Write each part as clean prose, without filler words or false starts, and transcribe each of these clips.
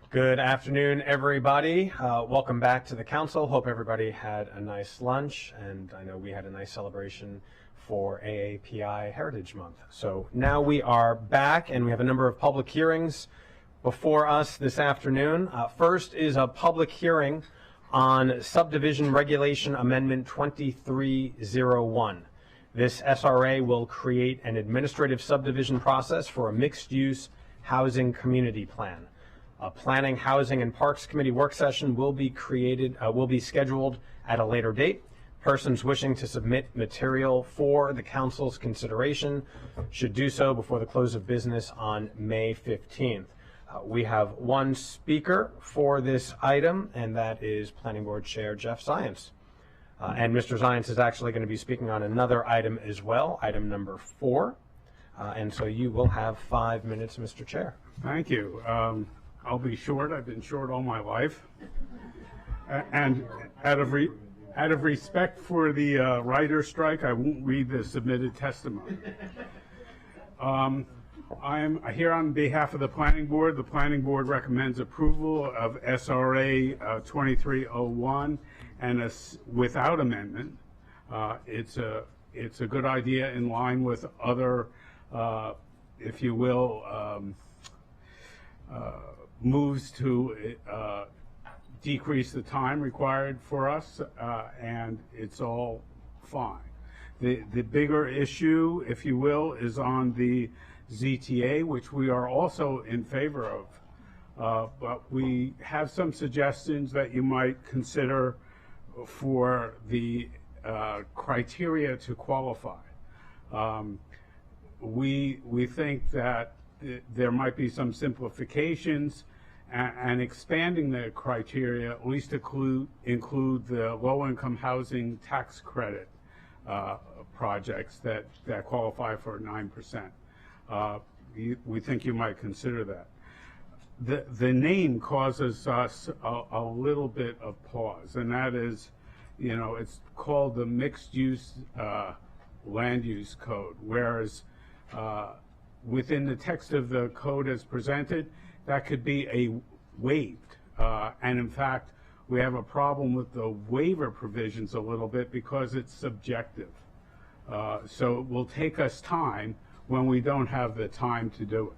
Good afternoon, everybody. Welcome back to the council. Hope everybody had a nice lunch, and I know we had a nice celebration for AAPI Heritage Month. So now we are back, and we have a number of public hearings before us this afternoon. First is a public hearing on Subdivision Regulation Amendment 2301. This SRA will create an administrative subdivision process for a mixed-use housing community plan. A Planning, Housing, and Parks Committee work session will be scheduled at a later date. Persons wishing to submit material for the council's consideration should do so before the close of business on May 15th. We have one speaker for this item, and that is Planning Board Chair Jeff Zients. And Mr. Zients is actually going to be speaking on another item as well, item number 4. And so you will have 5 minutes, Mr. Chair. Thank you. I'll be short. I've been short all my life. And out of respect for the writer's strike, I won't read the submitted testimony. I'm here on behalf of the Planning Board. The Planning Board recommends approval of SRA 2301 and without amendment. It's a good idea in line with other, if you will, moves to decrease the time required for us, and it's all fine. The bigger issue, if you will, is on the ZTA, which we are also in favor of, but we have some suggestions that you might consider for the criteria to qualify. We think that there might be some simplifications and expanding the criteria, at least include the low-income housing tax credit projects that qualify for 9%. We think you might consider that. The name causes us a little bit of pause, and that is, it's called the Mixed-Use Land Use Code, whereas within the text of the code as presented, that could be waived. And in fact, we have a problem with the waiver provisions a little bit because it's subjective. So it will take us time when we don't have the time to do it.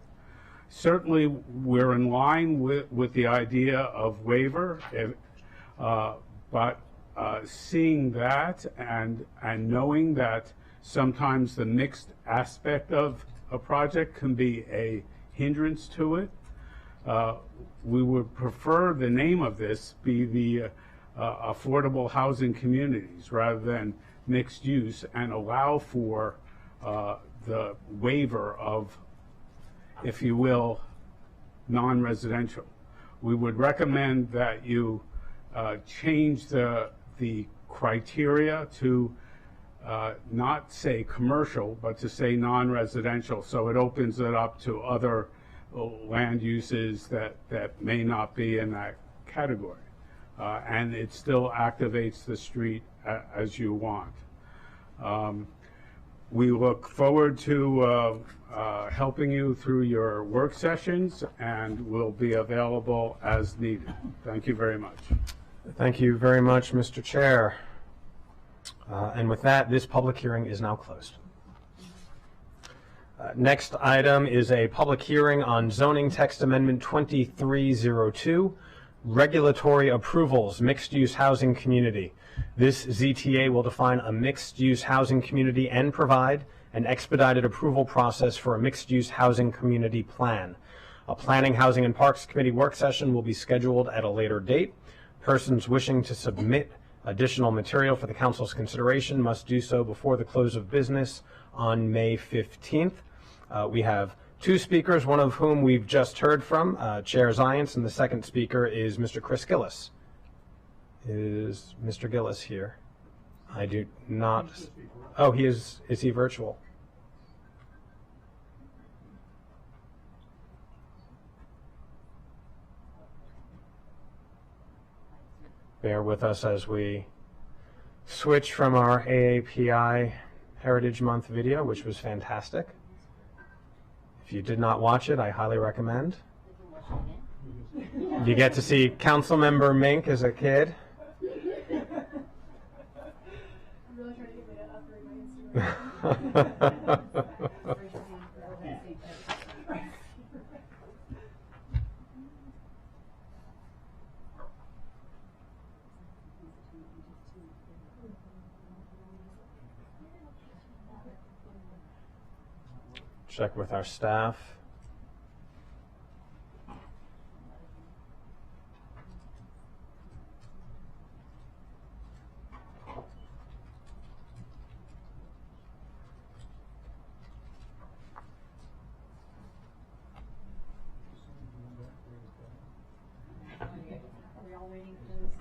Certainly, we're in line with the idea of waiver, but seeing that and knowing that sometimes the mixed aspect of a project can be a hindrance to it, we would prefer the name of this be the affordable housing communities rather than mixed use, and allow for the waiver of, if you will, non-residential. We would recommend that you change the criteria to not say commercial, but to say non-residential, so it opens it up to other land uses that may not be in that category. And it still activates the street as you want. We look forward to helping you through your work sessions, and will be available as needed. Thank you very much. Thank you very much, Mr. Chair. And with that, this public hearing is now closed. Next item is a public hearing on zoning text amendment 2302, regulatory approvals, mixed-use housing community. This ZTA will define a mixed-use housing community and provide an expedited approval process for a mixed-use housing community plan. A Planning, Housing, and Parks Committee work session will be scheduled at a later date. Persons wishing to submit additional material for the council's consideration must do so before the close of business on May 15th. We have two speakers, one of whom we've just heard from, Chair Zients, and the second speaker is Mr. Chris Gillis. Is Mr. Gillis here? I do not. Oh, he is. Is he virtual? Bear with us as we switch from our AAPI Heritage Month video, which was fantastic. If you did not watch it, I highly recommend. You get to see Councilmember Mink as a kid. I'm really trying to get me to upgrade my Instagram. Check with our staff. Are we all waiting for this?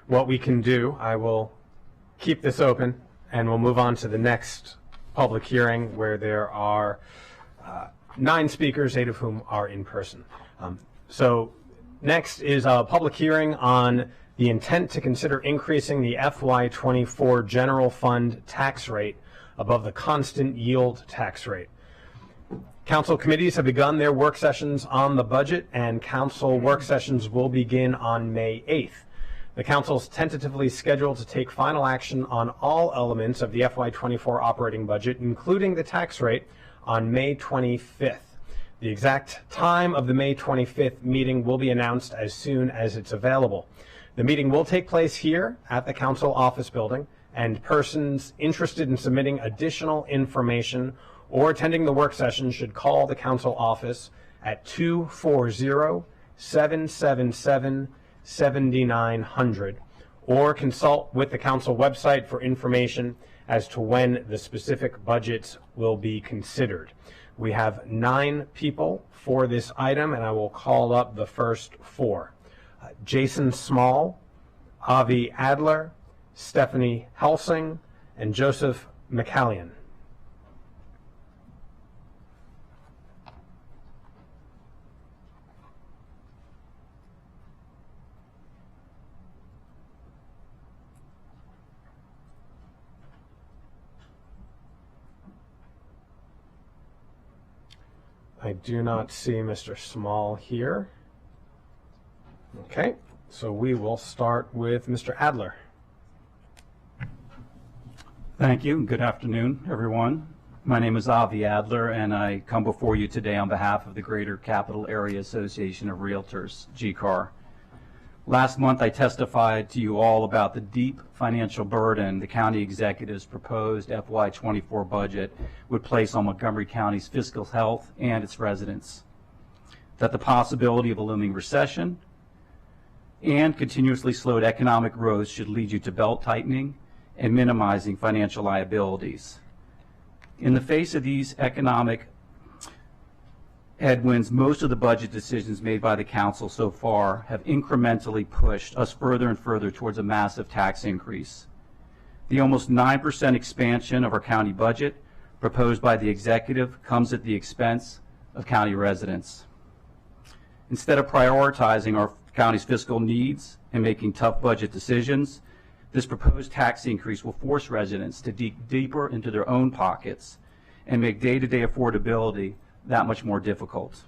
What we can do, I will keep this open and we'll move on to the next public hearing where there are 9 speakers, 8 of whom are in person. So next is a public hearing on the intent to consider increasing the FY24 general fund tax rate above the constant yield tax rate. Council committees have begun their work sessions on the budget, and council work sessions will begin on May 8th. The council is tentatively scheduled to take final action on all elements of the FY24 operating budget, including the tax rate, on May 25th. The exact time of the May 25th meeting will be announced as soon as it's available. The meeting will take place here at the council office building, and persons interested in submitting additional information or attending the work session should call the council office at 240-777-7900 or consult with the council website for information as to when the specific budgets will be considered. We have 9 people for this item, and I will call up the first 4. Jason Small, Avi Adler, Stephanie Helsing, and Joseph McCallion. I do not see Mr. Small here. Okay, so we will start with Mr. Adler. Thank you. Good afternoon, everyone. My name is Avi Adler, and I come before you today on behalf of the Greater Capital Area Association of Realtors, GCAR. Last month, I testified to you all about the deep financial burden the county executive's proposed FY24 budget would place on Montgomery County's fiscal health and its residents. That the possibility of a looming recession and continuously slowed economic growth should lead you to belt tightening and minimizing financial liabilities. In the face of these economic headwinds, most of the budget decisions made by the council so far have incrementally pushed us further and further towards a massive tax increase. The almost 9% expansion of our county budget proposed by the executive comes at the expense of county residents. Instead of prioritizing our county's fiscal needs and making tough budget decisions, this proposed tax increase will force residents to dig deeper into their own pockets and make day-to-day affordability that much more difficult.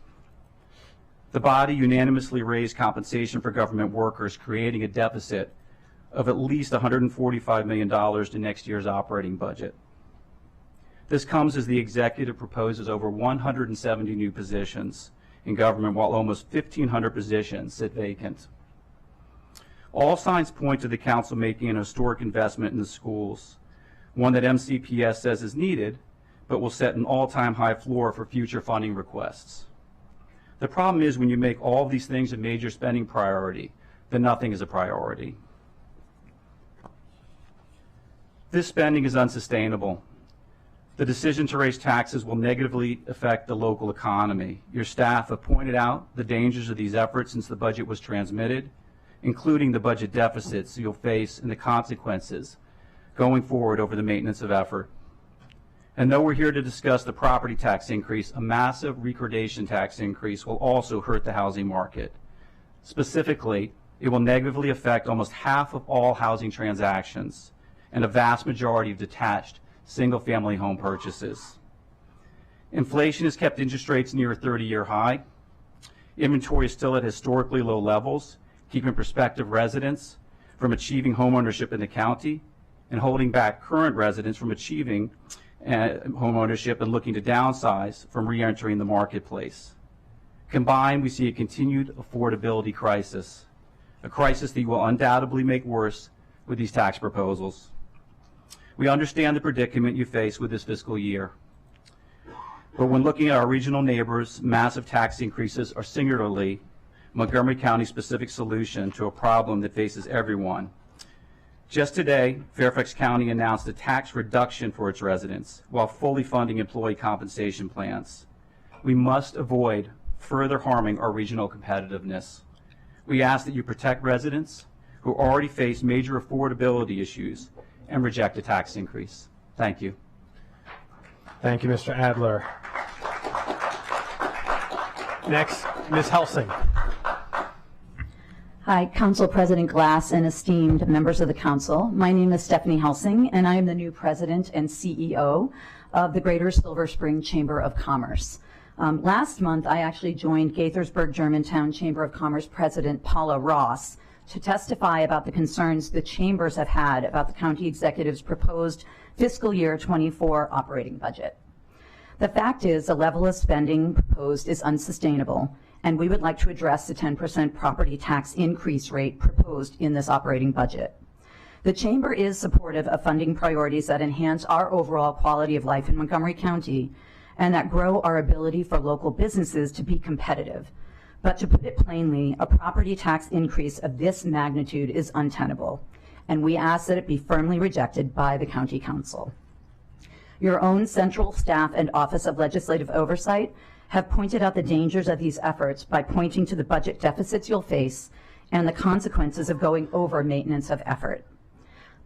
The body unanimously raised compensation for government workers, creating a deficit of at least $145 million to next year's operating budget. This comes as the executive proposes over 170 new positions in government, while almost 1,500 positions sit vacant. All signs point to the council making an historic investment in the schools, one that MCPS says is needed, but will set an all-time high floor for future funding requests. The problem is when you make all of these things a major spending priority, then nothing is a priority. This spending is unsustainable. The decision to raise taxes will negatively affect the local economy. Your staff have pointed out the dangers of these efforts since the budget was transmitted, including the budget deficits you'll face and the consequences going forward over the maintenance of effort. And though we're here to discuss the property tax increase, a massive recordation tax increase will also hurt the housing market. Specifically, it will negatively affect almost half of all housing transactions and a vast majority of detached single-family home purchases. Inflation has kept interest rates near a 30-year high. Inventory is still at historically low levels, keeping prospective residents from achieving homeownership in the county and holding back current residents from achieving homeownership and looking to downsize from re-entering the marketplace. Combined, we see a continued affordability crisis, a crisis that will undoubtedly make worse with these tax proposals. We understand the predicament you face with this fiscal year. But when looking at our regional neighbors, massive tax increases are singularly Montgomery County's specific solution to a problem that faces everyone. Just today, Fairfax County announced a tax reduction for its residents while fully funding employee compensation plans. We must avoid further harming our regional competitiveness. We ask that you protect residents who already face major affordability issues and reject a tax increase. Thank you. Thank you, Mr. Adler. Next, Ms. Helsing. Hi, Council President Glass and esteemed members of the Council. My name is Stephanie Helsing, and I am the new President and CEO of the Greater Silver Spring Chamber of Commerce. Last month, I actually joined Gaithersburg Germantown Chamber of Commerce President Paula Ross to testify about the concerns the chambers have had about the county executive's proposed fiscal year 24 operating budget. The fact is, the level of spending proposed is unsustainable, and we would like to address the 10% property tax increase rate proposed in this operating budget. The Chamber is supportive of funding priorities that enhance our overall quality of life in Montgomery County and that grow our ability for local businesses to be competitive. But to put it plainly, a property tax increase of this magnitude is untenable, and we ask that it be firmly rejected by the County Council. Your own central staff and Office of Legislative Oversight have pointed out the dangers of these efforts by pointing to the budget deficits you'll face and the consequences of going over maintenance of effort.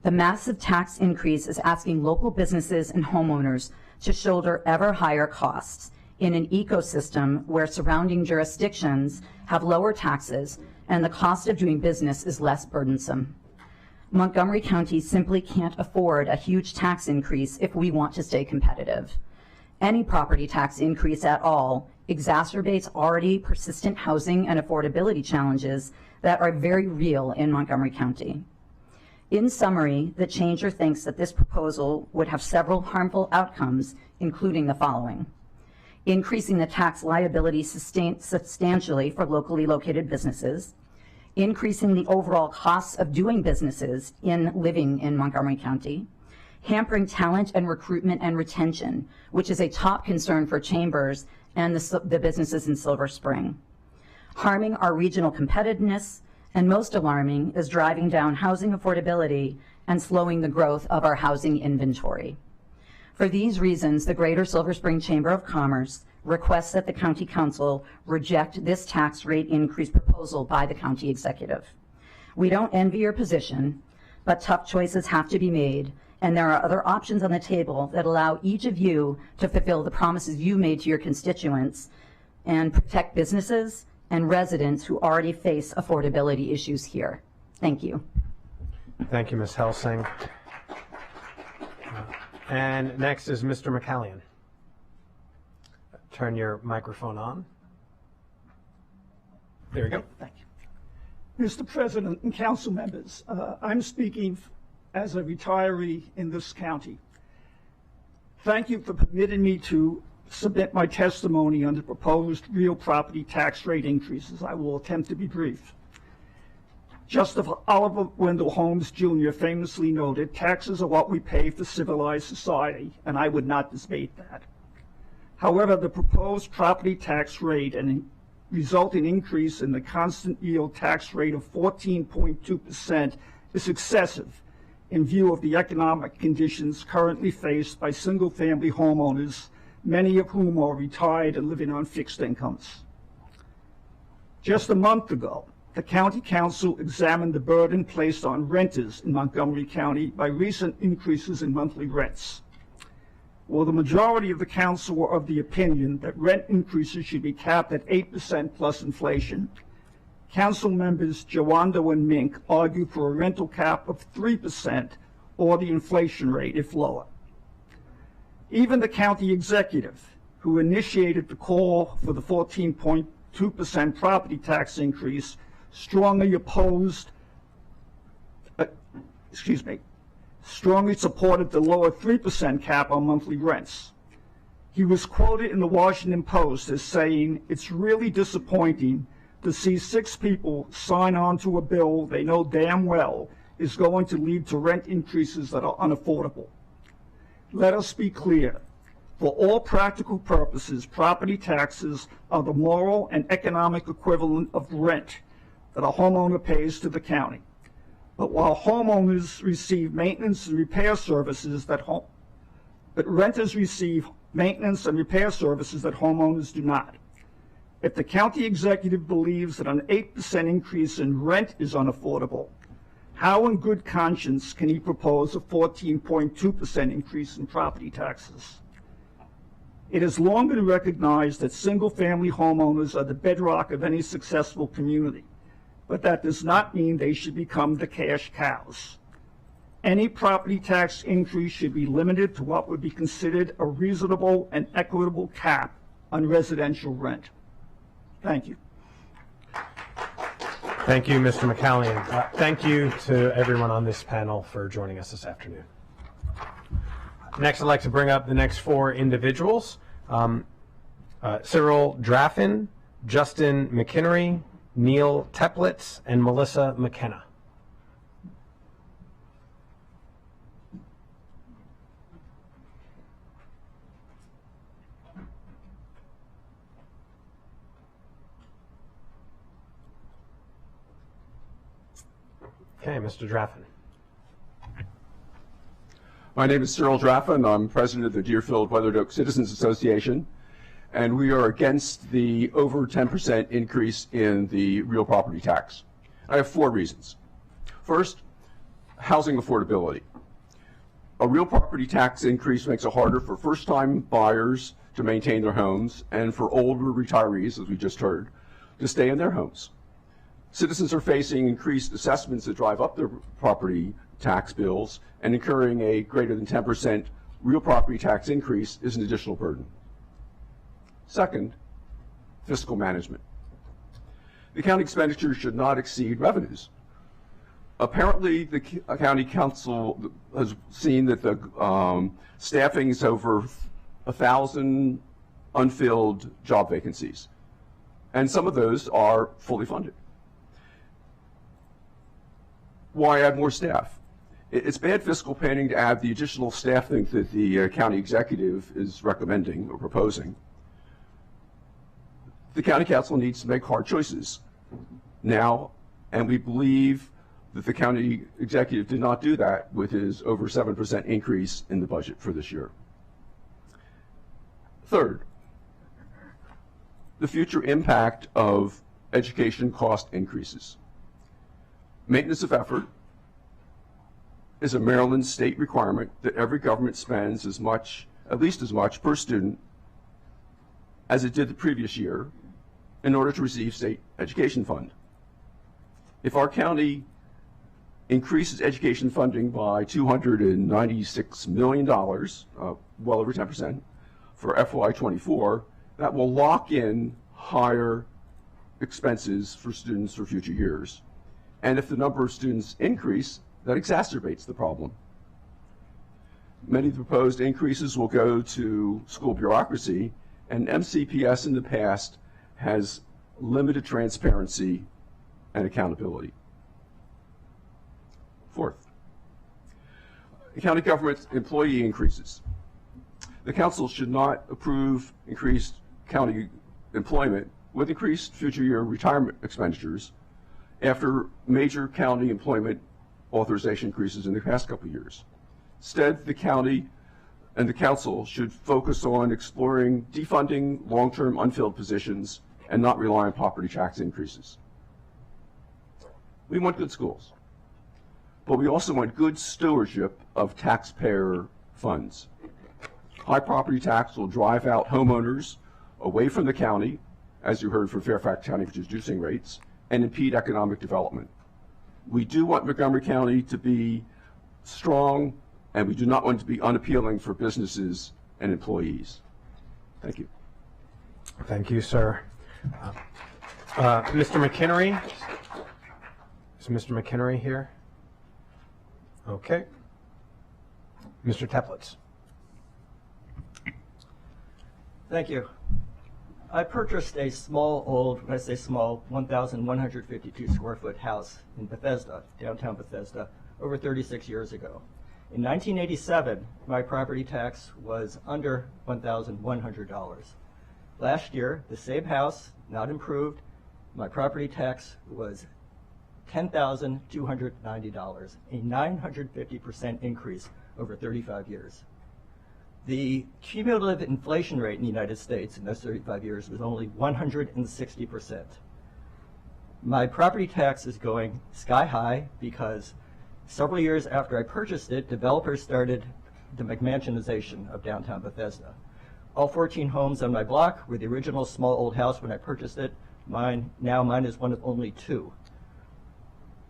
The massive tax increase is asking local businesses and homeowners to shoulder ever higher costs in an ecosystem where surrounding jurisdictions have lower taxes and the cost of doing business is less burdensome. Montgomery County simply can't afford a huge tax increase if we want to stay competitive. Any property tax increase at all exacerbates already persistent housing and affordability challenges that are very real in Montgomery County. In summary, the Chamber thinks that this proposal would have several harmful outcomes, including the following: increasing the tax liability substantially for locally located businesses, increasing the overall costs of doing businesses in living in Montgomery County, hampering talent and recruitment and retention, which is a top concern for chambers and the businesses in Silver Spring, harming our regional competitiveness, and most alarming is driving down housing affordability and slowing the growth of our housing inventory. For these reasons, the Greater Silver Spring Chamber of Commerce requests that the County Council reject this tax rate increase proposal by the County Executive. We don't envy your position, but tough choices have to be made, and there are other options on the table that allow each of you to fulfill the promises you made to your constituents and protect businesses and residents who already face affordability issues here. Thank you. Thank you, Ms. Helsing. And next is Mr. McCallion. Turn your microphone on. There you go. Thank you. Mr. President and council members, I'm speaking as a retiree in this county. Thank you for permitting me to submit my testimony on the proposed real property tax rate increases. I will attempt to be brief. Just as Oliver Wendell Holmes Jr. famously noted, taxes are what we pay for civilized society, and I would not debate that. However, the proposed property tax rate and resulting increase in the constant yield tax rate of 14.2% is excessive in view of the economic conditions currently faced by single-family homeowners, many of whom are retired and living on fixed incomes. Just a month ago, the County Council examined the burden placed on renters in Montgomery County by recent increases in monthly rents. While the majority of the council were of the opinion that rent increases should be capped at 8% plus inflation, council members Jawando and Mink argued for a rental cap of 3% or the inflation rate if lower. Even the county executive, who initiated the call for the 14.2% property tax increase, strongly supported the lower 3% cap on monthly rents. He was quoted in the Washington Post as saying, "It's really disappointing to see 6 people sign on to a bill they know damn well is going to lead to rent increases that are unaffordable." Let us be clear. For all practical purposes, property taxes are the moral and economic equivalent of rent that a homeowner pays to the county. But while homeowners receive maintenance and repair services but renters receive maintenance and repair services that homeowners do not. If the county executive believes that an 8% increase in rent is unaffordable, how in good conscience can he propose a 14.2% increase in property taxes? It has long been recognized that single-family homeowners are the bedrock of any successful community, but that does not mean they should become the cash cows. Any property tax increase should be limited to what would be considered a reasonable and equitable cap on residential rent. Thank you. Thank you, Mr. McCallion. Thank you to everyone on this panel for joining us this afternoon. Next, I'd like to bring up the next 4 individuals. Cyril Draffin, Justin McKinnery, Neil Teplitz, and Melissa McKenna. Okay, Mr. Draffin. My name is Cyril Draffin. I'm president of the Deerfield Weathered Oak Citizens Association, and we are against the over 10% increase in the real property tax. I have 4 reasons. First, housing affordability. A real property tax increase makes it harder for first-time buyers to maintain their homes and for older retirees, as we just heard, to stay in their homes. Citizens are facing increased assessments that drive up their property tax bills, and incurring a greater than 10% real property tax increase is an additional burden. Second, fiscal management. The county expenditures should not exceed revenues. Apparently, the county council has seen that the staffing is over 1,000 unfilled job vacancies, and some of those are fully funded. Why add more staff? It's bad fiscal planning to add the additional staffing that the county executive is recommending or proposing. The county council needs to make hard choices now, and we believe that the county executive did not do that with his over 7% increase in the budget for this year. Third, the future impact of education cost increases. Maintenance of effort is a Maryland state requirement that every government spends as much, at least as much per student as it did the previous year in order to receive state education fund. If our county increases education funding by $296 million, well over 10%, for FY24, that will lock in higher expenses for students for future years. And if the number of students increase, that exacerbates the problem. Many of the proposed increases will go to school bureaucracy, and MCPS in the past has limited transparency and accountability. Fourth, the county government employee increases. The council should not approve increased county employment with increased future year retirement expenditures after major county employment authorization increases in the past couple of years. Instead, the county and the council should focus on exploring defunding long-term unfilled positions and not rely on property tax increases. We want good schools, but we also want good stewardship of taxpayer funds. High property tax will drive out homeowners away from the county, as you heard from Fairfax County, which is reducing rates, and impede economic development. We do want Montgomery County to be strong, and we do not want it to be unappealing for businesses and employees. Thank you. Thank you, sir. Mr. McKinney? Is Mr. McKinney here? Okay. Mr. Teplitz. Thank you. I purchased a small, when I say small, 1,152 square foot house in Bethesda, downtown Bethesda, over 36 years ago. In 1987, my property tax was under $1,100. Last year, the same house, not improved, my property tax was $10,290, a 950% increase over 35 years. The cumulative inflation rate in the United States in those 35 years was only 160%. My property tax is going sky high because several years after I purchased it, developers started the McMansionization of downtown Bethesda. All 14 homes on my block were the original small old house when I purchased it. Mine is one of only 2.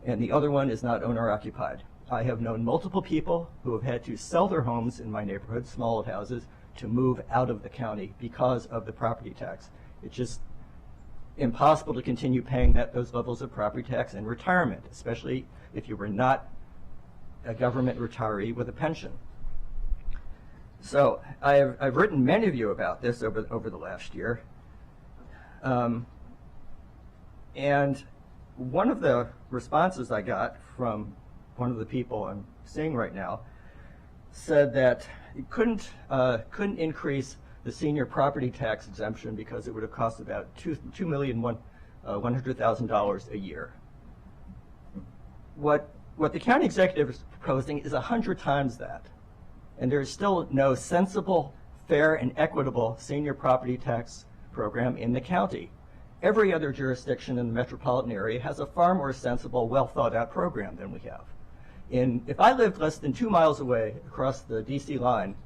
And the other one is not owner occupied. I have known multiple people who have had to sell their homes in my neighborhood, small old houses, to move out of the county because of the property tax. It's just impossible to continue paying those levels of property tax in retirement, especially if you were not a government retiree with a pension. So I've written many of you about this over the last year. And one of the responses I got from one of the people I'm seeing right now said that it couldn't increase the senior property tax exemption because it would have cost about $2,100,000 a year. What the county executive is proposing is 100 times that, and there is still no sensible, fair, and equitable senior property tax program in the county. Every other jurisdiction in the metropolitan area has a far more sensible, well thought out program than we have. If I lived less than 2 miles away across the DC line,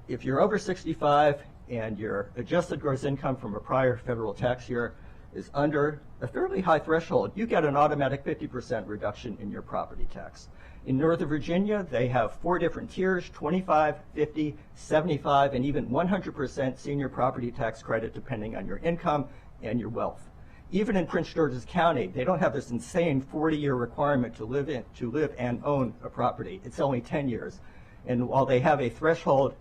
if you're over 65 and your adjusted gross income from a prior federal tax year is under a fairly high threshold, you get an automatic 50% reduction in your property tax. In Northern Virginia, they have 4 different tiers, 25, 50, 75, and even 100% senior property tax credit depending on your income and your wealth. Even in Prince George's County, they don't have this insane 40-year requirement to live and own a property. It's only 10 years. And while they have a threshold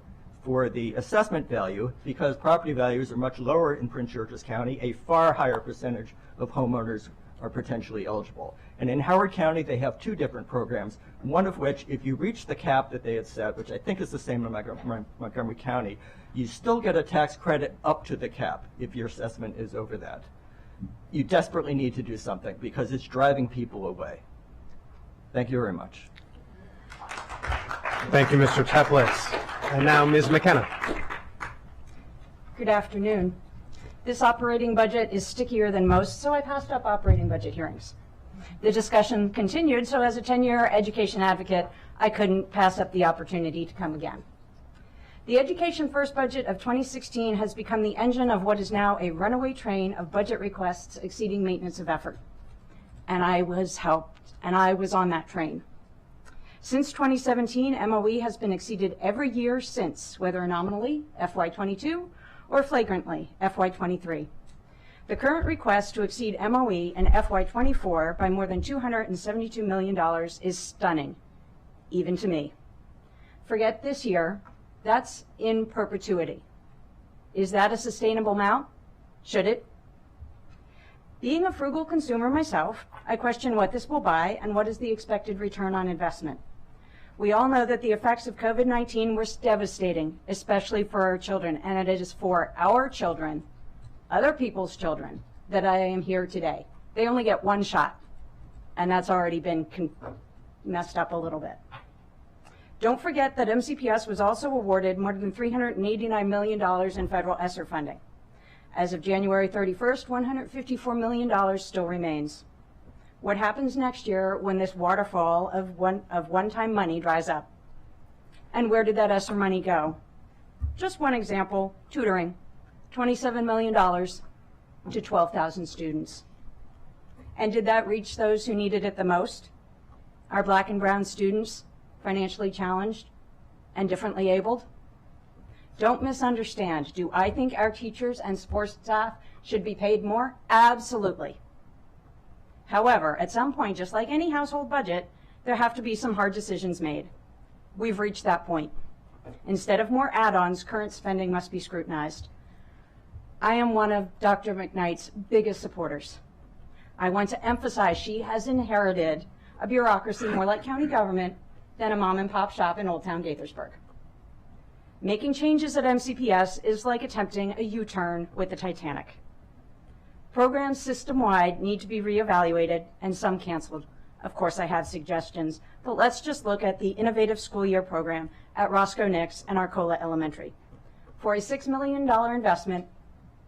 for the assessment value, because property values are much lower in Prince George's County, a far higher percentage of homeowners are potentially eligible. And in Howard County, they have 2 different programs, one of which, if you reach the cap that they had set, which I think is the same in Montgomery County, you still get a tax credit up to the cap if your assessment is over that. You desperately need to do something because it's driving people away. Thank you very much. Thank you, Mr. Teplitz. And now Ms. McKenna. Good afternoon. This operating budget is stickier than most, so I passed up operating budget hearings. The discussion continued, so as a 10-year education advocate, I couldn't pass up the opportunity to come again. The Education First budget of 2016 has become the engine of what is now a runaway train of budget requests exceeding maintenance of effort. And I was on that train. Since 2017, MOE has been exceeded every year since, whether nominally, FY22, or flagrantly, FY23. The current request to exceed MOE in FY24 by more than $272 million is stunning, even to me. Forget this year, that's in perpetuity. Is that a sustainable amount? Should it? Being a frugal consumer myself, I question what this will buy and what is the expected return on investment. We all know that the effects of COVID-19 were devastating, especially for our children, and it is for our children, other people's children, that I am here today. They only get 1 shot, and that's already been messed up a little bit. Don't forget that MCPS was also awarded more than $389 million in federal ESSER funding. As of January 31st, $154 million still remains. What happens next year when this waterfall of one-time money dries up? And where did that ESSER money go? Just one example, tutoring, $27 million to 12,000 students. And did that reach those who needed it the most? Our Black and brown students, financially challenged and differently abled? Don't misunderstand. Do I think our teachers and sports staff should be paid more? Absolutely. However, at some point, just like any household budget, there have to be some hard decisions made. We've reached that point. Instead of more add-ons, current spending must be scrutinized. I am one of Dr. McKnight's biggest supporters. I want to emphasize she has inherited a bureaucracy more like county government than a mom and pop shop in Old Town Gaithersburg. Making changes at MCPS is like attempting a U-turn with the Titanic. Programs system-wide need to be reevaluated and some canceled. Of course, I have suggestions, but let's just look at the Innovative School Year program at Roscoe Nix and Arcola Elementary. For a $6 million investment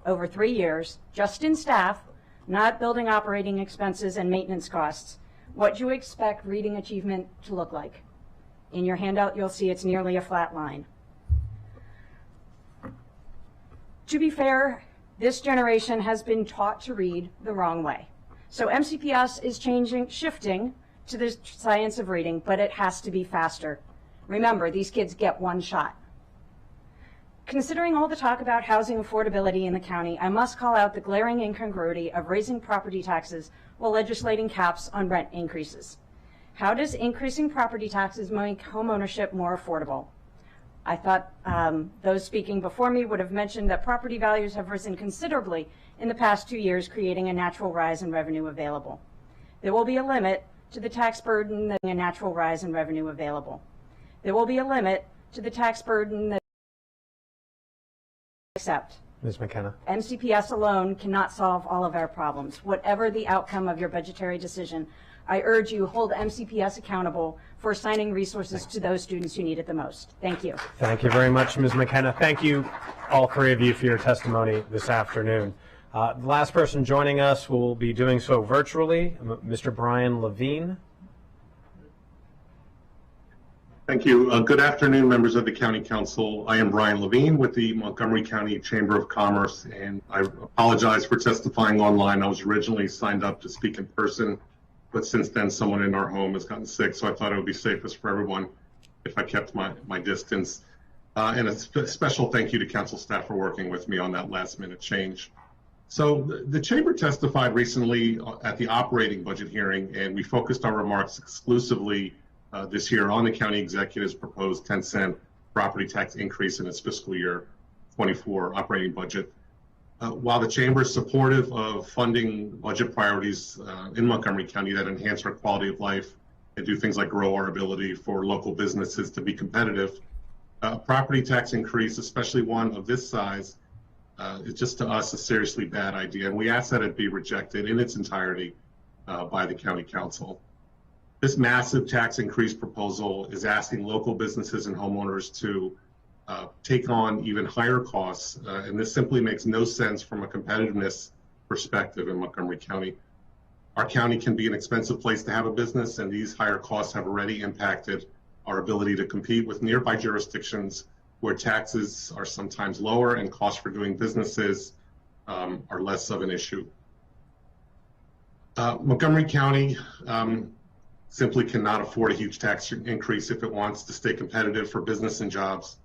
over 3 years, just in staff, not building operating expenses and maintenance costs, what do you expect reading achievement to look like? In your handout, you'll see it's nearly a flat line. To be fair, this generation has been taught to read the wrong way. So MCPS is shifting to the science of reading, but it has to be faster. Remember, these kids get one shot. Considering all the talk about housing affordability in the county, I must call out the glaring incongruity of raising property taxes while legislating caps on rent increases. How does increasing property taxes make homeownership more affordable? I thought those speaking before me would have mentioned that property values have risen considerably in the past 2 years, creating a natural rise in revenue available. There will be a limit to the tax burden that a natural rise in revenue available. There will be a limit to the tax burden that accept. Ms. McKenna. MCPS alone cannot solve all of our problems. Whatever the outcome of your budgetary decision, I urge you hold MCPS accountable for assigning resources to those students who need it the most. Thank you. Thank you very much, Ms. McKenna. Thank you, all three of you, for your testimony this afternoon. The last person joining us will be doing so virtually, Mr. Brian Levine. Thank you. Good afternoon, members of the County Council. I am Brian Levine with the Montgomery County Chamber of Commerce, and I apologize for testifying online. I was originally signed up to speak in person, but since then someone in our home has gotten sick, so I thought it would be safest for everyone if I kept my distance. And a special thank you to council staff for working with me on that last minute change. So the Chamber testified recently at the operating budget hearing, and we focused our remarks exclusively this year on the county executive's proposed 10-cent property tax increase in its fiscal year 24 operating budget. While the Chamber is supportive of funding budget priorities in Montgomery County that enhance our quality of life and do things like grow our ability for local businesses to be competitive, property tax increase, especially one of this size, is just to us a seriously bad idea, and we ask that it be rejected in its entirety by the County Council. This massive tax increase proposal is asking local businesses and homeowners to take on even higher costs, and this simply makes no sense from a competitiveness perspective in Montgomery County. Our county can be an expensive place to have a business, and these higher costs have already impacted our ability to compete with nearby jurisdictions where taxes are sometimes lower and costs for doing businesses are less of an issue. Montgomery County simply cannot afford a huge tax increase if it wants to stay competitive for business and jobs.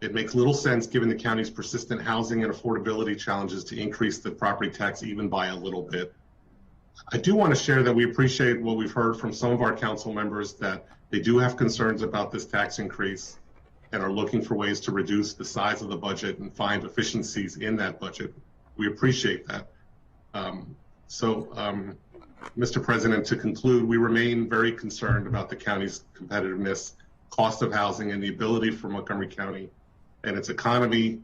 It makes little sense, given the county's persistent housing and affordability challenges, to increase the property tax even by a little bit. I do want to share that we appreciate what we've heard from some of our council members, that they do have concerns about this tax increase and are looking for ways to reduce the size of the budget and find efficiencies in that budget. We appreciate that. Mr. President, to conclude, we remain very concerned about the county's competitiveness, cost of housing, and the ability for Montgomery County and its economy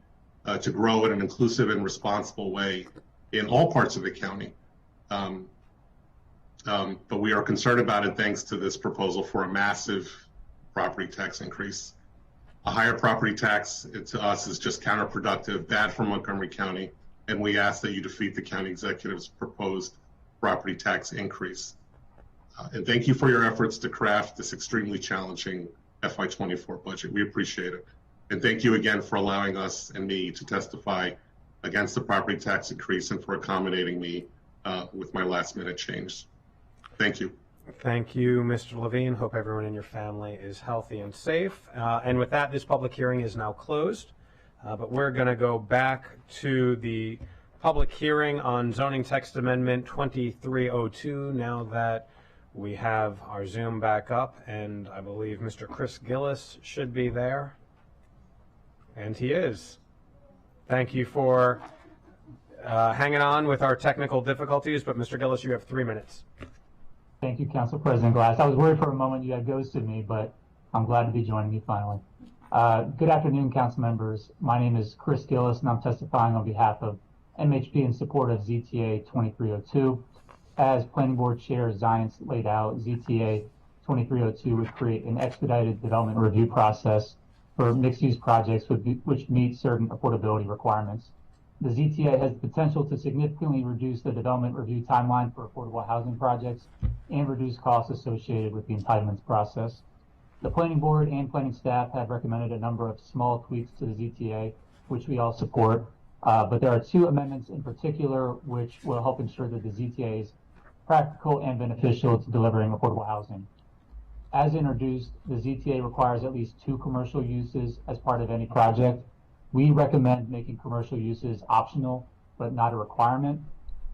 to grow in an inclusive and responsible way in all parts of the county. but we are concerned about it thanks to this proposal for a massive property tax increase. A higher property tax to us is just counterproductive, bad for Montgomery County, and we ask that you defeat the county executive's proposed property tax increase. And thank you for your efforts to craft this extremely challenging FY24 budget. We appreciate it. And thank you again for allowing us and me to testify against the property tax increase and for accommodating me with my last minute change. Thank you. Thank you, Mr. Levine. Hope everyone in your family is healthy and safe. And with that, this public hearing is now closed. But we're going to go back to the public hearing on zoning text amendment 2302 now that we have our Zoom back up, and I believe Mr. Chris Gillis should be there. And he is. Thank you for hanging on with our technical difficulties, but Mr. Gillis, you have 3 minutes. Thank you, Council President Glass. I was worried for a moment you had ghosted me, but I'm glad to be joining you finally. Good afternoon, Council members. My name is Chris Gillis, and I'm testifying on behalf of MHP in support of ZTA 2302. As Planning Board Chair Zients laid out, ZTA 2302 would create an expedited development review process for mixed-use projects which meet certain affordability requirements. The ZTA has the potential to significantly reduce the development review timeline for affordable housing projects and reduce costs associated with the entitlements process. The Planning Board and planning staff have recommended a number of small tweaks to the ZTA, which we all support, but there are 2 amendments in particular which will help ensure that the ZTA is practical and beneficial to delivering affordable housing. As introduced, the ZTA requires at least 2 commercial uses as part of any project. We recommend making commercial uses optional, but not a requirement.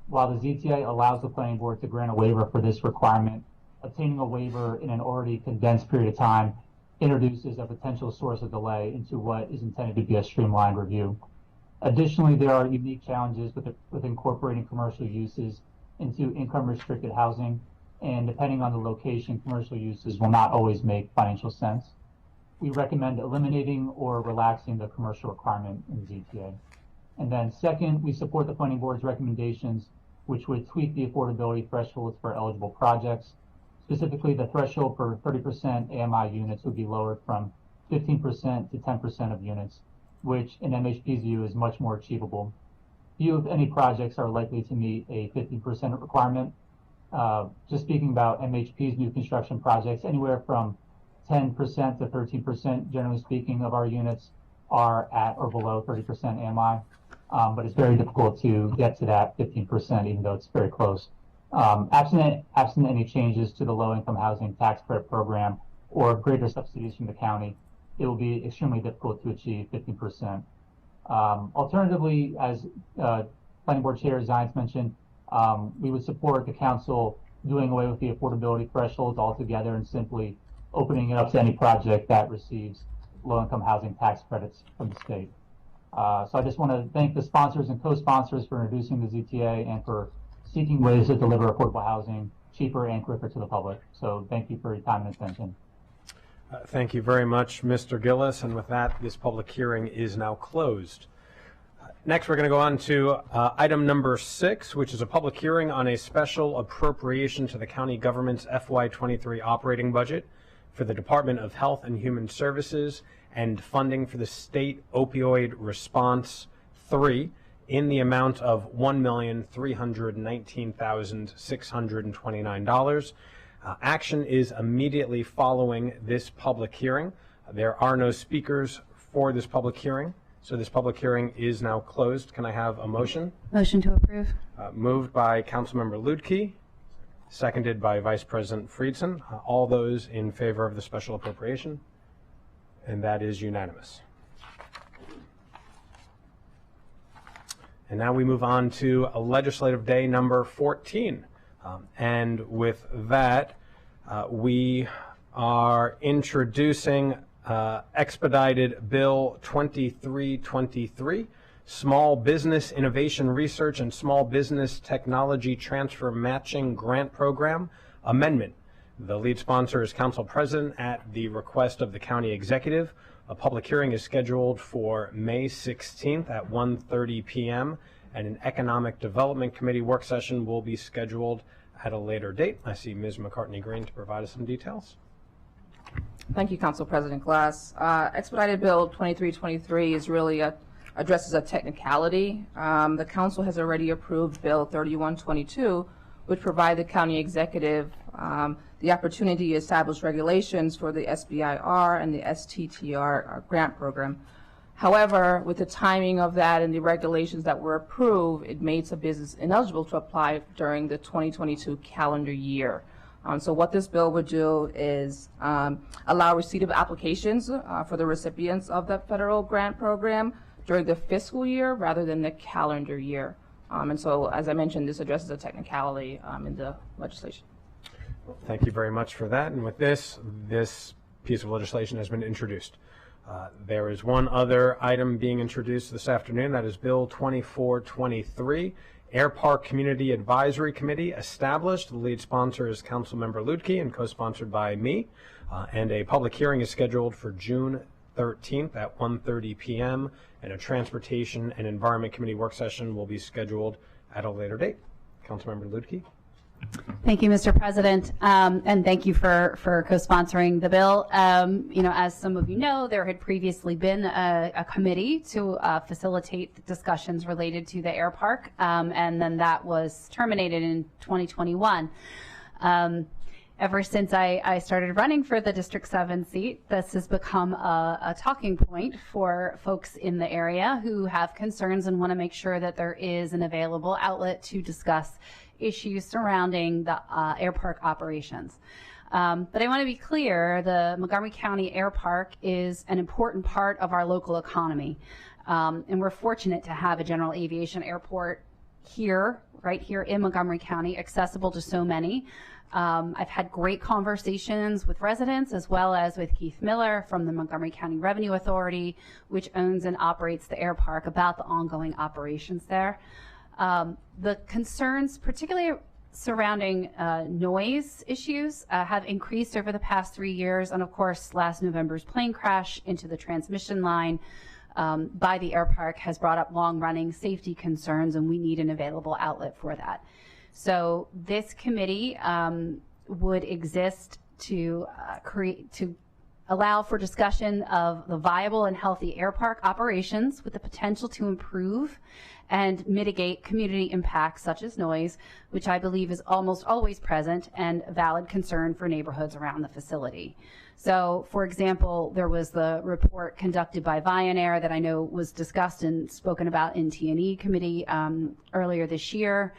While the ZTA allows the Planning Board to grant a waiver for this requirement, obtaining a waiver in an already condensed period of time introduces a potential source of delay into what is intended to be a streamlined review. Additionally, there are unique challenges with incorporating commercial uses into income-restricted housing, and depending on the location, commercial uses will not always make financial sense. We recommend eliminating or relaxing the commercial requirement in ZTA. And then second, we support the Planning Board's recommendations, which would tweak the affordability thresholds for eligible projects. Specifically, the threshold for 30% AMI units would be lowered from 15% to 10% of units, which in MHP's view is much more achievable. Few of any projects are likely to meet a 15% requirement. Just speaking about MHP's new construction projects, anywhere from 10% to 13%, generally speaking, of our units are at or below 30% AMI, but it's very difficult to get to that 15%, even though it's very close. Absent any changes to the low-income housing tax credit program or greater subsidies from the county, it will be extremely difficult to achieve 15%. Alternatively, as Planning Board Chair Zients mentioned, we would support the council doing away with the affordability thresholds altogether and simply opening it up to any project that receives low-income housing tax credits from the state. So I just want to thank the sponsors and co-sponsors for introducing the ZTA and for seeking ways to deliver affordable housing cheaper and quicker to the public. So thank you for your time and attention. Thank you very much, Mr. Gillis. And with that, this public hearing is now closed. Next, we're going to go on to item number 6, which is a public hearing on a special appropriation to the county government's FY23 operating budget for the Department of Health and Human Services and funding for the State Opioid Response 3 in the amount of $1,319,629. Action is immediately following this public hearing. There are no speakers for this public hearing, so this public hearing is now closed. Can I have a motion? Motion to approve. Moved by Councilmember Luedtke, seconded by Vice President Friedson. All those in favor of the special appropriation? And that is unanimous. And now we move on to legislative day number 14. And with that, we are introducing expedited Bill 2323, Small Business Innovation Research and Small Business Technology Transfer Matching Grant Program Amendment. The lead sponsor is Council President at the request of the County Executive. A public hearing is scheduled for May 16th at 1:30 p.m. and an Economic Development Committee work session will be scheduled at a later date. I see Ms. McCartney Green to provide us some details. Thank you, Council President Glass. Expedited Bill 2323 is really addresses a technicality. The Council has already approved Bill 3122, which provide the county executive the opportunity to establish regulations for the SBIR and the STTR grant program. However, with the timing of that and the regulations that were approved, it made some business ineligible to apply during the 2022 calendar year. So what this bill would do is allow receipt of applications for the recipients of the federal grant program during the fiscal year rather than the calendar year. And so, as I mentioned, this addresses a technicality in the legislation. Thank you very much for that. And with this piece of legislation has been introduced. There is one other item being introduced this afternoon. That is Bill 2423, Air Park Community Advisory Committee established. The lead sponsor is Councilmember Luedtke and co-sponsored by me. And a public hearing is scheduled for June 13th at 1:30 p.m. and a Transportation and Environment Committee work session will be scheduled at a later date. Councilmember Luedtke. Thank you, Mr. President, and thank you for co-sponsoring the bill. You know, as some of you know, there had previously been a committee to facilitate the discussions related to the air park, and then that was terminated in 2021. Ever since I started running for the District 7 seat, this has become a talking point for folks in the area who have concerns and want to make sure that there is an available outlet to discuss issues surrounding the air park operations. But I want to be clear, the Montgomery County Air Park is an important part of our local economy. And we're fortunate to have a general aviation airport here, right here in Montgomery County, accessible to so many. I've had great conversations with residents as well as with Keith Miller from the Montgomery County Revenue Authority, which owns and operates the air park, about the ongoing operations there. The concerns, particularly surrounding noise issues, have increased over the past 3 years. And of course, last November's plane crash into the transmission line by the air park has brought up long-running safety concerns, and we need an available outlet for that. So this committee would exist to allow for discussion of the viable and healthy air park operations with the potential to improve and mitigate community impacts such as noise, which I believe is almost always present and a valid concern for neighborhoods around the facility. So, for example, there was the report conducted by Vianair that I know was discussed and spoken about in T&E committee earlier this year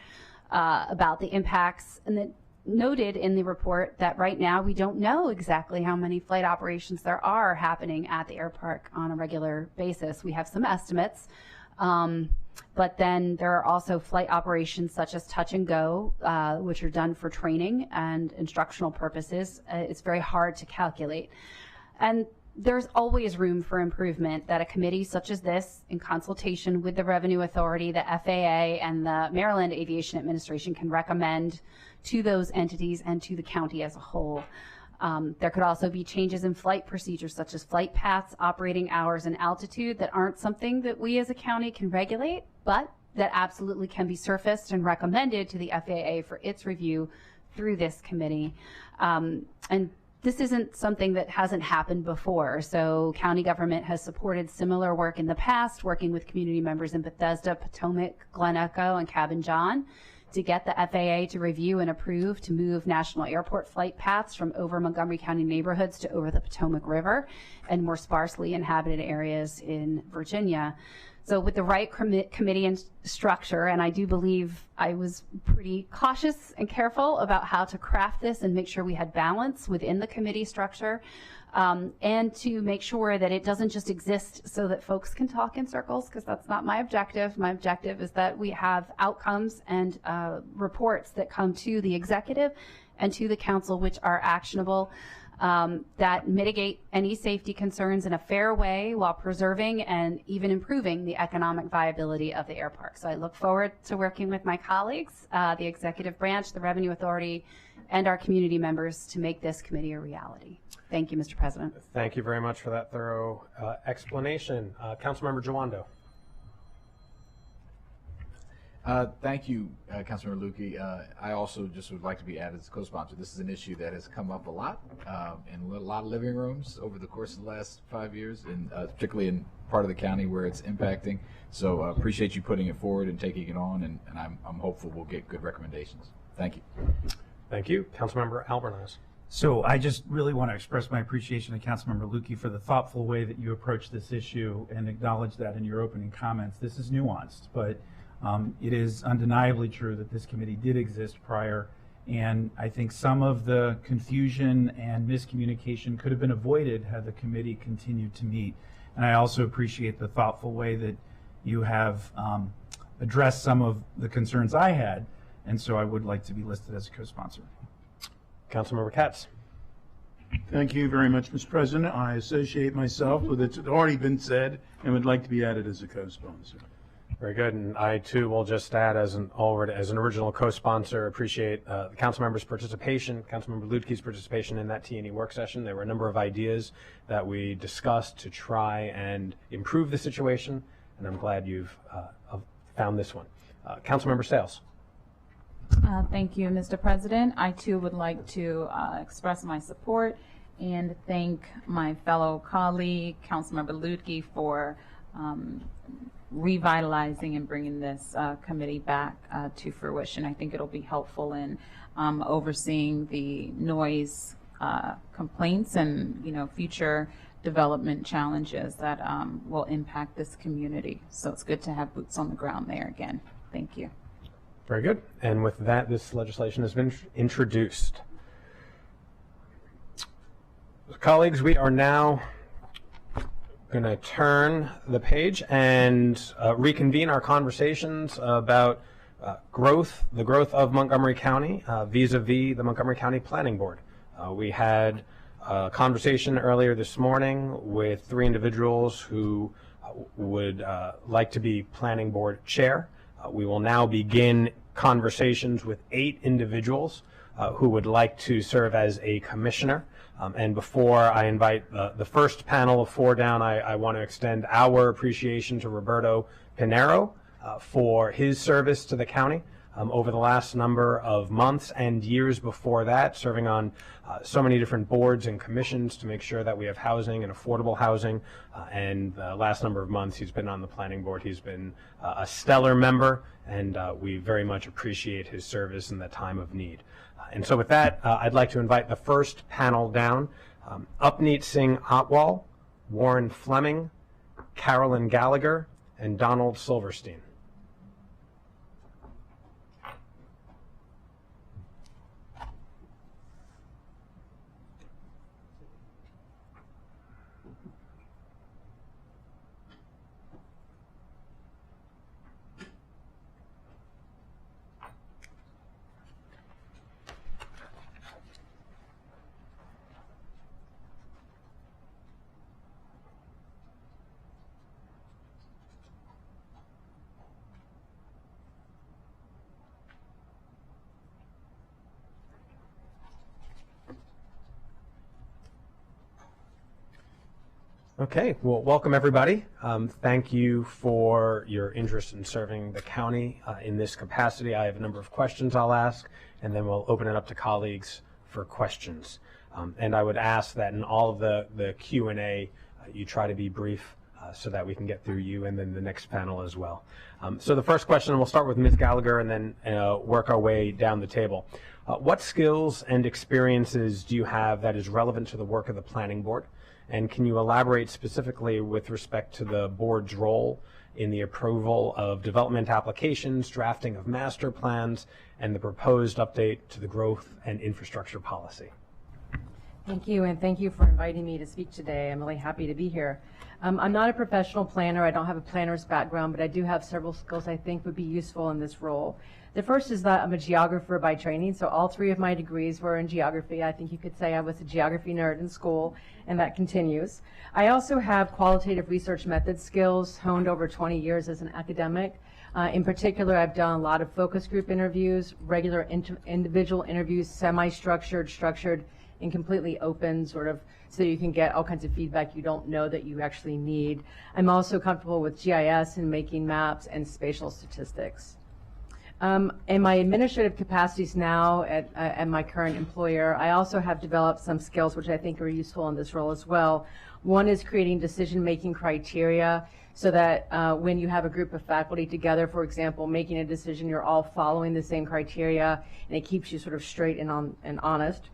about the impacts, and that noted in the report that right now we don't know exactly how many flight operations there are happening at the air park on a regular basis. We have some estimates, but then there are also flight operations such as touch and go, which are done for training and instructional purposes. It's very hard to calculate. And there's always room for improvement that a committee such as this, in consultation with the Revenue Authority, the FAA, and the Maryland Aviation Administration, can recommend to those entities and to the county as a whole. There could also be changes in flight procedures such as flight paths, operating hours, and altitude that aren't something that we as a county can regulate, but that absolutely can be surfaced and recommended to the FAA for its review through this committee. And this isn't something that hasn't happened before. So county government has supported similar work in the past, working with community members in Bethesda, Potomac, Glen Echo, and Cabin John to get the FAA to review and approve to move national airport flight paths from over Montgomery County neighborhoods to over the Potomac River and more sparsely inhabited areas in Virginia. So with the right committee and structure, and I do believe I was pretty cautious and careful about how to craft this and make sure we had balance within the committee structure, and to make sure that it doesn't just exist so that folks can talk in circles, because that's not my objective. My objective is that we have outcomes and reports that come to the executive and to the council which are actionable, that mitigate any safety concerns in a fair way while preserving and even improving the economic viability of the air park. So I look forward to working with my colleagues, the executive branch, the Revenue Authority, and our community members to make this committee a reality. Thank you, Mr. President. Thank you very much for that thorough explanation. Councilmember Jawando. Thank you, Councilmember Lukey. I also just would like to be added as a co-sponsor. This is an issue that has come up a lot in a lot of living rooms over the course of the last 5 years, and particularly in part of the county where it's impacting. So appreciate you putting it forward and taking it on, and I'm hopeful we'll get good recommendations. Thank you. Thank you. Councilmember Albornoz. So I just really want to express my appreciation to Councilmember Lukey for the thoughtful way that you approach this issue and acknowledge that in your opening comments. This is nuanced, but it is undeniably true that this committee did exist prior, and I think some of the confusion and miscommunication could have been avoided had the committee continued to meet. And I also appreciate the thoughtful way that you have addressed some of the concerns I had, and so I would like to be listed as a co-sponsor. Councilmember Katz. Thank you very much, Mr. President. I associate myself with it's already been said and would like to be added as a co-sponsor. Very good, and I too will just add as an original co-sponsor, appreciate the council members' participation, Councilmember Lutke's participation in that T&E work session. There were a number of ideas that we discussed to try and improve the situation, and I'm glad you've found this one. Councilmember Sales. Thank you, Mr. President. I too would like to express my support and thank my fellow colleague, Councilmember Lutke, for revitalizing and bringing this committee back to fruition. I think it'll be helpful in overseeing the noise complaints and future development challenges that will impact this community. So it's good to have boots on the ground there again. Thank you. Very good. And with that, this legislation has been introduced. Colleagues, we are now going to turn the page and reconvene our conversations about the growth of Montgomery County vis-a-vis the Montgomery County Planning Board. We had a conversation earlier this morning with 3 individuals who would like to be Planning Board Chair. We will now begin conversations with 8 individuals who would like to serve as a commissioner. And before I invite the first panel of 4 down, I want to extend our appreciation to Roberto Pinero for his service to the county over the last number of months and years before that, serving on so many different boards and commissions to make sure that we have housing and affordable housing. And the last number of months he's been on the planning board. He's been a stellar member, and we very much appreciate his service in the time of need. And so with that, I'd like to invite the first panel down. Upneet Singh Atwal, Warren Fleming, Carolyn Gallagher, and Donald Silverstein. Okay, well, welcome everybody. Thank you for your interest in serving the county in this capacity. I have a number of questions I'll ask, and then we'll open it up to colleagues for questions. And I would ask that in all of the Q&A, you try to be brief so that we can get through you and then the next panel as well. So the first question, we'll start with Ms. Gallagher and then work our way down the table. What skills and experiences do you have that is relevant to the work of the planning board? And can you elaborate specifically with respect to the board's role in the approval of development applications, drafting of master plans, and the proposed update to the growth and infrastructure policy? Thank you, and thank you for inviting me to speak today. I'm really happy to be here. I'm not a professional planner. I don't have a planner's background, but I do have several skills I think would be useful in this role. The first is that I'm a geographer by training, so all 3 of my degrees were in geography. I think you could say I was a geography nerd in school, and that continues. I also have qualitative research method skills honed over 20 years as an academic. In particular, I've done a lot of focus group interviews, regular individual interviews, semi-structured, structured, and completely open, sort of, so you can get all kinds of feedback you don't know that you actually need. I'm also comfortable with GIS and making maps and spatial statistics. In my administrative capacities now at my current employer, I also have developed some skills which I think are useful in this role as well. One is creating decision-making criteria so that when you have a group of faculty together, for example, making a decision, you're all following the same criteria, and it keeps you sort of straight and honest.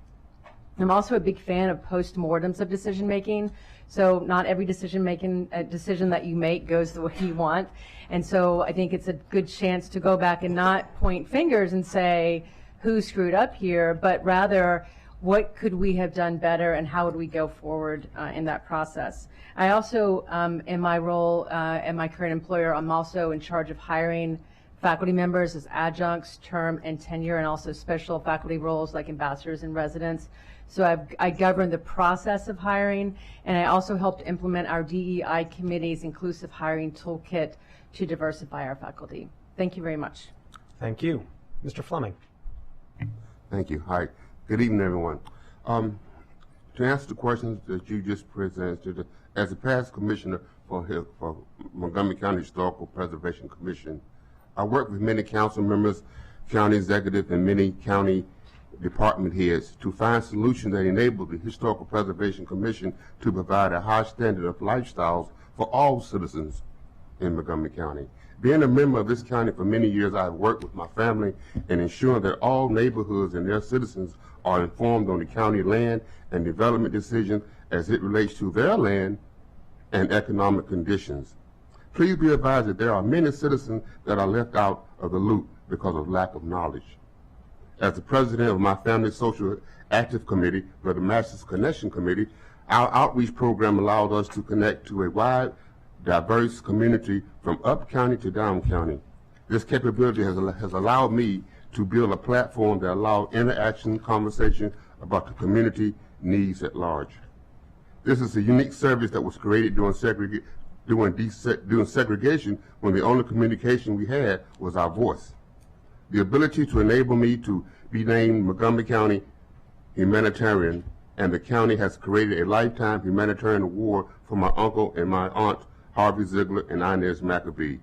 I'm also a big fan of post-mortems of decision-making. So not every decision that you make goes the way you want. And so I think it's a good chance to go back and not point fingers and say, who screwed up here, but rather, what could we have done better and how would we go forward in that process? I also, in my role at my current employer, I'm also in charge of hiring faculty members as adjuncts, term, and tenure, and also special faculty roles like ambassadors and residents. So I govern the process of hiring, and I also helped implement our DEI committee's inclusive hiring toolkit to diversify our faculty. Thank you very much. Thank you. Mr. Fleming. Thank you. Hi. Good evening, everyone. To answer the questions that you just presented, as a past commissioner for Montgomery County Historical Preservation Commission, I work with many council members, county executive, and many county department heads to find solutions that enable the Historical Preservation Commission to provide a high standard of lifestyles for all citizens in Montgomery County. Being a member of this county for many years, I have worked with my family in ensuring that all neighborhoods and their citizens are informed on the county land and development decisions as it relates to their land and economic conditions. Please be advised that there are many citizens that are left out of the loop because of lack of knowledge. As the president of my family social active committee, for the Masters Connection Committee, our outreach program allowed us to connect to a wide, diverse community from up county to down county. This capability has allowed me to build a platform that allows interaction, conversation about the community needs at large. This is a unique service that was created during segregation, when the only communication we had was our voice. The ability to enable me to be named Montgomery County Humanitarian, and the county has created a lifetime humanitarian award for my uncle and my aunt, Harvey Ziegler and Inez Maccabee.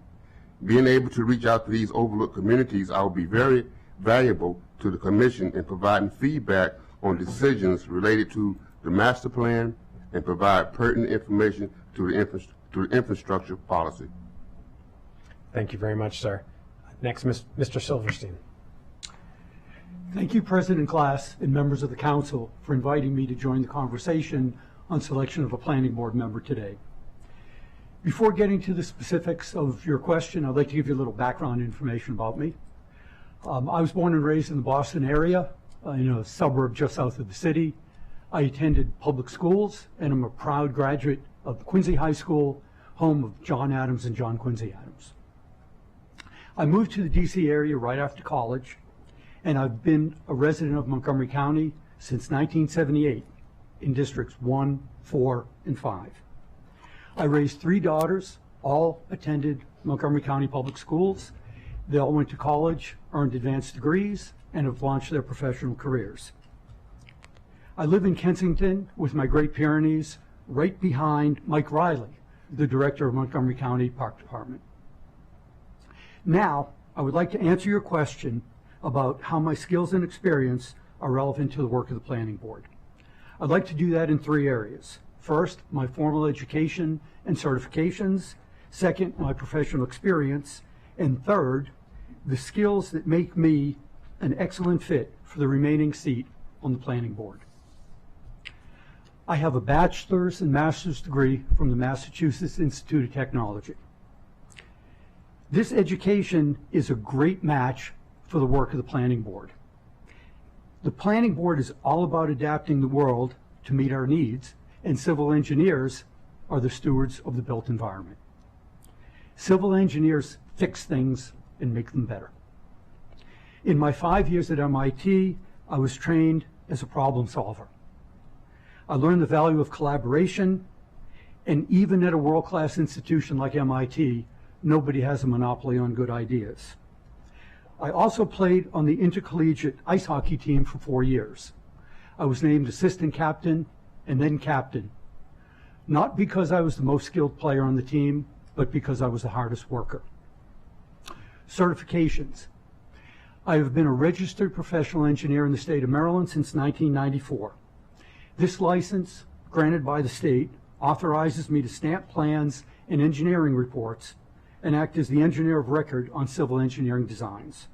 Being able to reach out to these overlooked communities, I will be very valuable to the commission in providing feedback on decisions related to the master plan and provide pertinent information to the infrastructure policy. Thank you very much, sir. Next, Mr. Silverstein. Thank you, President Glass and members of the council, for inviting me to join the conversation on selection of a planning board member today. Before getting to the specifics of your question, I'd like to give you a little background information about me. I was born and raised in the Boston area, in a suburb just south of the city. I attended public schools, and I'm a proud graduate of Quincy High School, home of John Adams and John Quincy Adams. I moved to the DC area right after college, and I've been a resident of Montgomery County since 1978 in districts 1, 4, and 5. I raised 3 daughters, all attended Montgomery County Public Schools. They all went to college, earned advanced degrees, and have launched their professional careers. I live in Kensington with my Great Pyrenees, right behind Mike Riley, the director of Montgomery County Park Department. Now, I would like to answer your question about how my skills and experience are relevant to the work of the planning board. I'd like to do that in 3 areas. First, my formal education and certifications. Second, my professional experience. And third, the skills that make me an excellent fit for the remaining seat on the planning board. I have a bachelor's and master's degree from the Massachusetts Institute of Technology. This education is a great match for the work of the planning board. The planning board is all about adapting the world to meet our needs, and civil engineers are the stewards of the built environment. Civil engineers fix things and make them better. In my 5 years at MIT, I was trained as a problem solver. I learned the value of collaboration, and even at a world-class institution like MIT, nobody has a monopoly on good ideas. I also played on the intercollegiate ice hockey team for 4 years. I was named assistant captain and then captain, not because I was the most skilled player on the team, but because I was the hardest worker. Certifications. I have been a registered professional engineer in the state of Maryland since 1994. This license, granted by the state, authorizes me to stamp plans and engineering reports and act as the engineer of record on civil engineering designs.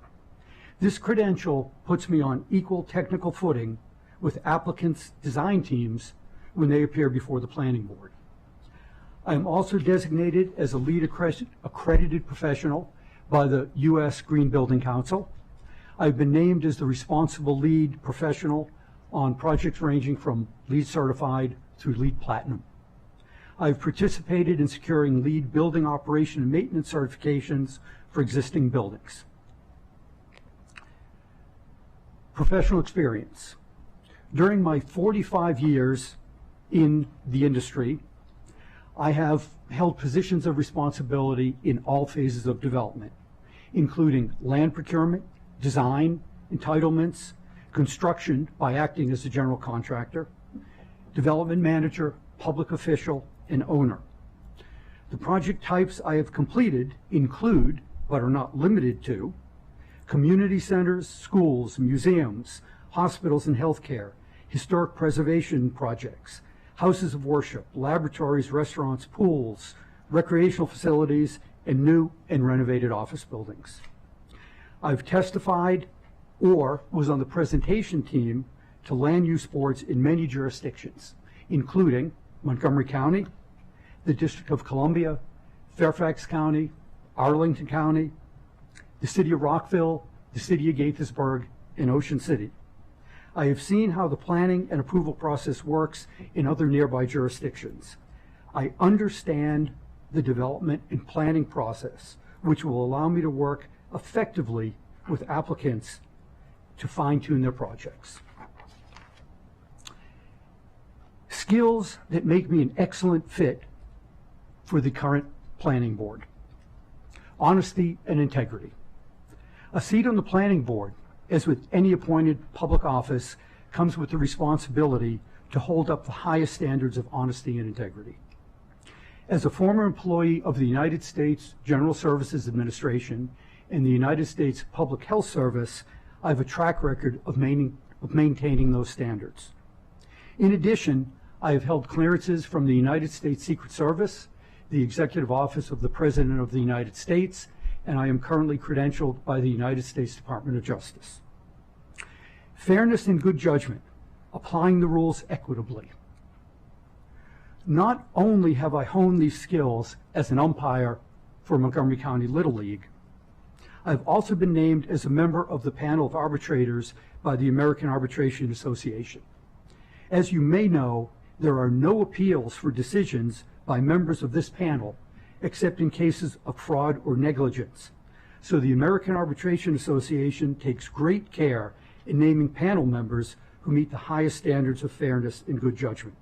This credential puts me on equal technical footing with applicants' design teams when they appear before the planning board. I am also designated as a lead accredited professional by the U.S. Green Building Council. I've been named as the responsible lead professional on projects ranging from LEED certified through LEED Platinum. I've participated in securing LEED building operation and maintenance certifications for existing buildings. Professional experience. During my 45 years in the industry, I have held positions of responsibility in all phases of development, including land procurement, design, entitlements, construction by acting as a general contractor, development manager, public official, and owner. The project types I have completed include, but are not limited to, community centers, schools, museums, hospitals and healthcare, historic preservation projects, houses of worship, laboratories, restaurants, pools, recreational facilities, and new and renovated office buildings. I've testified or was on the presentation team to land use boards in many jurisdictions, including Montgomery County, the District of Columbia, Fairfax County, Arlington County, the City of Rockville, the City of Gaithersburg, and Ocean City. I have seen how the planning and approval process works in other nearby jurisdictions. I understand the development and planning process, which will allow me to work effectively with applicants to fine-tune their projects. Skills that make me an excellent fit for the current planning board. Honesty and integrity. A seat on the planning board, as with any appointed public office, comes with the responsibility to hold up the highest standards of honesty and integrity. As a former employee of the United States General Services Administration and the United States Public Health Service, I have a track record of maintaining those standards. In addition, I have held clearances from the United States Secret Service, the Executive Office of the President of the United States, and I am currently credentialed by the United States Department of Justice. Fairness and good judgment, applying the rules equitably. Not only have I honed these skills as an umpire for Montgomery County Little League, I've also been named as a member of the panel of arbitrators by the American Arbitration Association. As you may know, there are no appeals for decisions by members of this panel except in cases of fraud or negligence. So the American Arbitration Association takes great care in naming panel members who meet the highest standards of fairness and good judgment.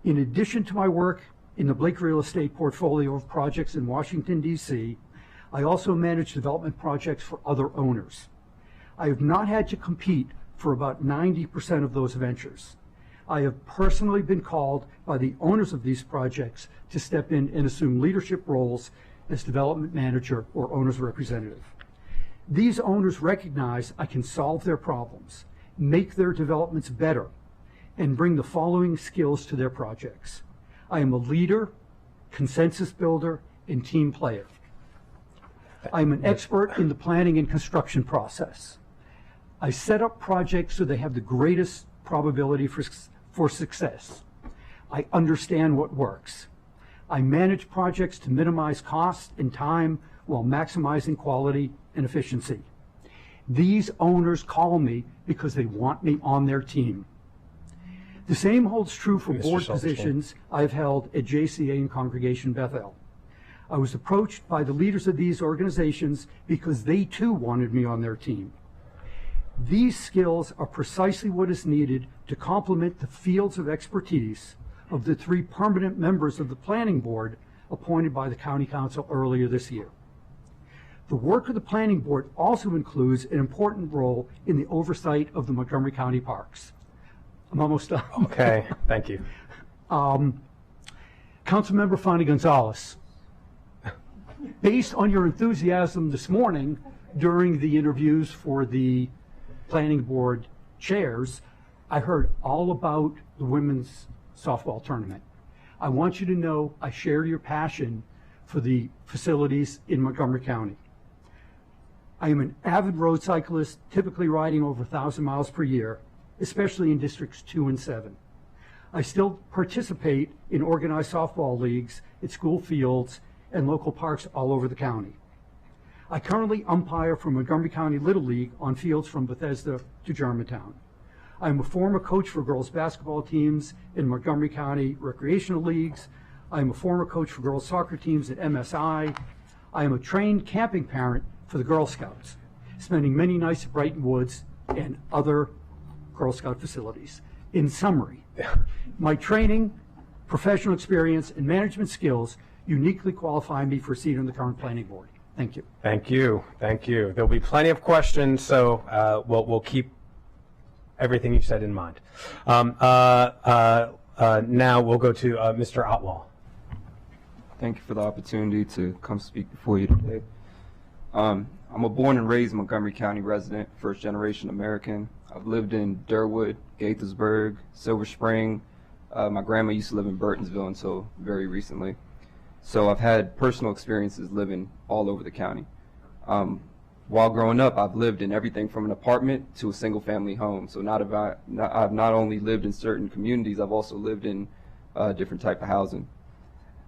In addition to my work in the Blake Real Estate portfolio of projects in Washington, D.C., I also manage development projects for other owners. I have not had to compete for about 90% of those ventures. I have personally been called by the owners of these projects to step in and assume leadership roles as development manager or owner's representative. These owners recognize I can solve their problems, make their developments better, and bring the following skills to their projects. I am a leader, consensus builder, and team player. I am an expert in the planning and construction process. I set up projects so they have the greatest probability for success. I understand what works. I manage projects to minimize cost and time while maximizing quality and efficiency. These owners call me because they want me on their team. The same holds true for board positions I've held at JCA and Congregation Bethel. I was approached by the leaders of these organizations because they too wanted me on their team. These skills are precisely what is needed to complement the fields of expertise of the 3 permanent members of the planning board appointed by the county council earlier this year. The work of the planning board also includes an important role in the oversight of the Montgomery County parks. I'm almost done. Okay, thank you. Councilmember Fanny Gonzalez, based on your enthusiasm this morning during the interviews for the planning board chairs, I heard all about the women's softball tournament. I want you to know I share your passion for the facilities in Montgomery County. I am an avid road cyclist, typically riding over 1,000 miles per year, especially in districts 2 and 7. I still participate in organized softball leagues at school fields and local parks all over the county. I currently umpire for Montgomery County Little League on fields from Bethesda to Germantown. I am a former coach for girls basketball teams in Montgomery County recreational leagues. I am a former coach for girls soccer teams at MSI. I am a trained camping parent for the Girl Scouts, spending many nights at Brighton Woods and other Girl Scout facilities. In summary, my training, professional experience, and management skills uniquely qualify me for a seat on the current planning board. Thank you. Thank you. Thank you. There'll be plenty of questions, so we'll keep everything you said in mind. Now we'll go to Mr. Otwell. Thank you for the opportunity to come speak before you today. I'm a born and raised Montgomery County resident, first generation American. I've lived in Durwood, Gaithersburg, Silver Spring. My grandma used to live in Burtonsville until very recently. So I've had personal experiences living all over the county. While growing up, I've lived in everything from an apartment to a single family home. So I've not only lived in certain communities, I've also lived in different type of housing.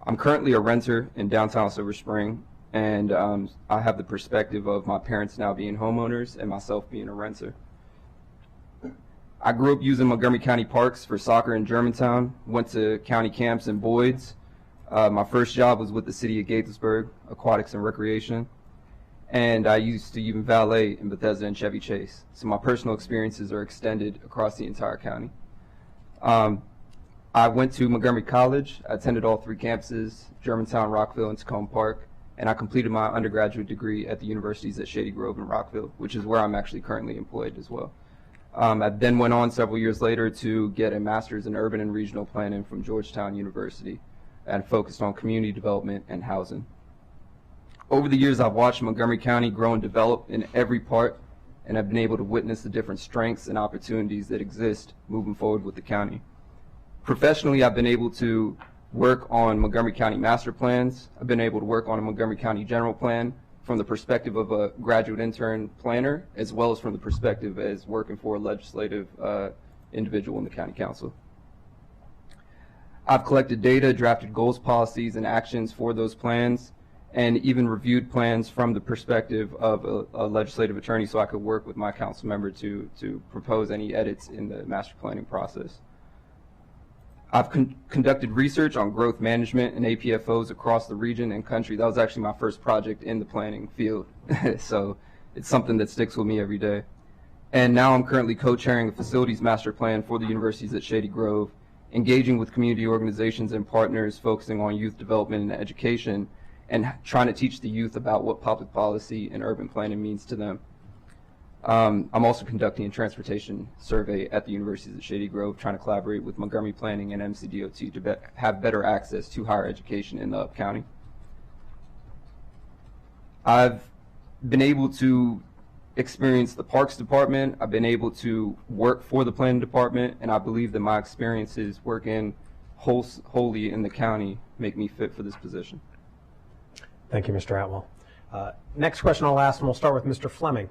I'm currently a renter in downtown Silver Spring, and I have the perspective of my parents now being homeowners and myself being a renter. I grew up using Montgomery County parks for soccer in Germantown, went to county camps in Boyd's. My first job was with the city of Gaithersburg, Aquatics and Recreation, and I used to even valet in Bethesda and Chevy Chase. So my personal experiences are extended across the entire county. I went to Montgomery College. I attended all 3 campuses, Germantown, Rockville, and Tacoma Park, and I completed my undergraduate degree at the universities at Shady Grove and Rockville, which is where I'm actually currently employed as well. I then went on several years later to get a master's in urban and regional planning from Georgetown University and focused on community development and housing. Over the years, I've watched Montgomery County grow and develop in every part, and I've been able to witness the different strengths and opportunities that exist moving forward with the county. Professionally, I've been able to work on Montgomery County master plans. I've been able to work on a Montgomery County general plan from the perspective of a graduate intern planner, as well as from the perspective as working for a legislative individual in the county council. I've collected data, drafted goals, policies, and actions for those plans, and even reviewed plans from the perspective of a legislative attorney so I could work with my council member to propose any edits in the master planning process. I've conducted research on growth management and APFOs across the region and country. That was actually my first project in the planning field, so it's something that sticks with me every day. And now I'm currently co-chairing a facilities master plan for the universities at Shady Grove, engaging with community organizations and partners, focusing on youth development and education, and trying to teach the youth about what public policy and urban planning means to them. I'm also conducting a transportation survey at the universities at Shady Grove, trying to collaborate with Montgomery Planning and MCDOT to have better access to higher education in the Up County. I've been able to experience the Parks Department. I've been able to work for the Planning Department, and I believe that my experiences working wholly in the county make me fit for this position. Thank you, Mr. Atwell. Next question I'll ask, and we'll start with Mr. Fleming.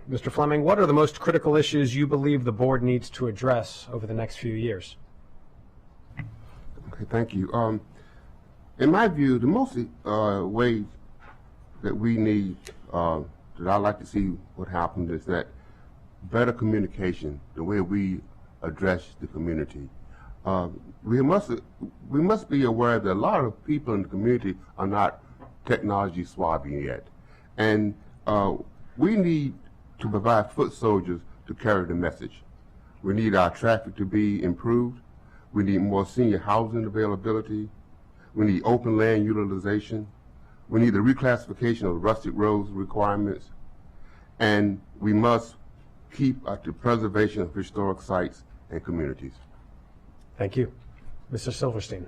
Mr. Fleming, what are the most critical issues you believe the board needs to address over the next few years? Okay, thank you. In my view, the most ways that we need, that I'd like to see what happens is that better communication, the way we address the community. We must be aware that a lot of people in the community are not technology savvy yet. And we need to provide foot soldiers to carry the message. We need our traffic to be improved. We need more senior housing availability. We need open land utilization. We need the reclassification of rustic roads requirements. And we must keep the preservation of historic sites and communities. Thank you. Mr. Silverstein.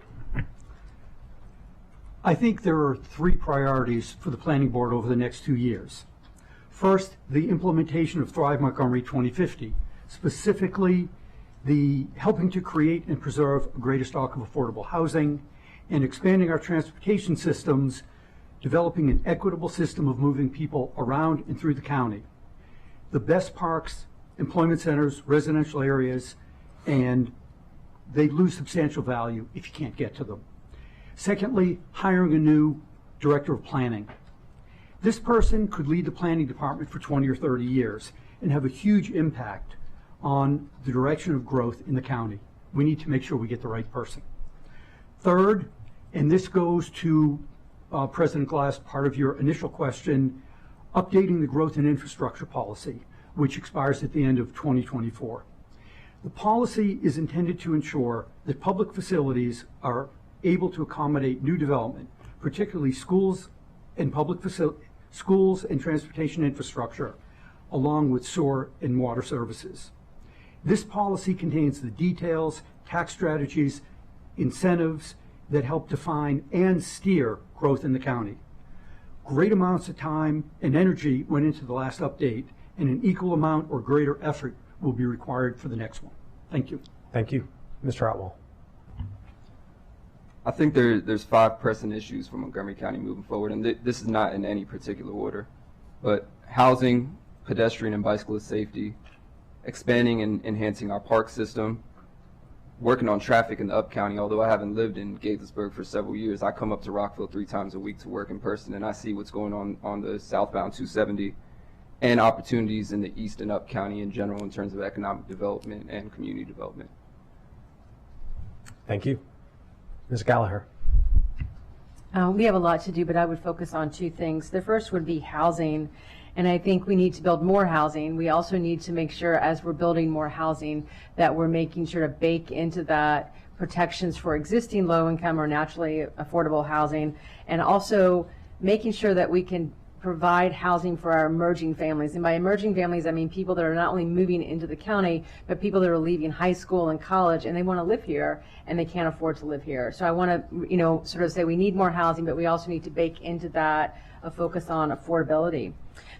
I think there are 3 priorities for the planning board over the next 2 years. First, the implementation of Thrive Montgomery 2050, specifically the helping to create and preserve a greater stock of affordable housing and expanding our transportation systems, developing an equitable system of moving people around and through the county. The best parks, employment centers, residential areas, and they lose substantial value if you can't get to them. Secondly, hiring a new director of planning. This person could lead the planning department for 20 or 30 years and have a huge impact on the direction of growth in the county. We need to make sure we get the right person. Third, and this goes to President Glass, part of your initial question, updating the growth and infrastructure policy, which expires at the end of 2024. The policy is intended to ensure that public facilities are able to accommodate new development, particularly schools and schools and transportation infrastructure, along with sewer and water services. This policy contains the details, tax strategies, incentives that help define and steer growth in the county. Great amounts of time and energy went into the last update, and an equal amount or greater effort will be required for the next one. Thank you. Thank you. Mr. Otwell. I think there's 5 pressing issues for Montgomery County moving forward, and this is not in any particular order, but housing, pedestrian and bicyclist safety, expanding and enhancing our park system, working on traffic in the Up County. Although I haven't lived in Gaithersburg for several years, I come up to Rockville 3 times a week to work in person, and I see what's going on the southbound 270 and opportunities in the East and Up County in general in terms of economic development and community development. Thank you. Ms. Gallagher. We have a lot to do, but I would focus on 2 things. The first would be housing, and I think we need to build more housing. We also need to make sure, as we're building more housing, that we're making sure to bake into that protections for existing low-income or naturally affordable housing, and also making sure that we can provide housing for our emerging families. And by emerging families, I mean people that are not only moving into the county, but people that are leaving high school and college and they want to live here and they can't afford to live here. So I want to, sort of say we need more housing, but we also need to bake into that a focus on affordability.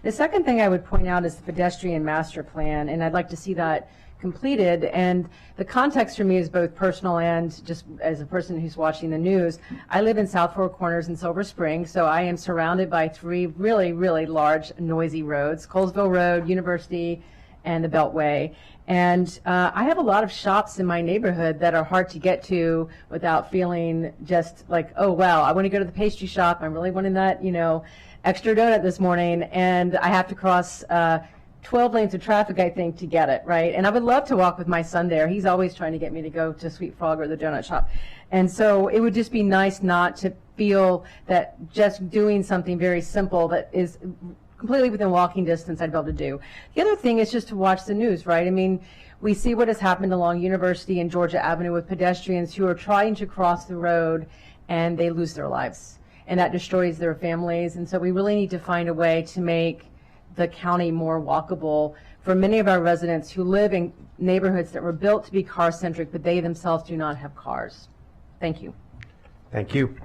The second thing I would point out is the pedestrian master plan, and I'd like to see that completed. And the context for me is both personal and just as a person who's watching the news. I live in South Four Corners in Silver Spring, so I am surrounded by 3 really, really large, noisy roads: Colesville Road, University, and the Beltway. And I have a lot of shops in my neighborhood that are hard to get to without feeling just like, oh wow, I want to go to the pastry shop, I'm really wanting that, extra donut this morning, and I have to cross 12 lanes of traffic, I think, to get it, right? And I would love to walk with my son there. He's always trying to get me to go to Sweet Frog or the donut shop. And so it would just be nice not to feel that just doing something very simple that is completely within walking distance I'd be able to do. The other thing is just to watch the news, right? I mean, we see what has happened along University and Georgia Avenue with pedestrians who are trying to cross the road and they lose their lives. And that destroys their families. And so we really need to find a way to make the county more walkable for many of our residents who live in neighborhoods that were built to be car-centric, but they themselves do not have cars. Thank you. Thank you.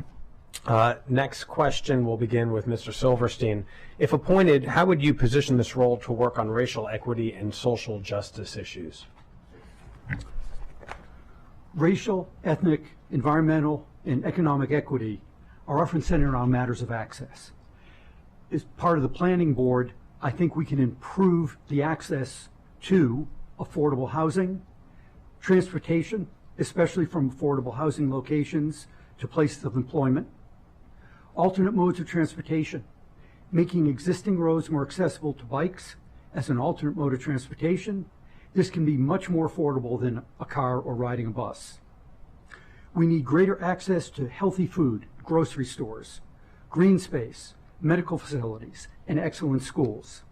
Next question will begin with Mr. Silverstein. If appointed, how would you position this role to work on racial equity and social justice issues? Racial, ethnic, environmental, and economic equity are often centered around matters of access. As part of the planning board, I think we can improve the access to affordable housing, transportation, especially from affordable housing locations to places of employment, alternate modes of transportation, making existing roads more accessible to bikes as an alternate mode of transportation. This can be much more affordable than a car or riding a bus. We need greater access to healthy food, grocery stores, green space, medical facilities, and excellent schools.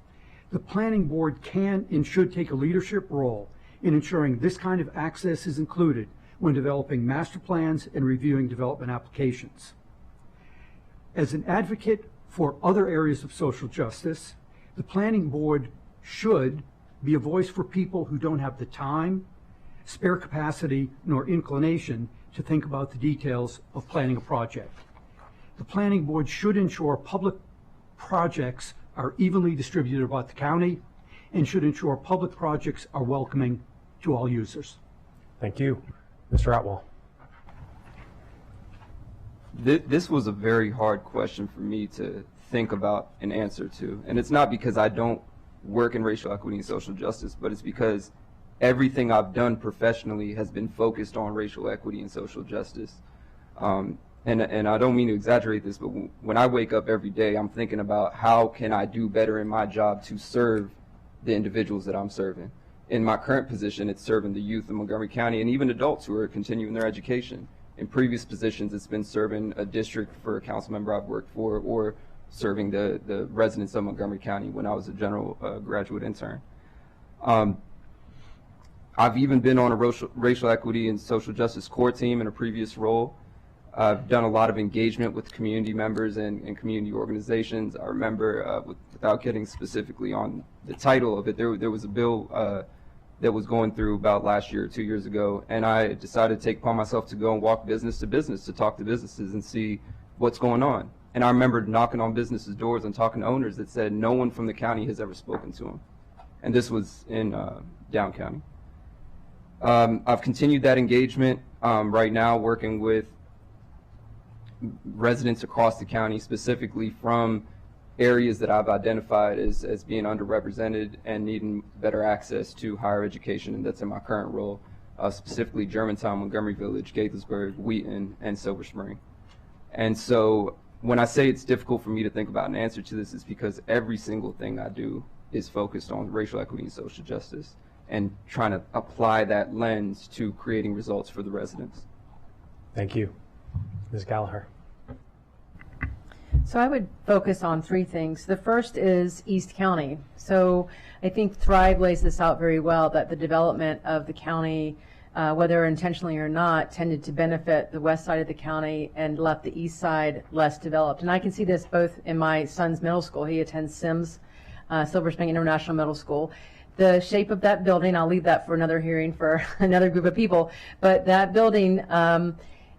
The planning board can and should take a leadership role in ensuring this kind of access is included when developing master plans and reviewing development applications. As an advocate for other areas of social justice, the planning board should be a voice for people who don't have the time, spare capacity, nor inclination to think about the details of planning a project. The planning board should ensure public projects are evenly distributed about the county and should ensure public projects are welcoming to all users. Thank you. Mr. Atwell. This was a very hard question for me to think about an answer to. And it's not because I don't work in racial equity and social justice, but it's because everything I've done professionally has been focused on racial equity and social justice. And I don't mean to exaggerate this, but when I wake up every day, I'm thinking about how can I do better in my job to serve the individuals that I'm serving. In my current position, it's serving the youth of Montgomery County and even adults who are continuing their education. In previous positions, it's been serving a district for a council member I've worked for, or serving the residents of Montgomery County when I was a general graduate intern. I've even been on a racial equity and social justice core team in a previous role. I've done a lot of engagement with community members and community organizations. I remember, without getting specifically on the title of it, there was a bill that was going through about last year or 2 years ago, and I decided to take upon myself to go and walk business to business to talk to businesses and see what's going on. And I remember knocking on businesses' doors and talking to owners that said no one from the county has ever spoken to them. And this was in Down County. I've continued that engagement right now, working with residents across the county, specifically from areas that I've identified as being underrepresented and needing better access to higher education, and that's in my current role, specifically Germantown, Montgomery Village, Gaithersburg, Wheaton, and Silver Spring. And so when I say it's difficult for me to think about an answer to this, is because every single thing I do is focused on racial equity and social justice and trying to apply that lens to creating results for the residents. Thank you. Ms. Gallagher. So I would focus on three things. The first is East County. So I think Thrive lays this out very well, that the development of the county, whether intentionally or not, tended to benefit the west side of the county and left the east side less developed. And I can see this both in my son's middle school. He attends Sims, Silver Spring International Middle School. The shape of that building, I'll leave that for another hearing for another group of people, but that building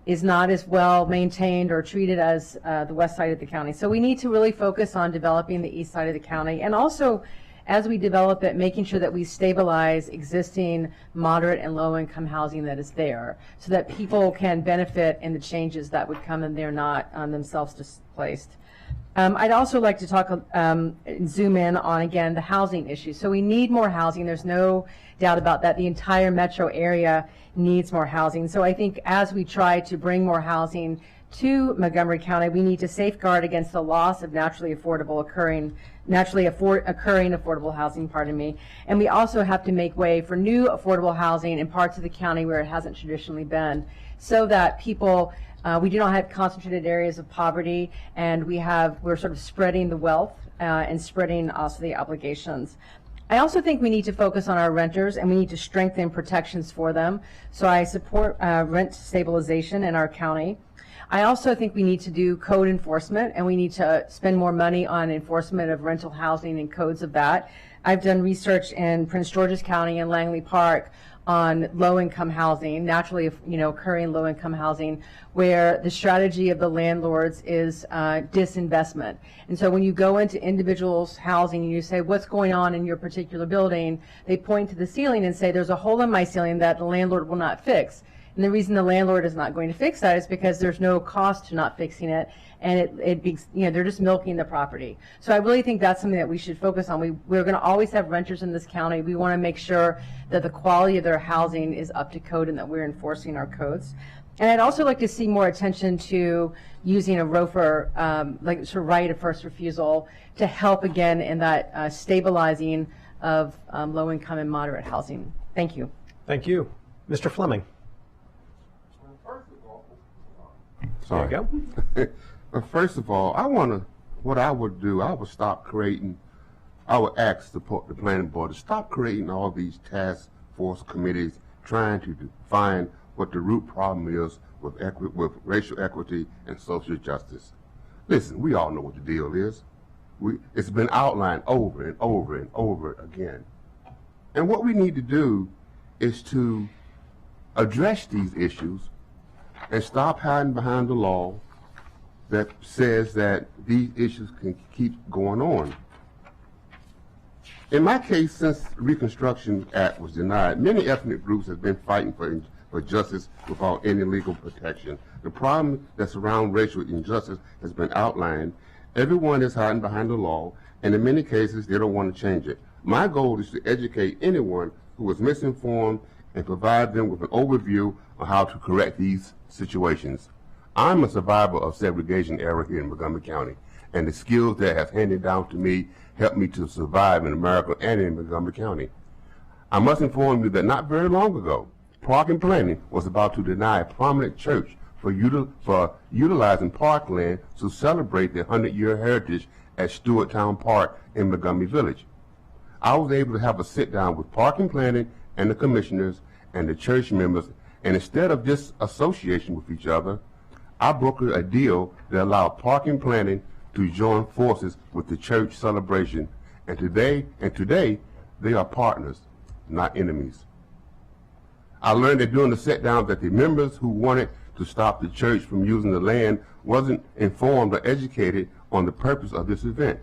is not as well maintained or treated as the west side of the county. So we need to really focus on developing the east side of the county, and also as we develop it, making sure that we stabilize existing moderate and low income housing that is there, so that people can benefit in the changes that would come and they're not themselves displaced. I'd also like to talk, zoom in on, again, the housing issue. So we need more housing. There's no doubt about that. The entire metro area needs more housing. So I think as we try to bring more housing to Montgomery County, we need to safeguard against the loss of naturally occurring affordable housing, pardon me. And we also have to make way for new affordable housing in parts of the county where it hasn't traditionally been, so that people, we do not have concentrated areas of poverty, and we're sort of spreading the wealth and spreading also the obligations. I also think we need to focus on our renters, and we need to strengthen protections for them. So I support rent stabilization in our county. I also think we need to do code enforcement, and we need to spend more money on enforcement of rental housing and codes of that. I've done research in Prince George's County and Langley Park on low-income housing, naturally occurring low-income housing, where the strategy of the landlords is disinvestment. And so when you go into individuals' housing and you say, what's going on in your particular building, they point to the ceiling and say, there's a hole in my ceiling that the landlord will not fix. And the reason the landlord is not going to fix that is because there's no cost to not fixing it, and they're just milking the property. So I really think that's something that we should focus on. We're going to always have renters in this county. We want to make sure that the quality of their housing is up to code and that we're enforcing our codes. And I'd also like to see more attention to using a ROFR, like sort of right of first refusal, to help again in that stabilizing of low-income and moderate housing. Thank you. Thank you. Mr. Fleming. Sorry. There you go. But first of all, I would stop creating, I would ask the planning board to stop creating all these task force committees trying to find what the root problem is with racial equity and social justice. Listen, we all know what the deal is. It's been outlined over and over and over again. And what we need to do is to address these issues and stop hiding behind the law that says that these issues can keep going on. In my case, since the Reconstruction Act was denied, many ethnic groups have been fighting for justice without any legal protection. The problem that surrounds racial injustice has been outlined. Everyone is hiding behind the law, and in many cases, they don't want to change it. My goal is to educate anyone who is misinformed and provide them with an overview on how to correct these situations. I'm a survivor of segregation era here in Montgomery County, and the skills that have handed down to me helped me to survive in America and in Montgomery County. I must inform you that not very long ago, Park and Planning was about to deny a prominent church for utilizing parkland to celebrate their 100-year heritage at Stewarttown Park in Montgomery Village. I was able to have a sit-down with Park and Planning and the commissioners and the church members, and instead of disassociation with each other, I brokered a deal that allowed Park and Planning to join forces with the church celebration, and today they are partners, not enemies. I learned that during the sit-down that the members who wanted to stop the church from using the land wasn't informed or educated on the purpose of this event.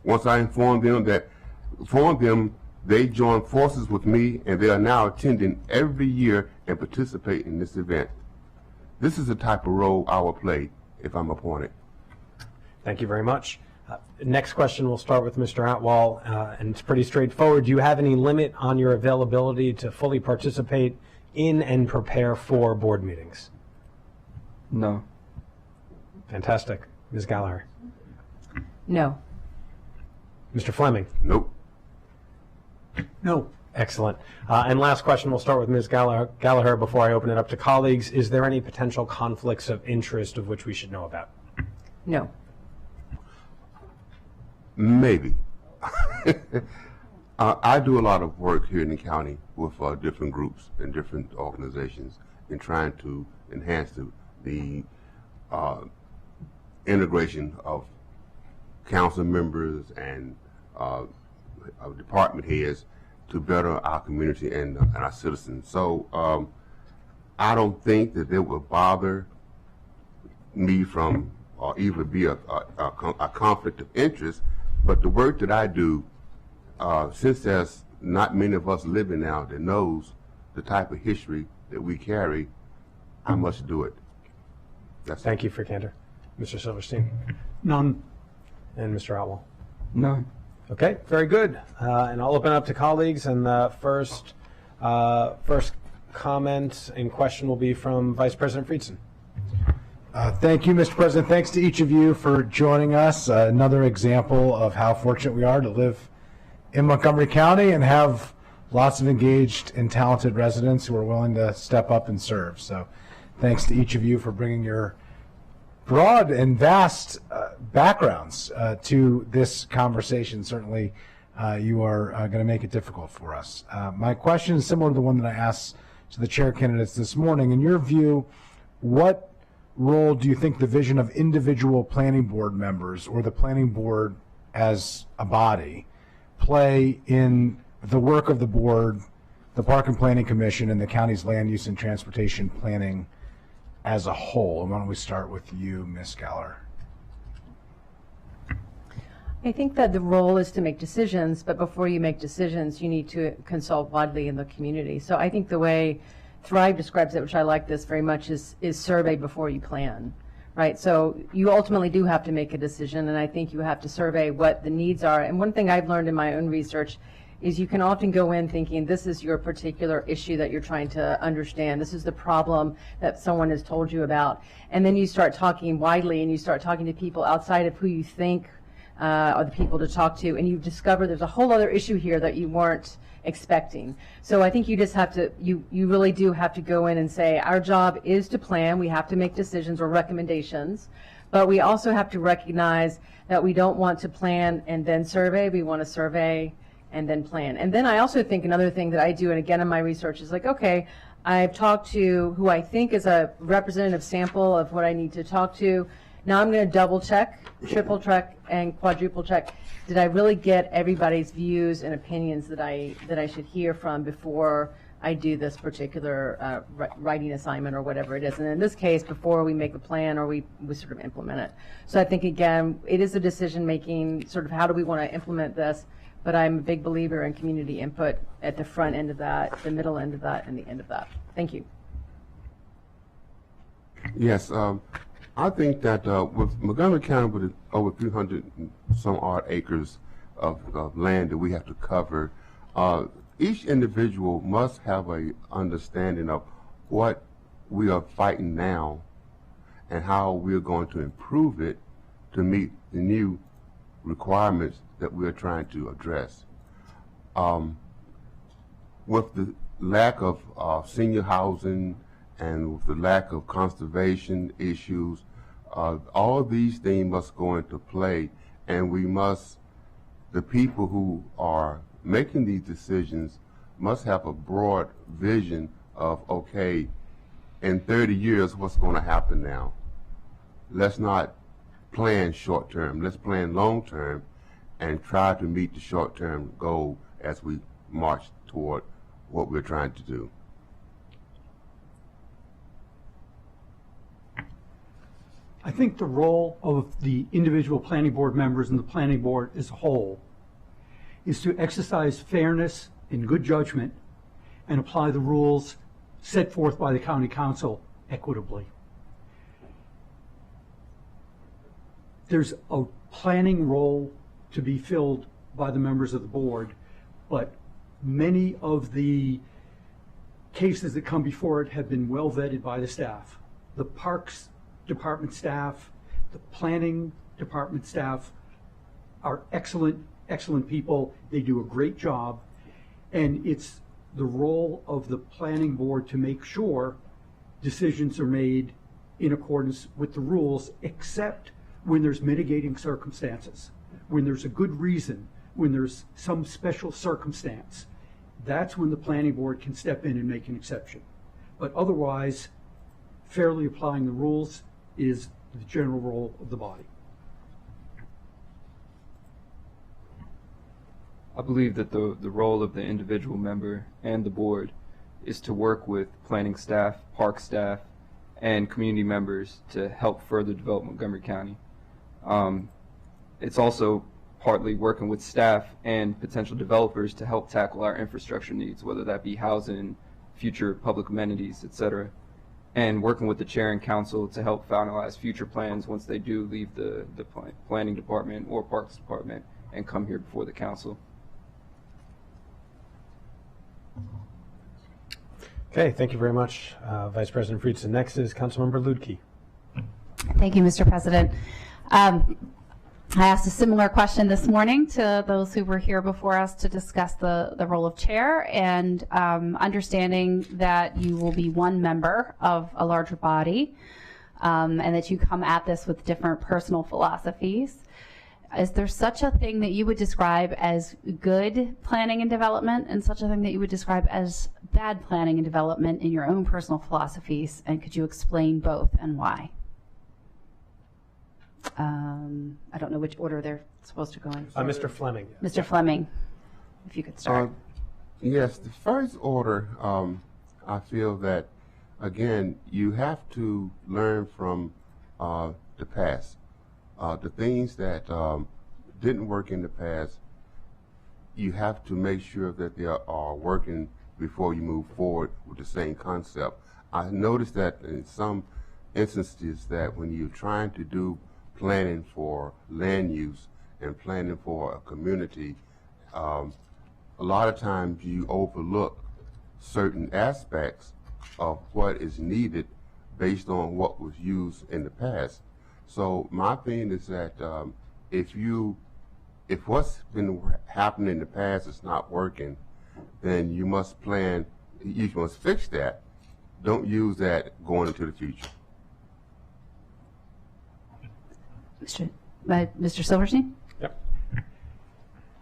Once I informed them, they joined forces with me, and they are now attending every year and participate in this event. This is the type of role I will play if I'm appointed. Thank you very much. Next question, we'll start with Mr. Atwal, and it's pretty straightforward. Do you have any limit on your availability to fully participate in and prepare for board meetings? No. Fantastic. Ms. Gallagher? No. Mr. Fleming? Nope. No. Excellent. And last question, we'll start with Ms. Gallagher before I open it up to colleagues. Is there any potential conflicts of interest of which we should know about? No. Maybe. I do a lot of work here in the county with different groups and different organizations in trying to enhance the integration of council members and department heads to better our community and our citizens. So I don't think that it will bother me from or even be a conflict of interest, but the work that I do, since there's not many of us living now that knows the type of history that we carry, I must do it. Thank you for candor. Mr. Silverstein? None. And Mr. Atwal? None. Okay, very good. And I'll open up to colleagues, and the first comment and question will be from Vice President Friedson. Thank you, Mr. President. Thanks to each of you for joining us. Another example of how fortunate we are to live in Montgomery County and have lots of engaged and talented residents who are willing to step up and serve. So thanks to each of you for bringing your broad and vast backgrounds to this conversation. Certainly you are going to make it difficult for us. My question is similar to the one that I asked to the chair candidates this morning. In your view, what role do you think the vision of individual planning board members or the planning board as a body play in the work of the board, the Park and Planning Commission, and the county's land use and transportation planning as a whole? And why don't we start with you, Ms. Gallagher? I think that the role is to make decisions, but before you make decisions, you need to consult widely in the community. So I think the way Thrive describes it, which I like this very much, is survey before you plan, right? So you ultimately do have to make a decision, and I think you have to survey what the needs are. And one thing I've learned in my own research is you can often go in thinking this is your particular issue that you're trying to understand. This is the problem that someone has told you about. And then you start talking widely, and you start talking to people outside of who you think are the people to talk to, and you discover there's a whole other issue here that you weren't expecting. So I think you just have to, you really do have to go in and say, our job is to plan, we have to make decisions or recommendations, but we also have to recognize that we don't want to plan and then survey, we want to survey and then plan. And then I also think another thing that I do, and again in my research, is like, okay, I've talked to who I think is a representative sample of what I need to talk to. Now I'm going to double check, triple check, and quadruple check. Did I really get everybody's views and opinions that I should hear from before I do this particular writing assignment or whatever it is? And in this case, before we make a plan or we sort of implement it. So I think, again, it is a decision-making, sort of how do we want to implement this, but I'm a big believer in community input at the front end of that, the middle end of that, and the end of that. Thank you. Yes, I think that with Montgomery County with over 300 and some odd acres of land that we have to cover, each individual must have a understanding of what we are fighting now and how we're going to improve it to meet the new requirements that we're trying to address. With the lack of senior housing and with the lack of conservation issues, all these things must go into play, and we must, the people who are making these decisions must have a broad vision of, okay, in 30 years, what's going to happen now? Let's not plan short term, let's plan long term and try to meet the short term goal as we march toward what we're trying to do. I think the role of the individual planning board members and the planning board as a whole is to exercise fairness and good judgment and apply the rules set forth by the county council equitably. There's a planning role to be filled by the members of the board, but many of the cases that come before it have been well vetted by the staff. The Parks Department staff, the Planning Department staff are excellent people. They do a great job, and it's the role of the planning board to make sure decisions are made in accordance with the rules, except when there's mitigating circumstances, when there's a good reason, when there's some special circumstance. That's when the planning board can step in and make an exception. But otherwise, fairly applying the rules is the general role of the body. I believe that the role of the individual member and the board is to work with planning staff, park staff, and community members to help further develop Montgomery County. It's also partly working with staff and potential developers to help tackle our infrastructure needs, whether that be housing, future public amenities, etc., and working with the chair and council to help finalize future plans once they do leave the planning department or parks department and come here before the council. Okay, thank you very much, Vice President Friedson. Next is Councilmember Luedtke. Thank you, Mr. President. I asked a similar question this morning to those who were here before us to discuss the role of chair, and understanding that you will be one member of a larger body, and that you come at this with different personal philosophies. Is there such a thing that you would describe as good planning and development, and such a thing that you would describe as bad planning and development in your own personal philosophies? And could you explain both and why? I don't know which order they're supposed to go in. Mr. Fleming. Mr. Fleming, if you could start. Yes, the first order, I feel that, again, you have to learn from the past. The things that didn't work in the past, you have to make sure that they are working before you move forward with the same concept. I noticed that in some instances that when you're trying to do planning for land use and planning for a community, a lot of times you overlook certain aspects of what is needed based on what was used in the past. So my thing is that if what's been happening in the past is not working, then you must plan, you must fix that. Don't use that going into the future. Mr. Silverstein? Yep.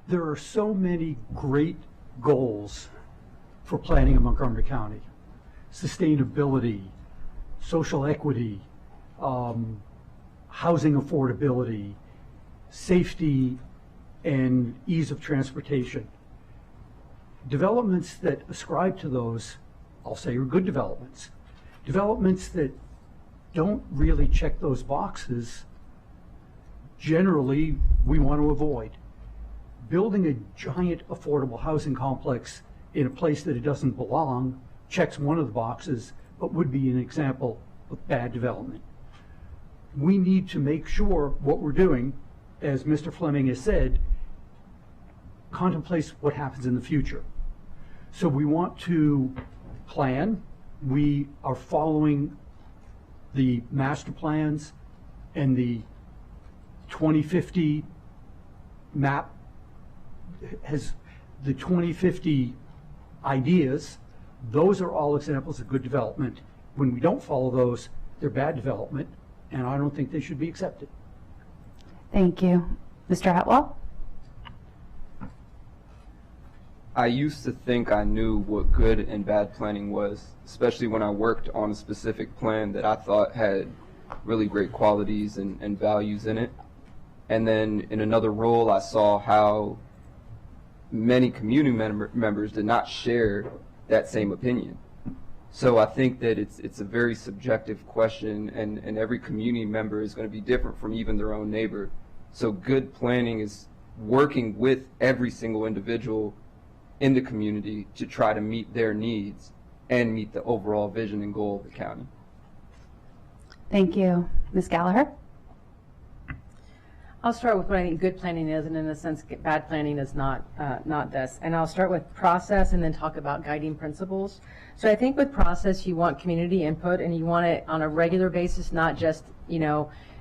There are so many great goals for planning in Montgomery County. Sustainability, social equity, housing affordability, safety, and ease of transportation. Developments that ascribe to those, I'll say, are good developments. Developments that don't really check those boxes, generally we want to avoid. building a giant affordable housing complex in a place that it doesn't belong checks one of the boxes, but would be an example of bad development. We need to make sure what we're doing, as Mr. Fleming has said, contemplates what happens in the future. So we want to plan. We are following the master plans and the 2050 map has the 2050 ideas. Those are all examples of good development. When we don't follow those, they're bad development, and I don't think they should be accepted. Thank you. Mr. Atwell? I used to think I knew what good and bad planning was, especially when I worked on a specific plan that I thought had really great qualities and values in it. And then in another role, I saw how many community members did not share that same opinion. So I think that it's a very subjective question, and every community member is going to be different from even their own neighbor. So good planning is working with every single individual in the community to try to meet their needs and meet the overall vision and goal of the county. Thank you. Ms. Gallagher? I'll start with what I think good planning is, and in a sense, bad planning is not this. And I'll start with process and then talk about guiding principles. So I think with process, you want community input, and you want it on a regular basis, not just,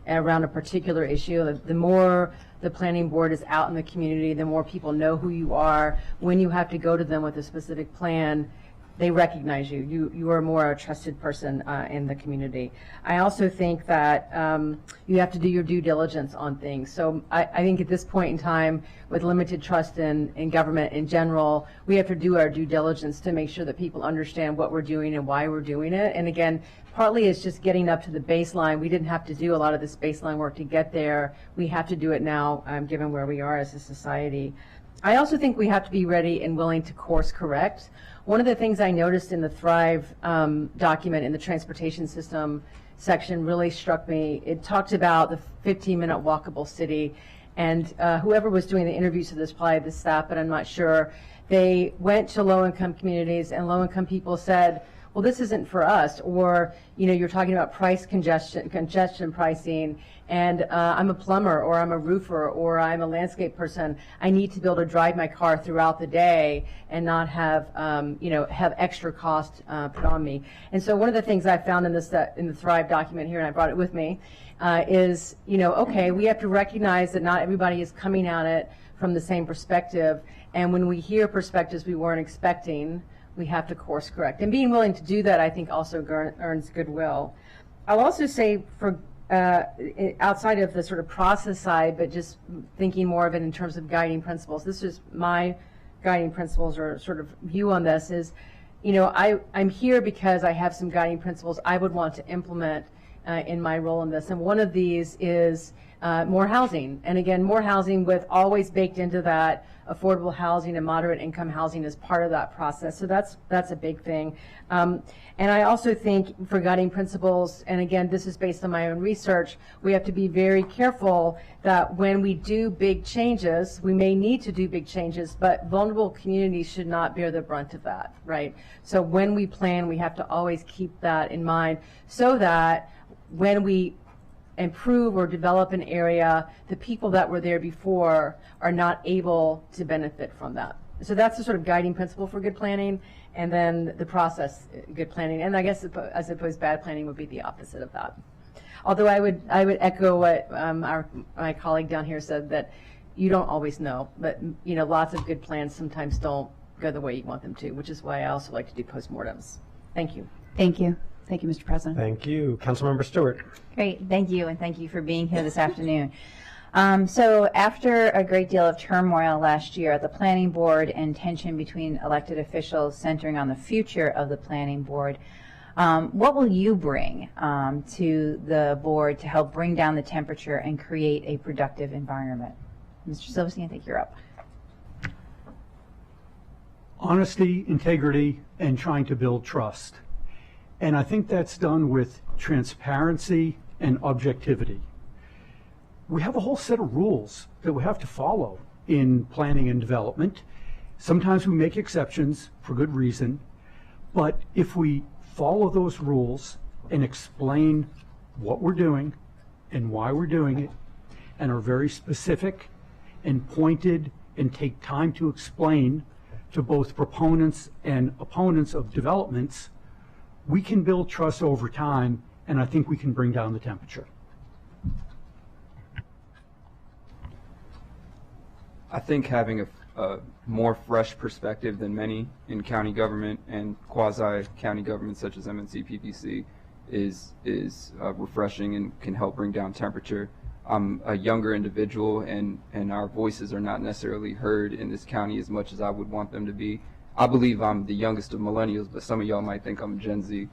around a particular issue. The more the planning board is out in the community, the more people know who you are. When you have to go to them with a specific plan, they recognize you. You are more a trusted person in the community. I also think that you have to do your due diligence on things. So I think at this point in time, with limited trust in government in general, we have to do our due diligence to make sure that people understand what we're doing and why we're doing it. And again, partly it's just getting up to the baseline. We didn't have to do a lot of this baseline work to get there. We have to do it now, given where we are as a society. I also think we have to be ready and willing to course correct. One of the things I noticed in the Thrive document in the transportation system section really struck me. It talked about the 15-minute walkable city, and whoever was doing the interviews of this, probably the staff, but I'm not sure, they went to low-income communities, and low-income people said, well, this isn't for us, or you're talking about price congestion pricing, and I'm a plumber, or I'm a roofer, or I'm a landscape person. I need to be able to drive my car throughout the day and not have have extra cost put on me. And so one of the things I found in the Thrive document here, and I brought it with me, is okay, we have to recognize that not everybody is coming at it from the same perspective, and when we hear perspectives we weren't expecting, we have to course correct. And being willing to do that, I think, also earns goodwill. I'll also say, for outside of the sort of process side, but just thinking more of it in terms of guiding principles, this is my guiding principles or sort of view on this is, I'm here because I have some guiding principles I would want to implement in my role in this. And one of these is more housing. And again, more housing with always baked into that affordable housing and moderate income housing as part of that process. So that's a big thing. And I also think for guiding principles, and again, this is based on my own research, we have to be very careful that when we do big changes, we may need to do big changes, but vulnerable communities should not bear the brunt of that, right? So when we plan, we have to always keep that in mind so that when we improve or develop an area, the people that were there before are not able to benefit from that. So that's the sort of guiding principle for good planning, and then the process, good planning. And I guess I suppose bad planning would be the opposite of that. Although I would echo what my colleague down here said, that you don't always know, but lots of good plans sometimes don't go the way you want them to, which is why I also like to do postmortems. Thank you. Thank you. Thank you, Mr. President. Thank you. Councilmember Stewart. Great. Thank you, and thank you for being here this afternoon. So after a great deal of turmoil last year at the Planning Board and tension between elected officials centering on the future of the Planning Board, what will you bring to the board to help bring down the temperature and create a productive environment? Mr. Silverstein, I think you're up. Honesty, integrity, and trying to build trust. And I think that's done with transparency and objectivity. We have a whole set of rules that we have to follow in planning and development. Sometimes we make exceptions for good reason, but if we follow those rules and explain what we're doing and why we're doing it, and are very specific and pointed and take time to explain to both proponents and opponents of developments, we can build trust over time, and I think we can bring down the temperature. I think having a more fresh perspective than many in county government and quasi-county government such as MNC PPC is refreshing and can help bring down temperature. I'm a younger individual, and our voices are not necessarily heard in this county as much as I would want them to be. I believe I'm the youngest of millennials, but some of y'all might think I'm Gen Z.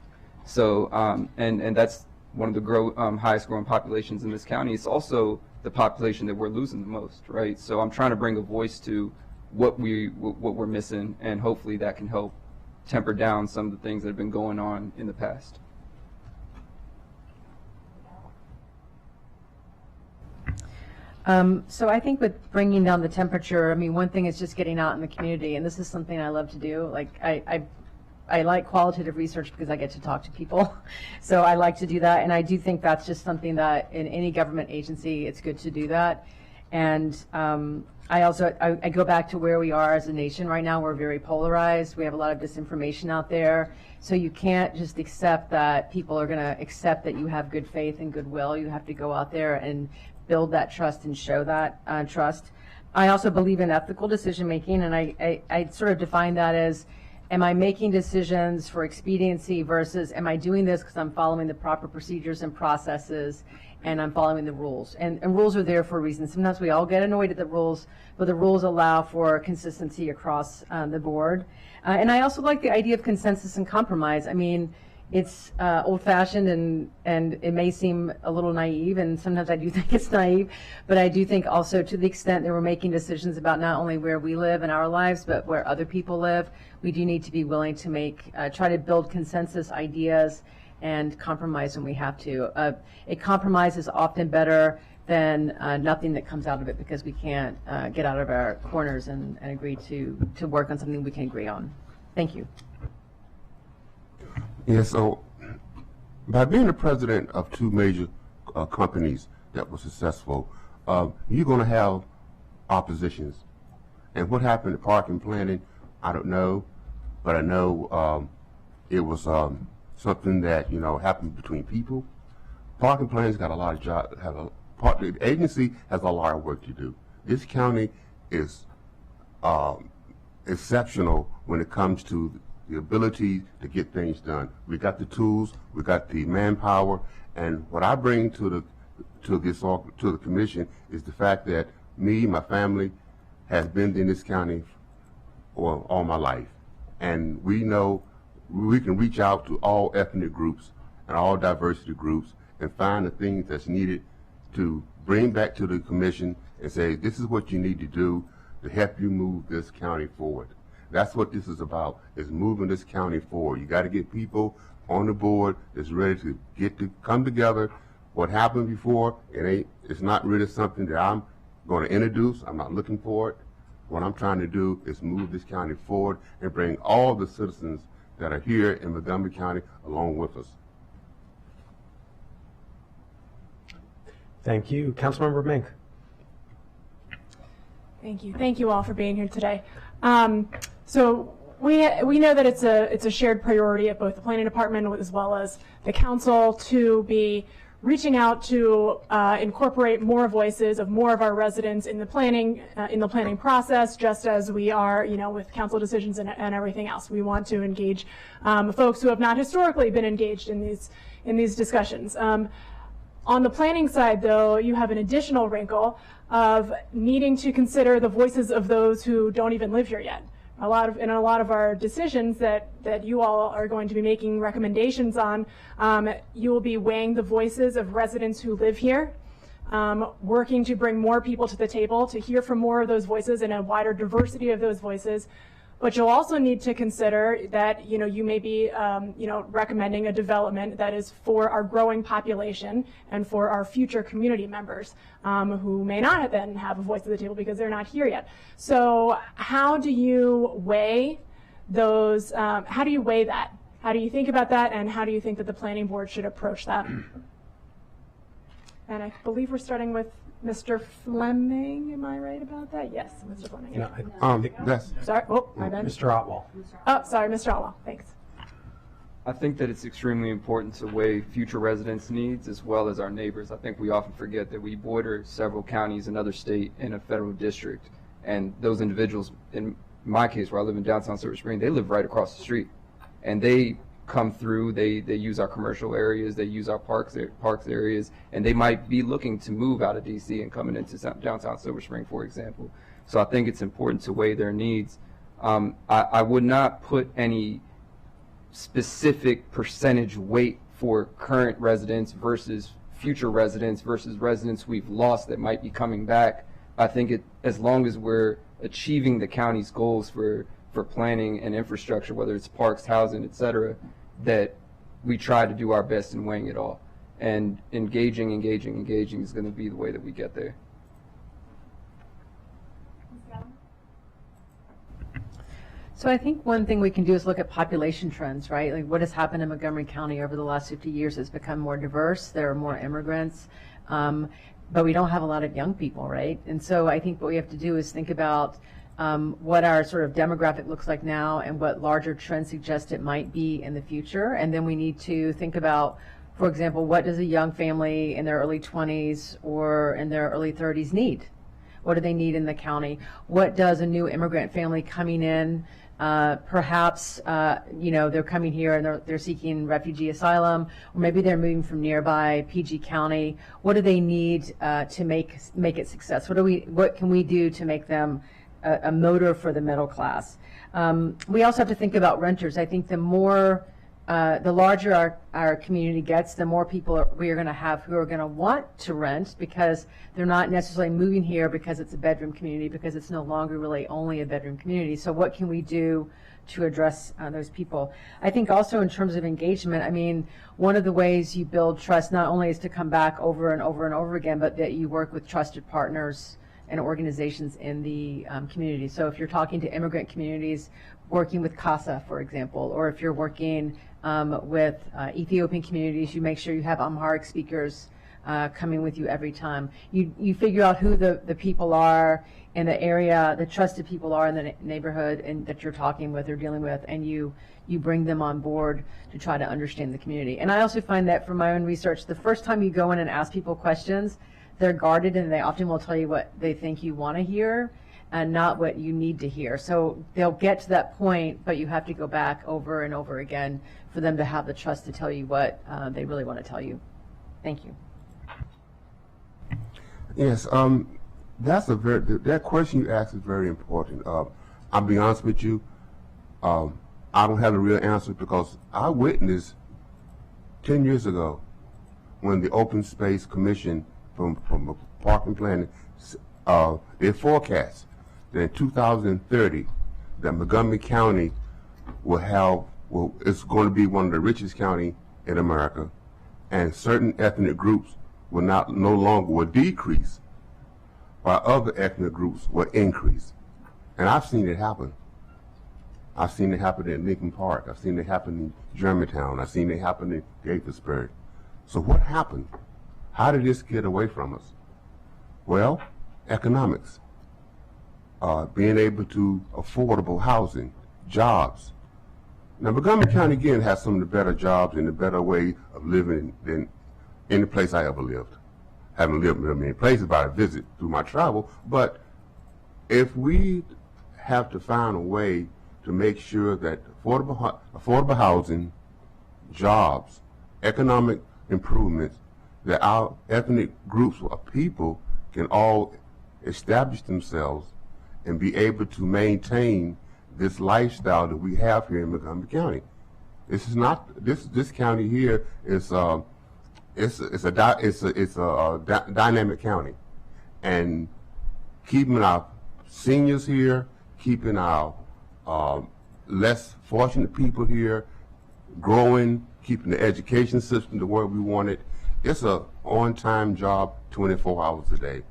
So, and that's one of the highest growing populations in this county. It's also the population that we're losing the most, right? So I'm trying to bring a voice to what we're missing, and hopefully that can help temper down some of the things that have been going on in the past. So I think with bringing down the temperature, I mean, one thing is just getting out in the community, and this is something I love to do. Like, I like qualitative research because I get to talk to people. So I like to do that, and I do think that's just something that in any government agency, it's good to do that. And I go back to where we are as a nation right now. We're very polarized. We have a lot of disinformation out there. So you can't just accept that people are going to accept that you have good faith and goodwill. You have to go out there and build that trust and show that trust. I also believe in ethical decision making, and I sort of define that as, am I making decisions for expediency versus am I doing this because I'm following the proper procedures and processes and I'm following the rules. And rules are there for a reason. Sometimes we all get annoyed at the rules, but the rules allow for consistency across the board. And I also like the idea of consensus and compromise. I mean, it's old-fashioned and it may seem a little naive, and sometimes I do think it's naive, but I do think also to the extent that we're making decisions about not only where we live in our lives, but where other people live, we do need to be willing to try to build consensus ideas and compromise when we have to. A compromise is often better than nothing that comes out of it, because we can't get out of our corners and agree to work on something we can agree on. Thank you. Yeah, so by being the president of two major companies that were successful, you're going to have oppositions. And what happened to parking planning, I don't know, but I know it was something that, happened between people. Parking planning's got a lot of jobs. The agency has a lot of work to do. This county is exceptional when it comes to the ability to get things done. We got the tools, we got the manpower, and what I bring to the commission is the fact that my family has been in this county all my life, and we know we can reach out to all ethnic groups and all diversity groups and find the things that's needed to bring back to the commission and say, this is what you need to do to help you move this county forward. That's what this is about, is moving this county forward. You got to get people on the board that's ready to come together. What happened before, it's not really something that I'm going to introduce. I'm not looking for it. What I'm trying to do is move this county forward and bring all the citizens that are here in Montgomery County along with us. Thank you. Councilmember Mink. Thank you. Thank you all for being here today. So we know that it's a shared priority at both the planning department as well as the council to be reaching out to incorporate more voices of more of our residents in the planning process, just as we are, with council decisions and everything else. We want to engage folks who have not historically been engaged in these discussions. On the planning side, though, you have an additional wrinkle of needing to consider the voices of those who don't even live here yet. In a lot of our decisions that you all are going to be making recommendations on, you will be weighing the voices of residents who live here, working to bring more people to the table, to hear from more of those voices and a wider diversity of those voices, But you'll also need to consider that, you may be, recommending a development that is for our growing population and for our future community members who may not then have a voice at the table because they're not here yet. So how do you weigh those, how do you weigh that? How do you think about that, and how do you think that the planning board should approach that? And I believe we're starting with Mr. Fleming. Am I right about that? Yes, Mr. Fleming. That's Sorry. Oh, my bad. Mr. Otwell. Oh, sorry, Mr. Otwell. Thanks. I think that it's extremely important to weigh future residents' needs as well as our neighbors. I think we often forget that we border several counties, another state, and a federal district. And those individuals, in my case, where I live in downtown Silver Spring, they live right across the street. And they come through, they use our commercial areas, they use our parks areas, and they might be looking to move out of DC and coming into downtown Silver Spring, for example. So I think it's important to weigh their needs. I would not put any specific percentage weight for current residents versus future residents versus residents we've lost that might be coming back. I think as long as we're achieving the county's goals for planning and infrastructure, whether it's parks, housing, et cetera, that we try to do our best in weighing it all. And engaging is going to be the way that we get there. So I think one thing we can do is look at population trends, right? Like what has happened in Montgomery County over the last 50 years has become more diverse. There are more immigrants, but we don't have a lot of young people, right? And so I think what we have to do is think about what our sort of demographic looks like now and what larger trends suggest it might be in the future. And then we need to think about, for example, what does a young family in their early 20s or in their early 30s need? What do they need in the county? What does a new immigrant family coming in, perhaps, they're coming here and they're seeking refugee asylum, or maybe they're moving from nearby PG County. What do they need to make it success? What can we do to make them a motor for the middle class? We also have to think about renters. I think the larger our community gets, the more people we are going to have who are going to want to rent because they're not necessarily moving here because it's a bedroom community, because it's no longer really only a bedroom community. So what can we do to address those people? I think also in terms of engagement, I mean, one of the ways you build trust not only is to come back over and over and over again, but that you work with trusted partners and organizations in the community. So if you're talking to immigrant communities, working with CASA, for example, or if you're working with Ethiopian communities, you make sure you have Amharic speakers coming with you every time. You figure out who the people are in the area, the trusted people are in the neighborhood and that you're talking with or dealing with, and you bring them on board to try to understand the community. And I also find that from my own research, the first time you go in and ask people questions, they're guarded and they often will tell you what they think you want to hear and not what you need to hear. So they'll get to that point, but you have to go back over and over again for them to have the trust to tell you what they really want to tell you. Thank you. Yes, that question you asked is very important. I'll be honest with you, I don't have a real answer because I witnessed 10 years ago when the Open Space Commission from Park and Planning, they forecast that in 2030 that Montgomery County it's going to be one of the richest counties in America, and certain ethnic groups will decrease, while other ethnic groups will increase. And I've seen it happen. I've seen it happen in Lincoln Park. I've seen it happen in Germantown. I've seen it happen in Gaithersburg. So what happened? How did this get away from us? Well, economics, being able to affordable housing, jobs. Now, Montgomery County, again, has some of the better jobs and the better way of living than any place I ever lived. Haven't lived in many places, but I visit through my travel. But if we have to find a way to make sure that affordable housing, jobs, economic improvements, that our ethnic groups of people can all establish themselves and be able to maintain this lifestyle that we have here in Montgomery County. This is not this county here is it's a dynamic county, and keeping our seniors here, keeping our less fortunate people here, growing, keeping the education system to where we want it. It's a on-time job, 24 hours a day.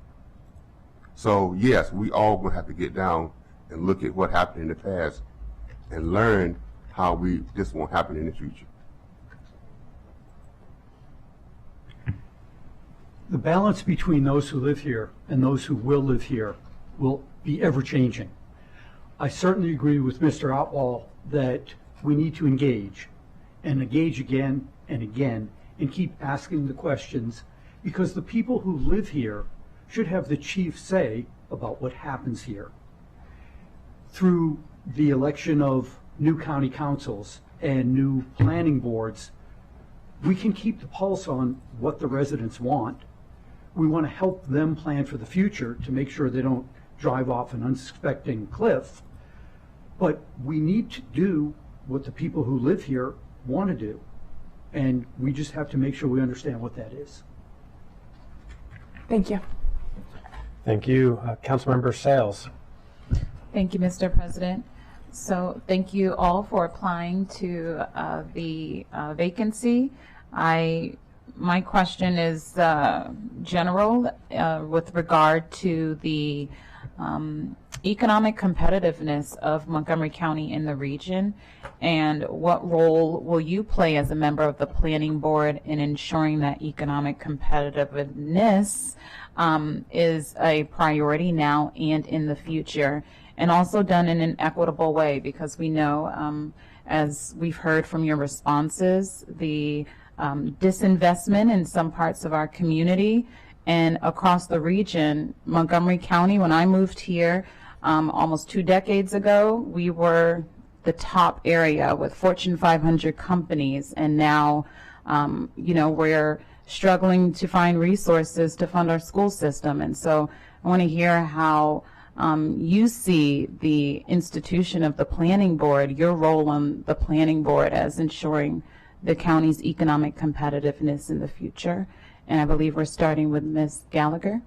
So yes, we all gonna have to get down and look at what happened in the past and learn how this won't happen in the future. The balance between those who live here and those who will live here will be ever-changing. I certainly agree with Mr. Otwall that we need to engage again and again and keep asking the questions, because the people who live here should have the chief say about what happens here. Through the election of new county councils and new planning boards, we can keep the pulse on what the residents want. We want to help them plan for the future to make sure they don't drive off an unsuspecting cliff. But we need to do what the people who live here want to do. And we just have to make sure we understand what that is. Thank you. Thank you. Councilmember Sales. Thank you, Mr. President. So thank you all for applying to the vacancy. My question is general with regard to the economic competitiveness of Montgomery County in the region, and what role will you play as a member of the planning board in ensuring that economic competitiveness is a priority now and in the future, and also done in an equitable way, because we know, as we've heard from your responses, the disinvestment in some parts of our community and across the region. Montgomery County, when I moved here almost 2 decades ago, we were the top area with Fortune 500 companies, and now we're struggling to find resources to fund our school system. And so I want to hear how you see the institution of the planning board, your role on the planning board as ensuring the county's economic competitiveness in the future. And I believe we're starting with Ms. Gallagher.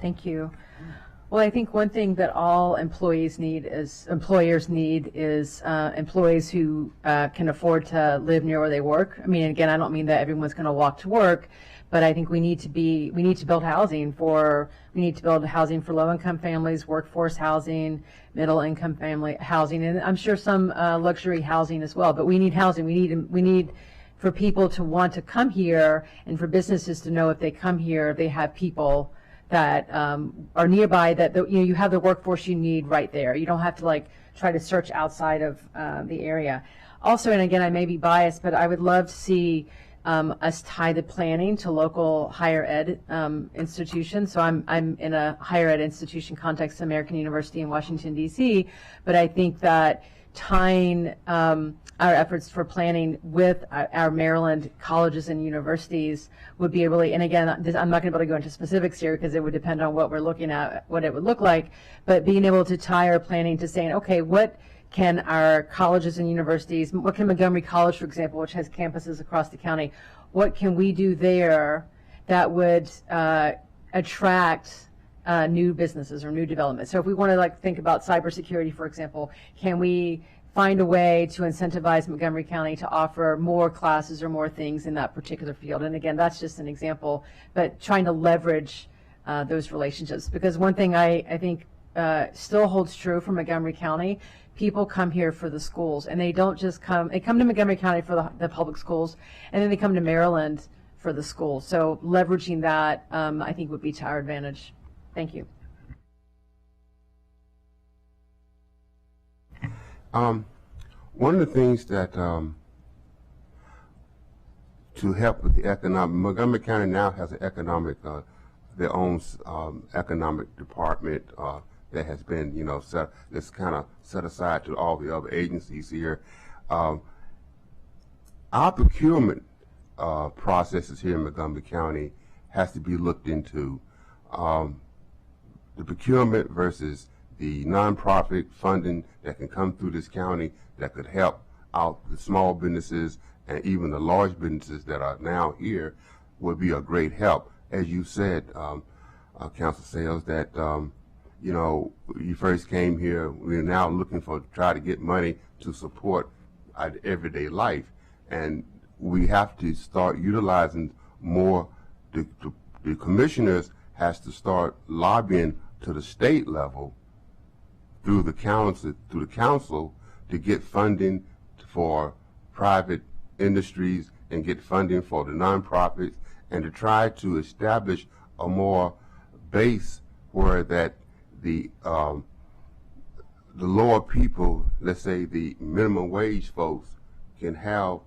Thank you. Well, I think one thing that all employers need is employees who can afford to live near where they work. I mean, again, I don't mean that everyone's going to walk to work, but I think we need to build housing for low-income families, workforce housing, middle-income family housing, and I'm sure some luxury housing as well. But we need housing. We need for people to want to come here, and for businesses to know if they come here, they have people that are nearby, that you have the workforce you need right there. You don't have to try to search outside of the area. Also, and again, I may be biased, but I would love to see us tie the planning to local higher ed institutions. So I'm in a higher ed institution context, American University in Washington, D.C., but I think that tying our efforts for planning with our Maryland colleges and universities would be really, and again, I'm not going to be able to go into specifics here because it would depend on what we're looking at, what it would look like, but being able to tie our planning to saying, okay, what can our colleges and universities, what can Montgomery College, for example, which has campuses across the county, what can we do there that would attract new businesses or new development? So if we want to think about cybersecurity, for example, can we find a way to incentivize Montgomery County to offer more classes or more things in that particular field? And again, that's just an example, but trying to leverage those relationships. Because one thing I think still holds true for Montgomery County, people come here for the schools, and they don't just they come to Montgomery County for the public schools, and then they come to Maryland for the schools. So leveraging that, I think, would be to our advantage. Thank you. One of the things that to help with the economic, Montgomery County now has an economic, their own economic department that has been, that's kind of set aside to all the other agencies here. Our procurement processes here in Montgomery County has to be looked into. The procurement versus the nonprofit funding that can come through this county that could help out the small businesses and even the large businesses that are now here would be a great help. As you said, Council Sales, that you know, you first came here, we're now looking for, try to get money to support our everyday life. And we have to start utilizing more, the commissioners has to start lobbying to the state level through the council to get funding for private industries and get funding for the nonprofits, and to try to establish a more base where that the lower people, let's say the minimum wage folks, can have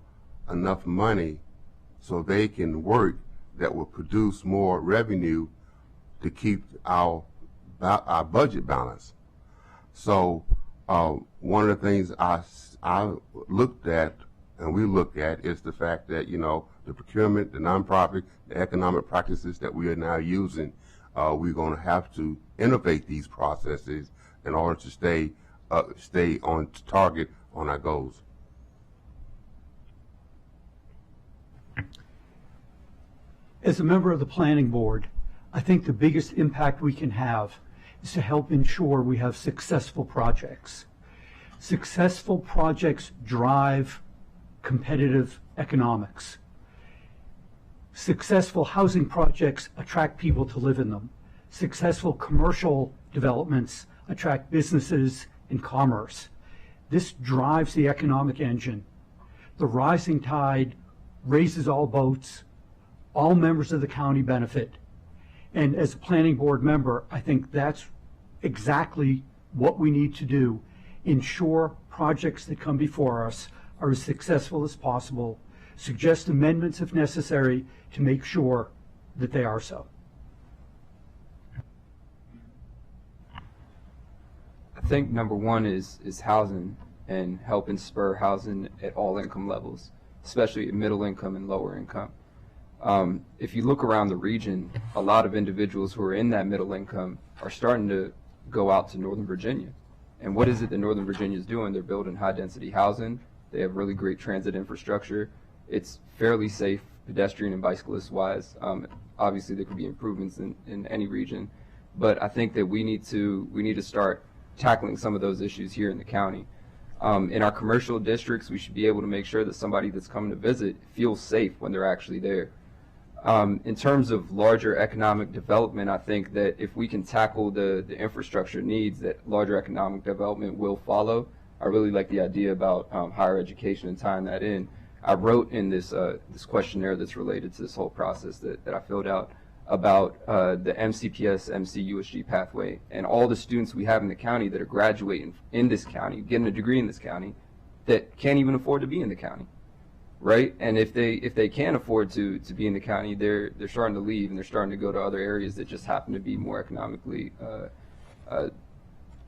enough money so they can work that will produce more revenue to keep our budget balance. So one of the things I looked at, and we look at, is the fact that, you know, the procurement, the nonprofit, the economic practices that we are now using, we're going to have to innovate these processes in order to stay on target on our goals. As a member of the planning board, I think the biggest impact we can have is to help ensure we have successful projects. Successful projects drive competitive economics. Successful housing projects attract people to live in them. Successful commercial developments attract businesses and commerce. This drives the economic engine. The rising tide raises all boats. All members of the county benefit. And as a planning board member, I think that's exactly what we need to do. Ensure projects that come before us are as successful as possible. Suggest amendments if necessary to make sure that they are so. I think number one is housing and helping spur housing at all income levels, especially at middle income and lower income. If you look around the region, a lot of individuals who are in that middle income are starting to go out to Northern Virginia. And what is it that Northern Virginia is doing? They're building high density housing. They have really great transit infrastructure. It's fairly safe, pedestrian and bicyclist wise. Obviously there could be improvements in any region, but I think that we need to start tackling some of those issues here in the county. In our commercial districts, we should be able to make sure that somebody that's coming to visit feels safe when they're actually there. In terms of larger economic development, I think that if we can tackle the infrastructure needs, that larger economic development will follow. I really like the idea about higher education and tying that in. I wrote in this questionnaire that's related to this whole process that I filled out about the MCPS, MC-USG pathway, and all the students we have in the county that are graduating in this county, getting a degree in this county, that can't even afford to be in the county. Right, and if they can't afford to be in the county, they're starting to leave and they're starting to go to other areas that just happen to be more economically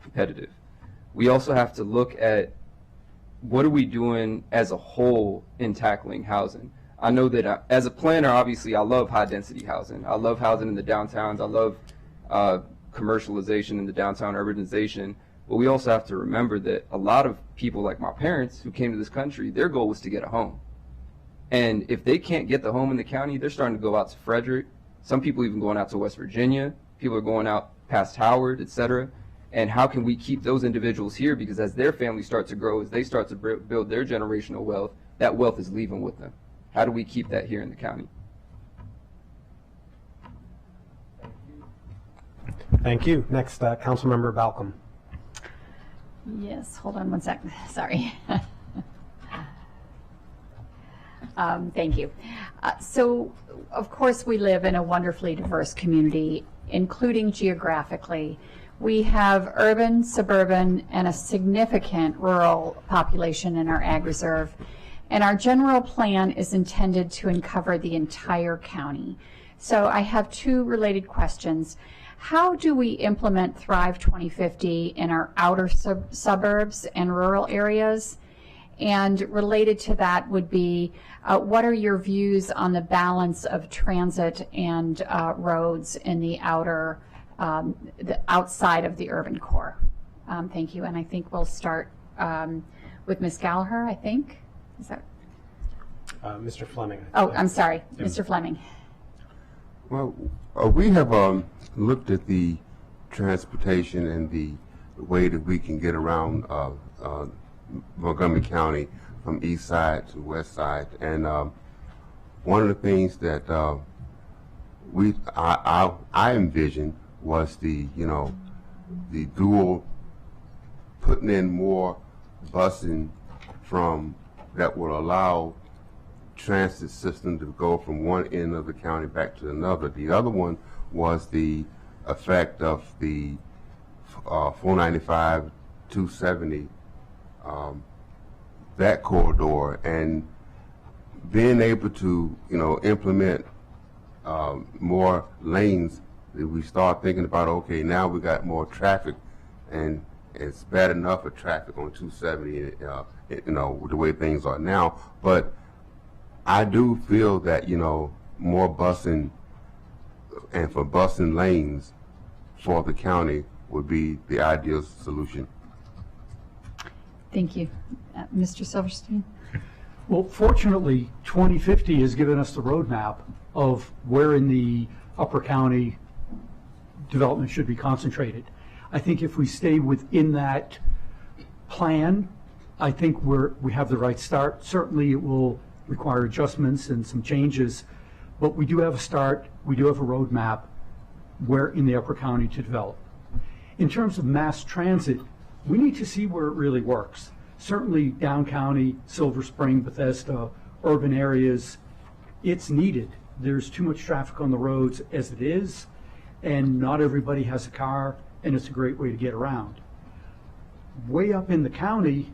competitive. We also have to look at what are we doing as a whole in tackling housing. I know that as a planner, obviously, I love high density housing. I love housing in the downtowns. I love commercialization in the downtown urbanization. But we also have to remember that a lot of people like my parents who came to this country, their goal was to get a home. And if they can't get the home in the county, they're starting to go out to Frederick. Some people even going out to West Virginia. People are going out past Howard, etc. And how can we keep those individuals here? Because as their families start to grow, as they start to build their generational wealth, that wealth is leaving with them. How do we keep that here in the county? Thank you. Next, Councilmember Balcom. Yes, hold on one second. Sorry. Thank you. So, of course, we live in a wonderfully diverse community, including geographically. We have urban, suburban, and a significant rural population in our ag reserve. And our general plan is intended to uncover the entire county. So I have two related questions. How do we implement Thrive 2050 in our outer suburbs and rural areas? And related to that would be, what are your views on the balance of transit and roads in the outer, the outside of the urban core? Thank you. And I think we'll start with Ms. Gallagher, I think. Is that? Mr. Fleming. Oh, I'm sorry, Mr. Fleming. Well, we have looked at the transportation and the way that we can get around Montgomery County from east side to west side. And one of the things that I envisioned was the dual, putting in more busing from that would allow transit system to go from one end of the county back to another. The other one was the effect of the 495, 270, that corridor, and being able to implement more lanes. That we start thinking about, okay, now we got more traffic, and it's bad enough of traffic on 270, the way things are now. But I do feel that more busing and for busing lanes for the county would be the ideal solution. Thank you. Mr. Silverstein? Well, fortunately, 2050 has given us the roadmap of where in the Upper County development should be concentrated. I think if we stay within that plan, I think we have the right start. Certainly it will require adjustments and some changes, but we do have a start. We do have a roadmap where in the Upper County to develop. In terms of mass transit, we need to see where it really works. Certainly down county, Silver Spring, Bethesda, urban areas, it's needed. There's too much traffic on the roads as it is, and not everybody has a car, and it's a great way to get around. Way up in the county,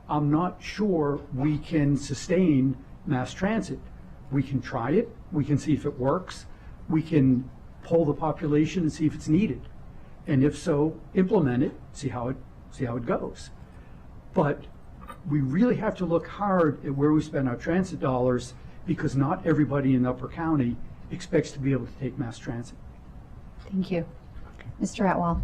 I'm not sure we can sustain mass transit. We can try it, we can see if it works, we can poll the population and see if it's needed. And if so, implement it, see how it goes. But we really have to look hard at where we spend our transit dollars, because not everybody in Upper County expects to be able to take mass transit. Thank you. Mr. Atwell?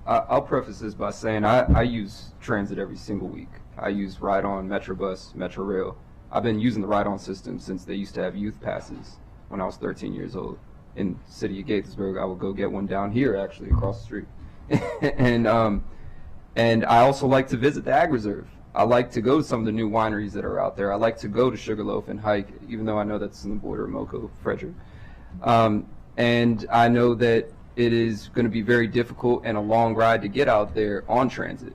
I'll preface this by saying I use transit every single week. I use Ride-On, Metrobus, Metro Rail. I've been using the Ride-On system since they used to have youth passes when I was 13 years old. In the city of Gaithersburg, I would go get one down here, actually, across the street. And I also like to visit the Ag Reserve. I like to go to some of the new wineries that are out there. I like to go to Sugarloaf and hike, even though I know that's on the border of Moco, Frederick. And I know that it is going to be very difficult and a long ride to get out there on transit.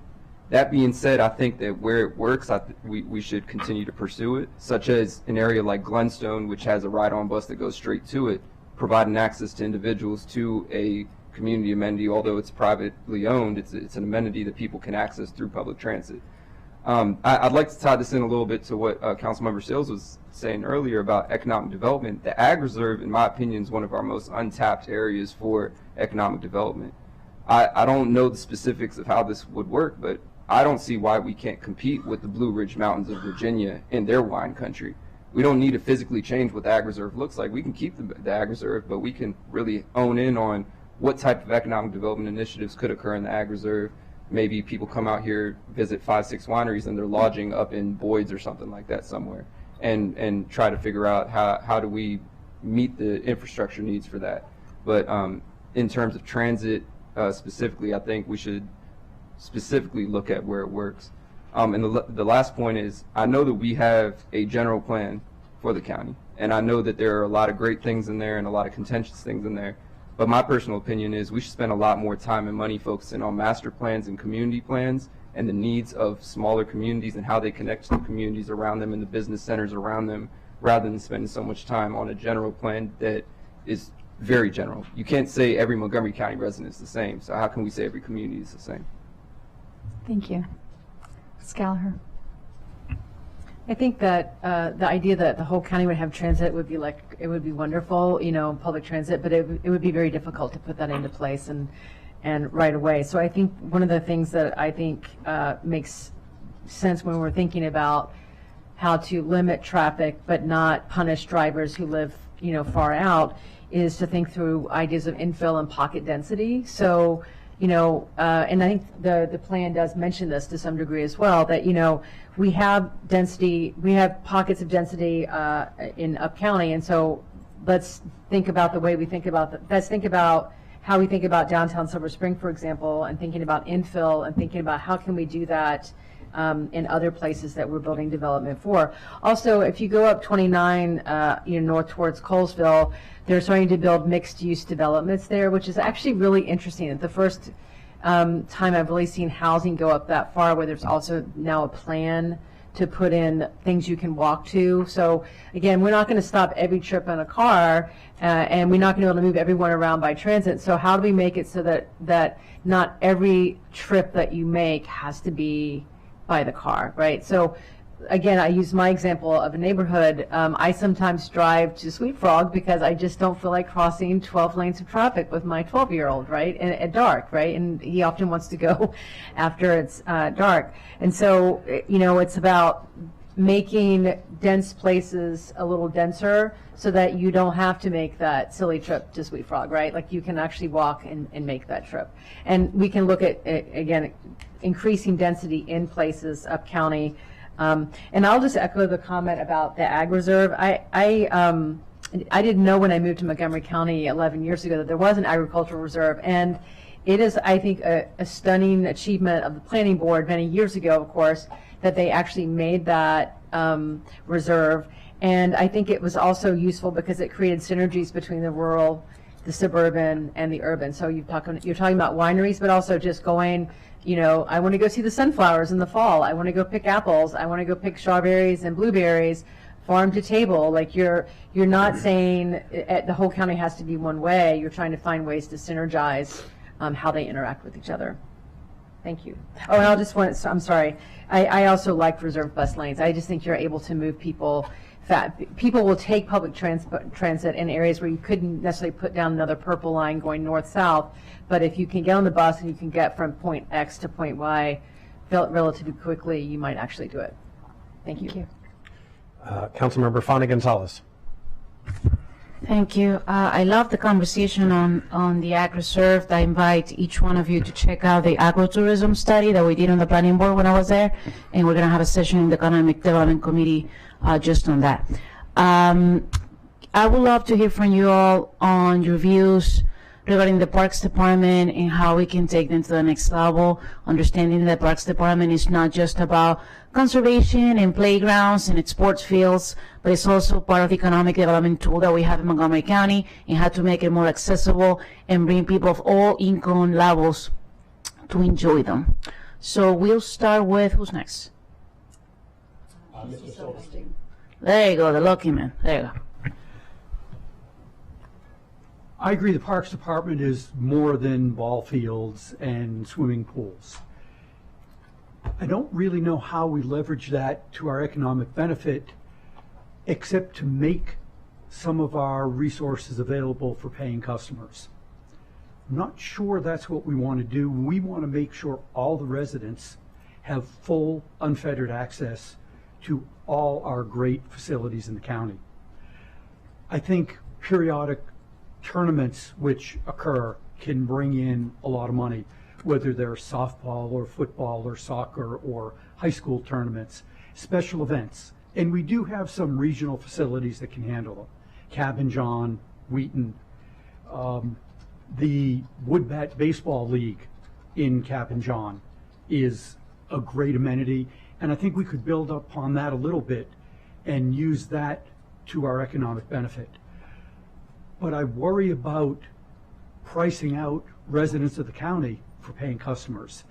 That being said, I think that where it works, we should continue to pursue it, such as an area like Glenstone, which has a ride-on bus that goes straight to it, providing access to individuals to a community amenity. Although it's privately owned, it's an amenity that people can access through public transit. I'd like to tie this in a little bit to what Councilmember Sills was saying earlier about economic development. The Ag Reserve, in my opinion, is one of our most untapped areas for economic development. I don't know the specifics of how this would work, but I don't see why we can't compete with the Blue Ridge Mountains of Virginia in their wine country. We don't need to physically change what the Ag Reserve looks like. We can keep the Ag Reserve, but we can really hone in on what type of economic development initiatives could occur in the Ag Reserve. Maybe people come out here, visit 5-6 wineries, and they're lodging up in Boyd's or something like that somewhere, and try to figure out how do we meet the infrastructure needs for that. But in terms of transit specifically, I think we should specifically look at where it works. And the last point is, I know that we have a general plan for the county, and I know that there are a lot of great things in there and a lot of contentious things in there. But my personal opinion is we should spend a lot more time and money focusing on master plans and community plans and the needs of smaller communities and how they connect to the communities around them and the business centers around them, rather than spending so much time on a general plan that is very general. You can't say every Montgomery County resident is the same, so how can we say every community is the same? Thank you. Ms. Gallagher? I think that the idea that the whole county would have transit would be it would be wonderful, public transit, but it would be very difficult to put that into place and right away. So I think one of the things that I think makes sense when we're thinking about how to limit traffic but not punish drivers who live, far out, is to think through ideas of infill and pocket density. So, and I think the plan does mention this to some degree as well, that, we have density, we have pockets of density let's think about the way we think about let's think about how we think about downtown Silver Spring, for example, and thinking about infill and thinking about how can we do that in other places that we're building development for. Also, if you go up 29, north towards Colesville, they're starting to build mixed-use developments there, which is actually really interesting. The first time I've really seen housing go up that far, where there's also now a plan to put in things you can walk to. So again, we're not going to stop every trip in a car, and we're not going to be able to move everyone around by transit. So how do we make it so that not every trip that you make has to be by the car, right? So again, I use my example of a neighborhood. I sometimes drive to Sweet Frog because I just don't feel like crossing 12 lanes of traffic with my 12-year-old, right, at dark, right? And he often wants to go after it's dark. And so, it's about making dense places a little denser so that you don't have to make that silly trip to Sweet Frog, right? Like you can actually walk and make that trip. And we can look at, again, increasing density in places up county. And I'll just echo the comment about the Ag Reserve. I didn't know when I moved to Montgomery County 11 years ago that there was an agricultural reserve, and it is, I think, a stunning achievement of the planning board many years ago, of course, that they actually made that reserve. And I think it was also useful because it created synergies between the rural, the suburban, and the urban. So you're talking about wineries, but also just going, I want to go see the sunflowers in the fall. I want to go pick apples. I want to go pick strawberries and blueberries, farm to table. Like you're not saying the whole county has to be one way. You're trying to find ways to synergize how they interact with each other. Thank you. Oh, and I'm sorry. I also like reserved bus lanes. I just think you're able to move people. People will take public transit in areas where you couldn't necessarily put down another purple line going north-south, but if you can get on the bus and you can get from point X to point Y relatively quickly, you might actually do it. Thank you. Councilmember Fana Gonzalez. Thank you. I love the conversation on the Ag Reserve. I invite each one of you to check out the agrotourism study that we did on the planning board when I was there, and we're going to have a session in the Economic Development Committee just on that. I would love to hear from you all on your views regarding the Parks Department and how we can take them to the next level, understanding that the Parks Department is not just about conservation and playgrounds and its sports fields, but it's also part of the economic development tool that we have in Montgomery County, and how to make it more accessible and bring people of all income levels to enjoy them. So we'll start with, who's next? Mr. Silverstein. There you go, the lucky man. There you go. I agree the Parks Department is more than ball fields and swimming pools. I don't really know how we leverage that to our economic benefit, except to make some of our resources available for paying customers. I'm not sure that's what we want to do. We want to make sure all the residents have full, unfettered access to all our great facilities in the county. I think periodic tournaments which occur can bring in a lot of money, whether they're softball or football or soccer or high school tournaments, special events. And we do have some regional facilities that can handle them. Cabin John, Wheaton, the Woodbat Baseball League in Cabin John is a great amenity, and I think we could build upon that a little bit and use that to our economic benefit. But I worry about pricing out residents of the county for paying customers.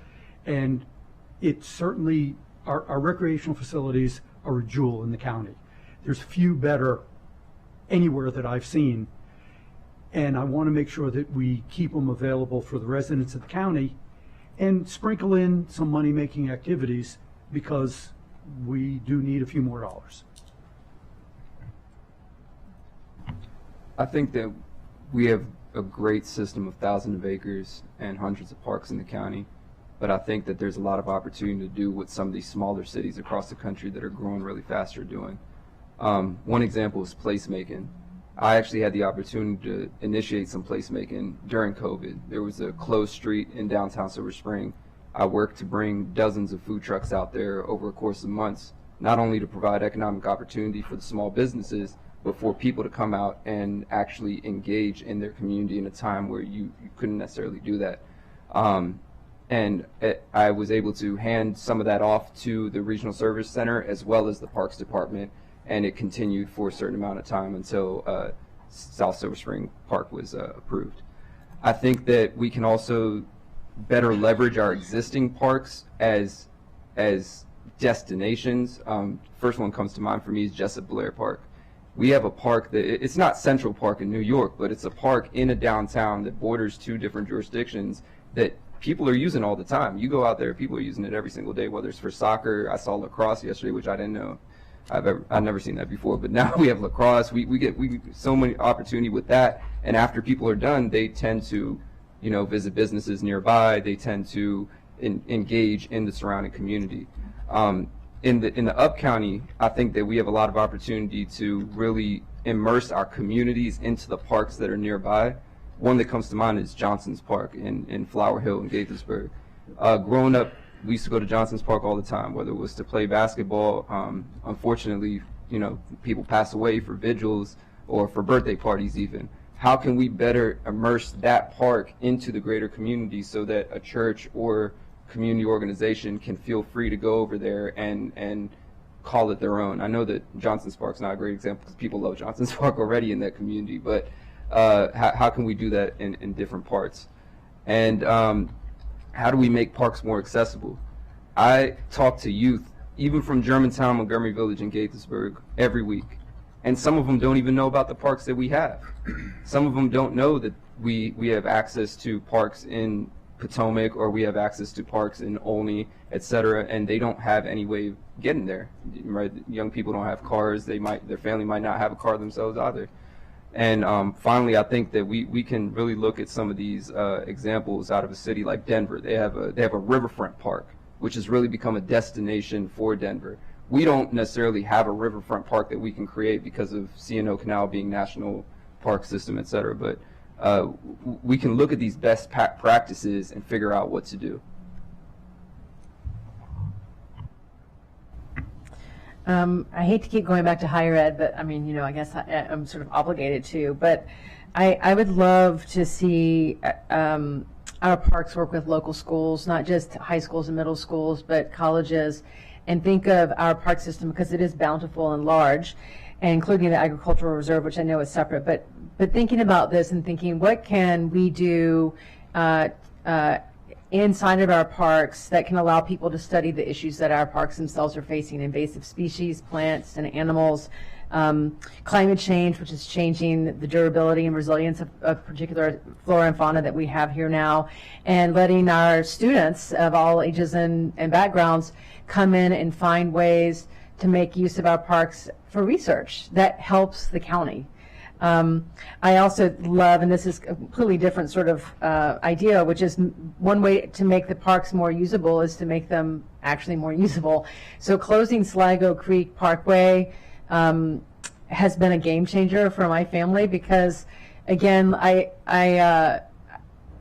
And it certainly, our recreational facilities are a jewel in the county. There's few better anywhere that I've seen. And I want to make sure that we keep them available for the residents of the county and sprinkle in some money-making activities, because we do need a few more dollars. I think that we have a great system of thousands of acres and hundreds of parks in the county, but I think that there's a lot of opportunity to do what some of these smaller cities across the country that are growing really fast are doing. One example is placemaking. I actually had the opportunity to initiate some placemaking during COVID. There was a closed street in downtown Silver Spring. I worked to bring dozens of food trucks out there over a course of months, not only to provide economic opportunity for the small businesses, but for people to come out and actually engage in their community in a time where you couldn't necessarily do that. I was able to hand some of that off to the Regional Service Center as well as the Parks Department, and it continued for a certain amount of time until South Silver Spring Park was approved. I think that we can also better leverage our existing parks as destinations. First one comes to mind for me is Jessup Blair Park. We have a park that, it's not Central Park in New York, but it's a park in a downtown that borders 2 different jurisdictions that people are using all the time. You go out there, people are using it every single day, whether it's for soccer. I saw lacrosse yesterday, which I didn't know. I've never seen that before, but now we have lacrosse. We get so many opportunity with that, and after people are done, they tend to, visit businesses nearby. They tend to engage in the surrounding community. In the Up County, I think that we have a lot of opportunity to really immerse our communities into the parks that are nearby. One that comes to mind is Johnson's Park in Flower Hill in Gaithersburg. Growing up, we used to go to Johnson's Park all the time, whether it was to play basketball. Unfortunately, people pass away for vigils or for birthday parties even. How can we better immerse that park into the greater community so that a church or community organization can feel free to go over there and call it their own? I know that Johnson's Park's not a great example because people love Johnson's Park already in that community, but how can we do that in different parts? And how do we make parks more accessible? I talk to youth, even from Germantown, Montgomery Village, and Gaithersburg, every week. And some of them don't even know about the parks that we have. Some of them don't know that we have access to parks in Potomac, or we have access to parks in Olney, etc., and they don't have any way of getting there. Right? Young people don't have cars. Their family might not have a car themselves either. And finally, I think that we can really look at some of these examples out of a city like Denver. They have a riverfront park, which has really become a destination for Denver. We don't necessarily have a riverfront park that we can create because of C&O Canal being national park system, et cetera, but we can look at these best practices and figure out what to do. I hate to keep going back to higher ed, but I mean, I guess I'm sort of obligated to, but I would love to see our parks work with local schools, not just high schools and middle schools, but colleges, and think of our park system, because it is bountiful and large, and including the agricultural reserve, which I know is separate, but thinking about this and thinking, what can we do inside of our parks that can allow people to study the issues that our parks themselves are facing: invasive species, plants and animals, climate change, which is changing the durability and resilience of particular flora and fauna that we have here now, and letting our students of all ages and backgrounds come in and find ways to make use of our parks for research that helps the county. I also love, and this is a completely different sort of idea, which is one way to make the parks more usable is to make them actually more usable. So closing Sligo Creek Parkway has been a game changer for my family, because again, I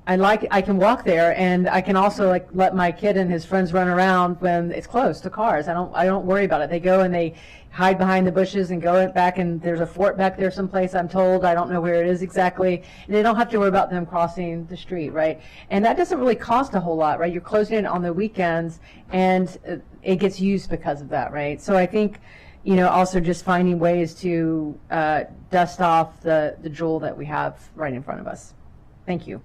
can walk there, and I can also let my kid and his friends run around when it's close to cars. I don't worry about it. They go and they hide behind the bushes and go back, and there's a fort back there someplace, I'm told. I don't know where it is exactly. And they don't have to worry about them crossing the street, right? And that doesn't really cost a whole lot, right? You're closing it on the weekends, and it gets used because of that, right? So I think, also just finding ways to dust off the jewel that we have right in front of us. Thank you.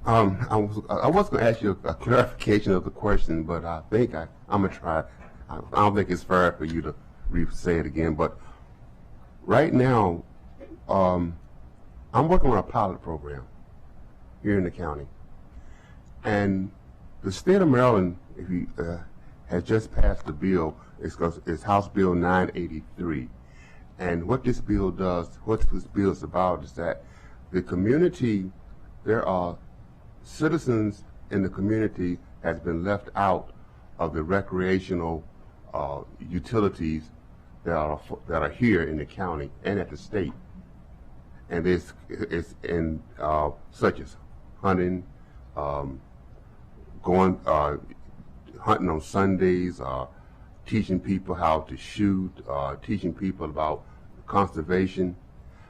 I was going to ask you a clarification of the question, but I think I'm going to try. I don't think it's fair for you to say it again, but right now, I'm working on a pilot program here in the county. And the state of Maryland has just passed a bill. It's House Bill 983. And what this bill does, what this bill is about, is that the community, there are citizens in the community has been left out of the recreational utilities that are here in the county and at the state, and it's in such as hunting, going hunting on Sundays, teaching people how to shoot, teaching people about conservation.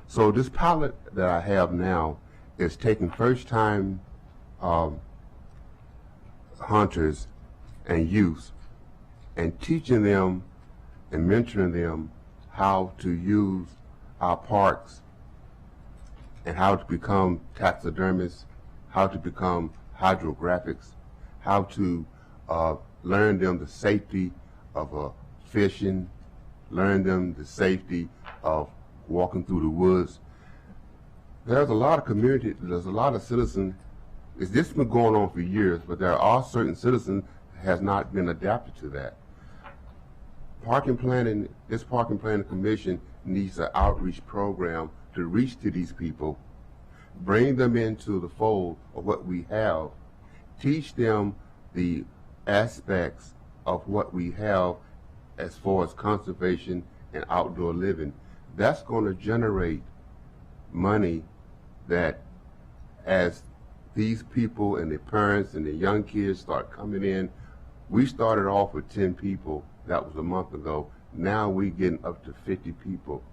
So this pilot that I have now is taking first-time hunters and youth and teaching them and mentoring them how to use our parks and how to become taxidermists, how to become hydrographics, how to learn them the safety of fishing, learn them the safety of walking through the woods. There's a lot of community, there's a lot of citizens, this has been going on for years, but there are certain citizens that has not been adapted to that. This Parking Planning Commission needs an outreach program to reach to these people, bring them into the fold of what we have, teach them the aspects of what we have as far as conservation and outdoor living. That's going to generate money that as these people and their parents and the young kids start coming in, we started off with 10 people, that was a month ago. Now we're getting up to 50 people.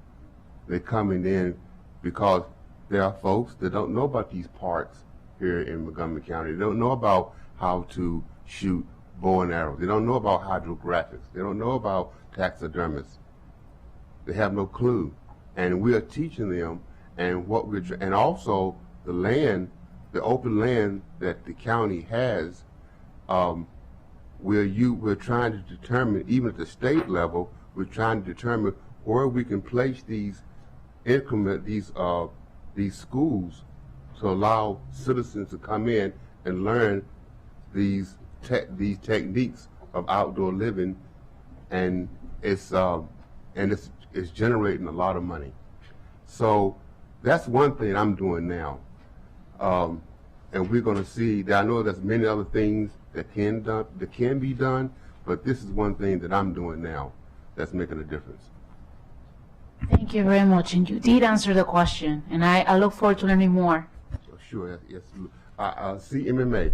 They're coming in because there are folks that don't know about these parks here in Montgomery County. They don't know about how to shoot bow and arrow. They don't know about hydrographics. They don't know about taxidermists. They have no clue. And we are teaching them, and and also the land, the open land that the county has, we're trying to determine, even at the state level, we're trying to determine where we can place these schools to allow citizens to come in and learn these techniques of outdoor living, and it's generating a lot of money. So that's one thing I'm doing now, and we're going to see that. I know there's many other things that can be done, but this is one thing that I'm doing now that's making a difference. Thank you very much, and you did answer the question, and I look forward to learning more. Sure, yes. See MMA.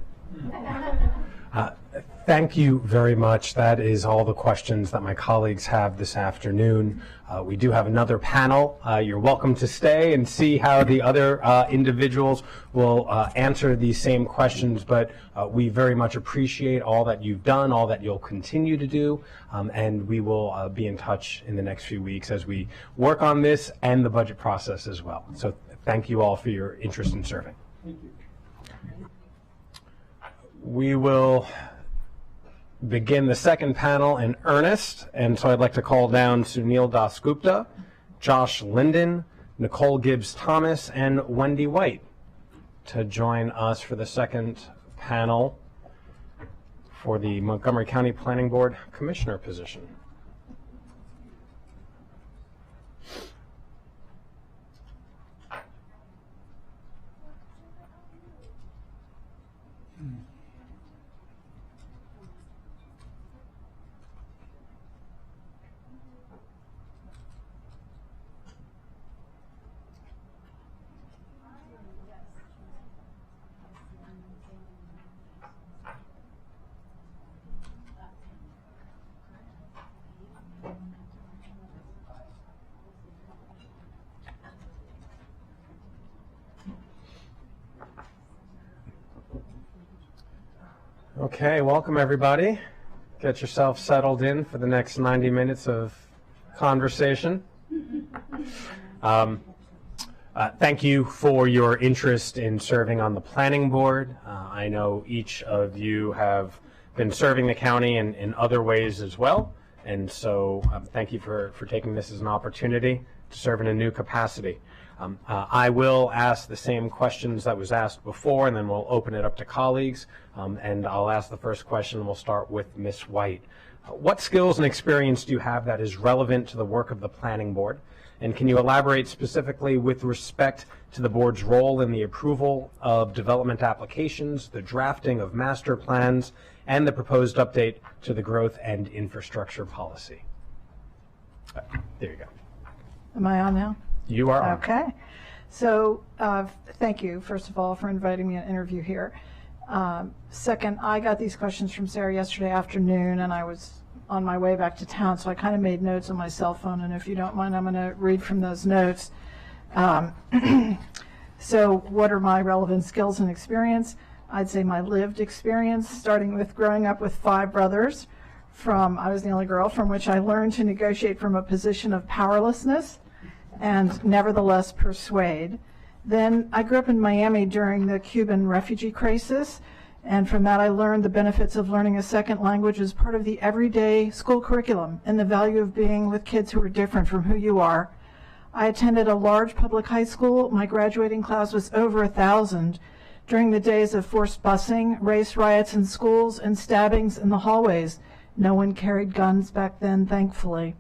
Thank you very much. That is all the questions that my colleagues have this afternoon. We do have another panel. You're welcome to stay and see how the other individuals will answer these same questions, but we very much appreciate all that you've done, all that you'll continue to do, and we will be in touch in the next few weeks as we work on this and the budget process as well. So thank you all for your interest in serving. Thank you. We will begin the second panel in earnest, and so I'd like to call down Sunil Dasgupta, Josh Linden, Nicole Gibbs-Thomas, and Wendy White to join us for the second panel for the Montgomery County Planning Board Commissioner position. Okay, welcome everybody. Get yourself settled in for the next 90 minutes of conversation. Thank you for your interest in serving on the planning board. I know each of you have been serving the county in other ways as well, and so thank you for taking this as an opportunity to serve in a new capacity. I will ask the same questions that was asked before, and then we'll open it up to colleagues. And I'll ask the first question, and we'll start with Ms. White. What skills and experience do you have that is relevant to the work of the planning board? And can you elaborate specifically with respect to the board's role in the approval of development applications, the drafting of master plans, and the proposed update to the growth and infrastructure policy? There you go. Am I on now? You are on. Okay. So thank you, first of all, for inviting me to interview here. Second, I got these questions from Sarah yesterday afternoon, and I was on my way back to town, so I kind of made notes on my cell phone, and if you don't mind, I'm going to read from those notes. So what are my relevant skills and experience? I'd say my lived experience, starting with growing up with 5 brothers. I was the only girl, from which I learned to negotiate from a position of powerlessness and nevertheless persuade. Then I grew up in Miami during the Cuban refugee crisis, and from that I learned the benefits of learning a second language as part of the everyday school curriculum and the value of being with kids who are different from who you are. I attended a large public high school. My graduating class was over 1,000. During the days of forced busing, race riots in schools, and stabbings in the hallways, no one carried guns back then, thankfully.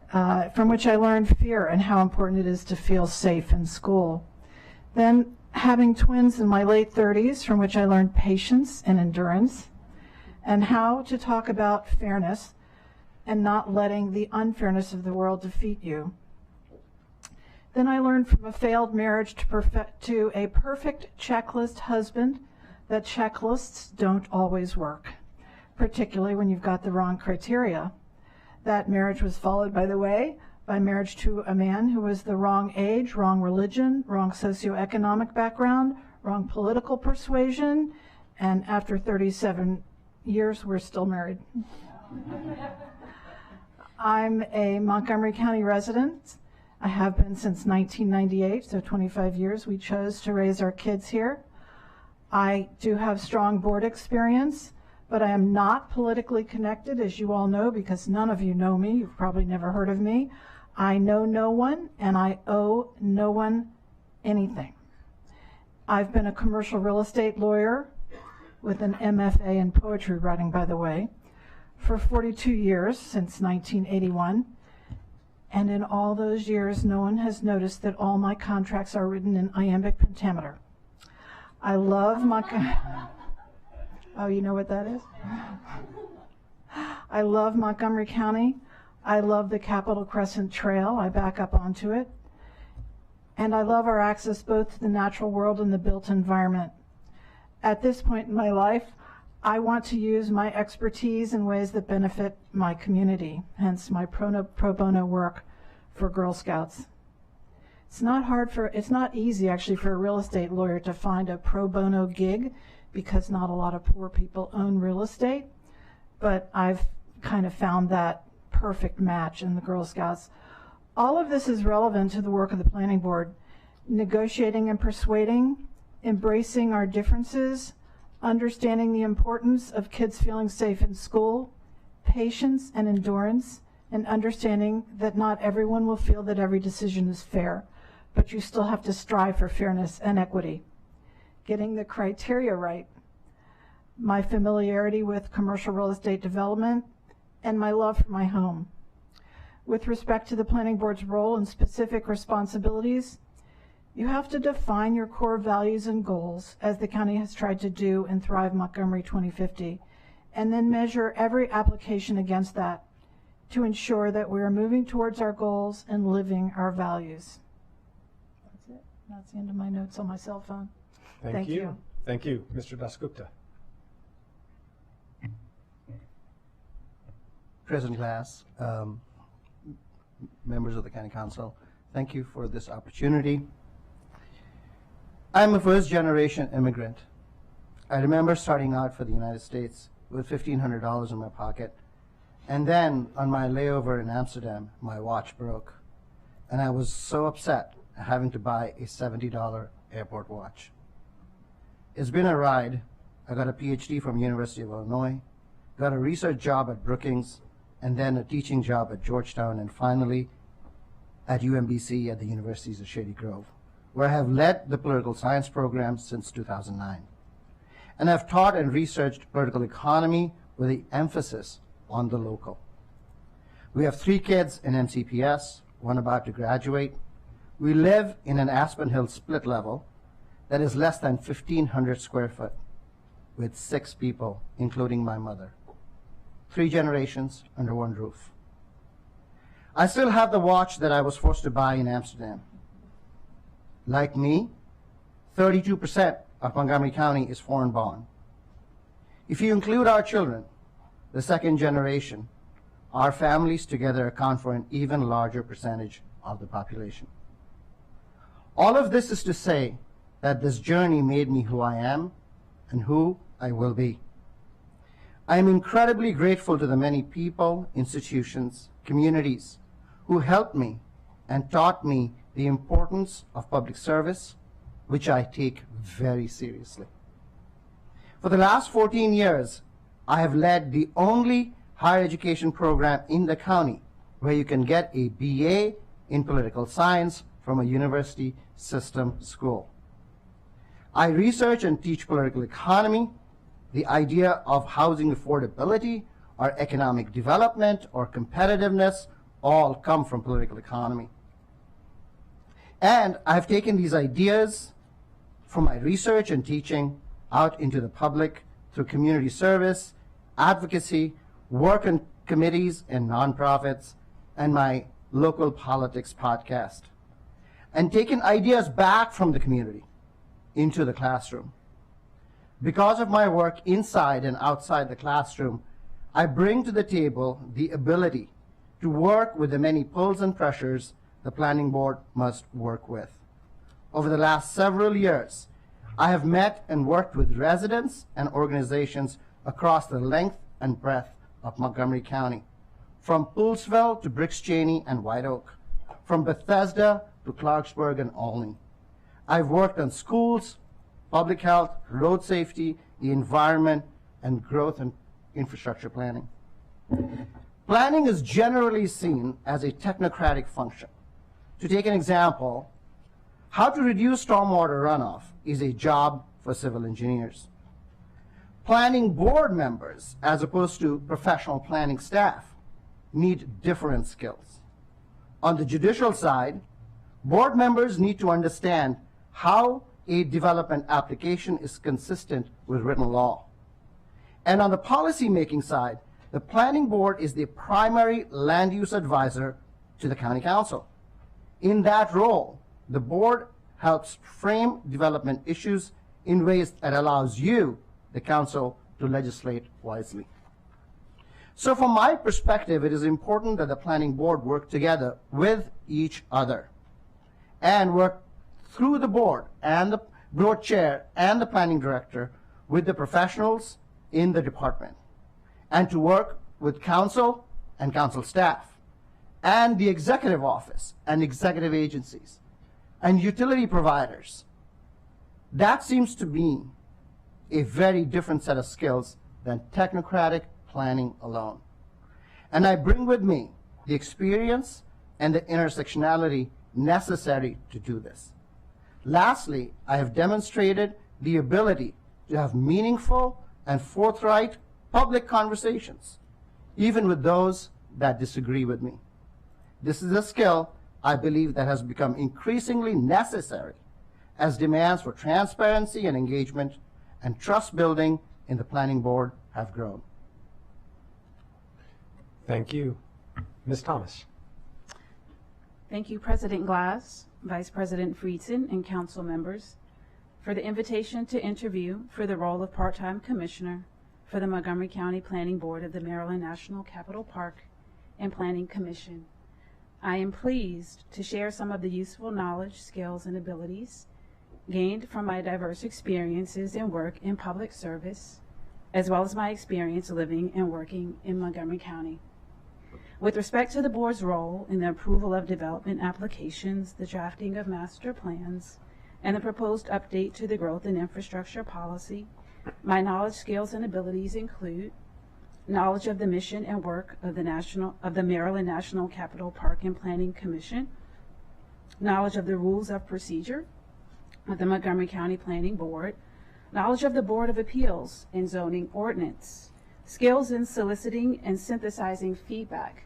From which I learned fear and how important it is to feel safe in school. Then having twins in my late 30s, from which I learned patience and endurance, and how to talk about fairness and not letting the unfairness of the world defeat you. Then I learned from a failed marriage to a perfect checklist husband that checklists don't always work, particularly when you've got the wrong criteria. That marriage was followed, by the way, by marriage to a man who was the wrong age, wrong religion, wrong socioeconomic background, wrong political persuasion, and after 37 years, we're still married. I'm a Montgomery County resident. I have been since 1998, so 25 years. We chose to raise our kids here. I do have strong board experience, but I am not politically connected, as you all know, because none of you know me. You've probably never heard of me. I know no one, and I owe no one anything. I've been a commercial real estate lawyer with an MFA in poetry writing, by the way, for 42 years, since 1981. And in all those years, no one has noticed that all my contracts are written in iambic pentameter. I love oh, you know what that is? I love Montgomery County. I love the Capitol Crescent Trail. I back up onto it. And I love our access both to the natural world and the built environment. At this point in my life, I want to use my expertise in ways that benefit my community, hence my pro bono work for Girl Scouts. It's not easy actually for a real estate lawyer to find a pro bono gig because not a lot of poor people own real estate, but I've kind of found that perfect match in the Girl Scouts. All of this is relevant to the work of the Planning Board, negotiating and persuading, embracing our differences, understanding the importance of kids feeling safe in school, patience and endurance, and understanding that not everyone will feel that every decision is fair, but you still have to strive for fairness and equity. Getting the criteria right, my familiarity with commercial real estate development, and my love for my home. With respect to the Planning Board's role and specific responsibilities, you have to define your core values and goals, as the county has tried to do in Thrive Montgomery 2050, and then measure every application against that to ensure that we are moving towards our goals and living our values. That's it. That's the end of my notes on my cell phone. Thank you. Thank you. Mr. Dasgupta. President Glass, members of the County Council, thank you for this opportunity. I'm a first-generation immigrant. I remember starting out for the United States with $1,500 in my pocket, and then on my layover in Amsterdam, my watch broke, and I was so upset having to buy a $70 airport watch. It's been a ride. I got a PhD from University of Illinois, got a research job at Brookings, and then a teaching job at Georgetown, and finally at UMBC at the Universities of Shady Grove, where I have led the political science program since 2009. And I've taught and researched political economy with the emphasis on the local. We have 3 kids in MCPS, 1 about to graduate. We live in an Aspen Hill split level that is less than 1,500 square foot with 6 people, including my mother. 3 generations under 1 roof. I still have the watch that I was forced to buy in Amsterdam. Like me, 32% of Montgomery County is foreign born. If you include our children, the second generation, our families together account for an even larger percentage of the population. All of this is to say that this journey made me who I am and who I will be. I am incredibly grateful to the many people, institutions, communities who helped me and taught me the importance of public service, which I take very seriously. For the last 14 years, I have led the only higher education program in the county where you can get a BA in political science from a university system school. I research and teach political economy, the idea of housing affordability or economic development or competitiveness all come from political economy. And I've taken these ideas from my research and teaching out into the public through community service, advocacy, work in committees and nonprofits, and my local politics podcast, and taken ideas back from the community into the classroom. Because of my work inside and outside the classroom, I bring to the table the ability to work with the many pulls and pressures the planning board must work with. Over the last several years, I have met and worked with residents and organizations across the length and breadth of Montgomery County, from Poolsville to Bricks Cheney and White Oak, from Bethesda to Clarksburg and Olney. I've worked on schools, public health, road safety, the environment, and growth and infrastructure planning. Planning is generally seen as a technocratic function. To take an example, how to reduce stormwater runoff is a job for civil engineers. Planning board members, as opposed to professional planning staff, need different skills. On the judicial side, board members need to understand how a development application is consistent with written law. And on the policy-making side, the planning board is the primary land use advisor to the county council. In that role, the board helps frame development issues in ways that allows you, the council, to legislate wisely. So from my perspective, it is important that the planning board work together with each other and work through the board and the board chair and the planning director with the professionals in the department, and to work with council and council staff and the executive office and executive agencies and utility providers. That seems to be a very different set of skills than technocratic planning alone. And I bring with me the experience and the intersectionality necessary to do this. Lastly, I have demonstrated the ability to have meaningful and forthright public conversations, even with those that disagree with me. This is a skill I believe that has become increasingly necessary as demands for transparency and engagement and trust building in the planning board have grown. Thank you. Ms. Thomas. Thank you, President Glass, Vice President Friedson, and council members for the invitation to interview for the role of part-time commissioner for the Montgomery County Planning Board of the Maryland National Capital Park and Planning Commission. I am pleased to share some of the useful knowledge, skills, and abilities gained from my diverse experiences and work in public service, as well as my experience living and working in Montgomery County. With respect to the board's role in the approval of development applications, the drafting of master plans, and the proposed update to the growth and infrastructure policy, my knowledge, skills, and abilities include knowledge of the mission and work of the Maryland National Capital Park and Planning Commission, knowledge of the rules of procedure of the Montgomery County Planning Board, knowledge of the Board of Appeals and zoning ordinance, skills in soliciting and synthesizing feedback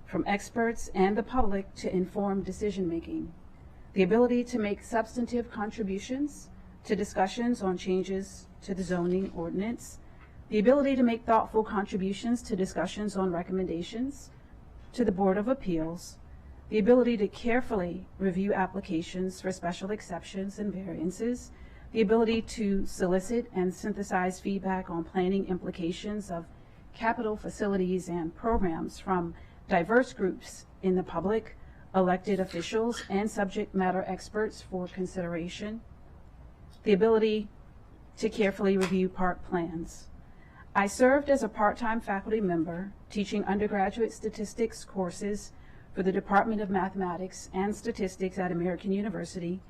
from experts and the public to inform decision-making, the ability to make substantive contributions to discussions on changes to the zoning ordinance, the ability to make thoughtful contributions to discussions on recommendations to the Board of Appeals, the ability to carefully review applications for special exceptions and variances, the ability to solicit and synthesize feedback on planning implications of capital facilities and programs from diverse groups in the public, elected officials, and subject matter experts for consideration. The ability to carefully review park plans. I served as a part-time faculty member teaching undergraduate statistics courses for the Department of Mathematics and Statistics at American University,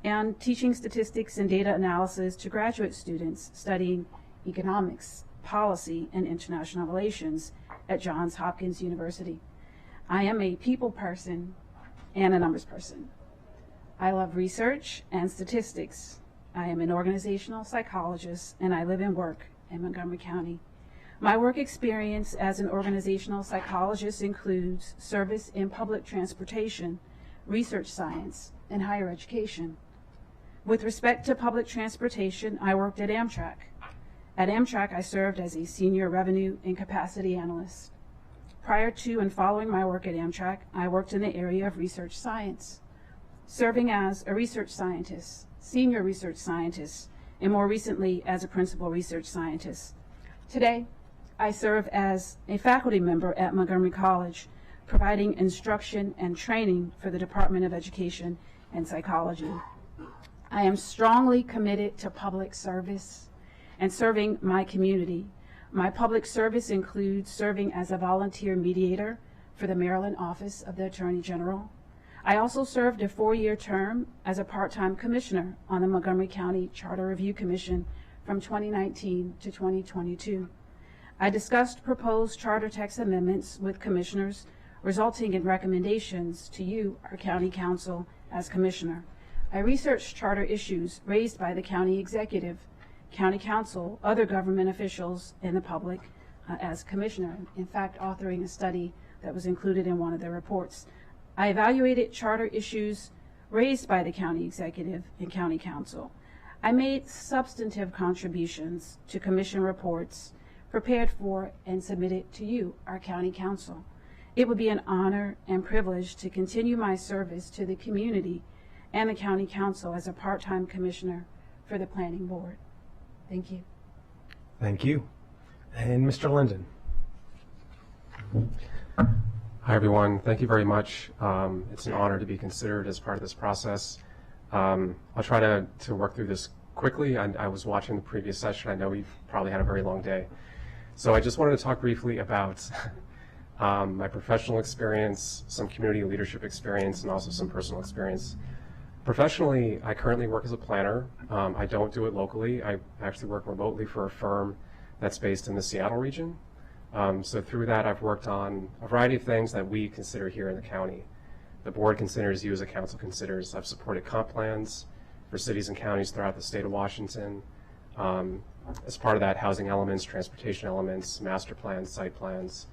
and teaching statistics and data analysis to graduate students studying economics, policy, and international relations at Johns Hopkins University. I am a people person and a numbers person. I love research and statistics. I am an organizational psychologist, and I live and work in Montgomery County. My work experience as an organizational psychologist includes service in public transportation, research science, and higher education. With respect to public transportation, I worked at Amtrak. At Amtrak, I served as a senior revenue and capacity analyst. Prior to and following my work at Amtrak, I worked in the area of research science, serving as a research scientist, senior research scientist, and more recently as a principal research scientist. Today, I serve as a faculty member at Montgomery College, providing instruction and training for the Department of Education and Psychology. I am strongly committed to public service and serving my community. My public service includes serving as a volunteer mediator for the Maryland Office of the Attorney General. I also served a 4-year term as a part-time commissioner on the Montgomery County Charter Review Commission from 2019 to 2022. I discussed proposed charter text amendments with commissioners, resulting in recommendations to you, our county council, as commissioner. I researched charter issues raised by the county executive, county council, other government officials, and the public as commissioner, in fact, authoring a study that was included in one of the reports. I evaluated charter issues raised by the county executive and county council. I made substantive contributions to commission reports prepared for and submitted to you, our county council. It would be an honor and privilege to continue my service to the community and the county council as a part-time commissioner for the planning board. Thank you. Thank you. And Mr. Linden. Hi, everyone. Thank you very much. It's an honor to be considered as part of this process. I'll try to work through this quickly. I was watching the previous session. I know we've probably had a very long day. So I just wanted to talk briefly about my professional experience, some community leadership experience, and also some personal experience. Professionally, I currently work as a planner. I don't do it locally. I actually work remotely for a firm that's based in the Seattle region. So through that, I've worked on a variety of things that we consider here in the county. The board considers, you as a council considers. I've supported comp plans for cities and counties throughout the state of Washington. As part of that, housing elements, transportation elements, master plans, site plans,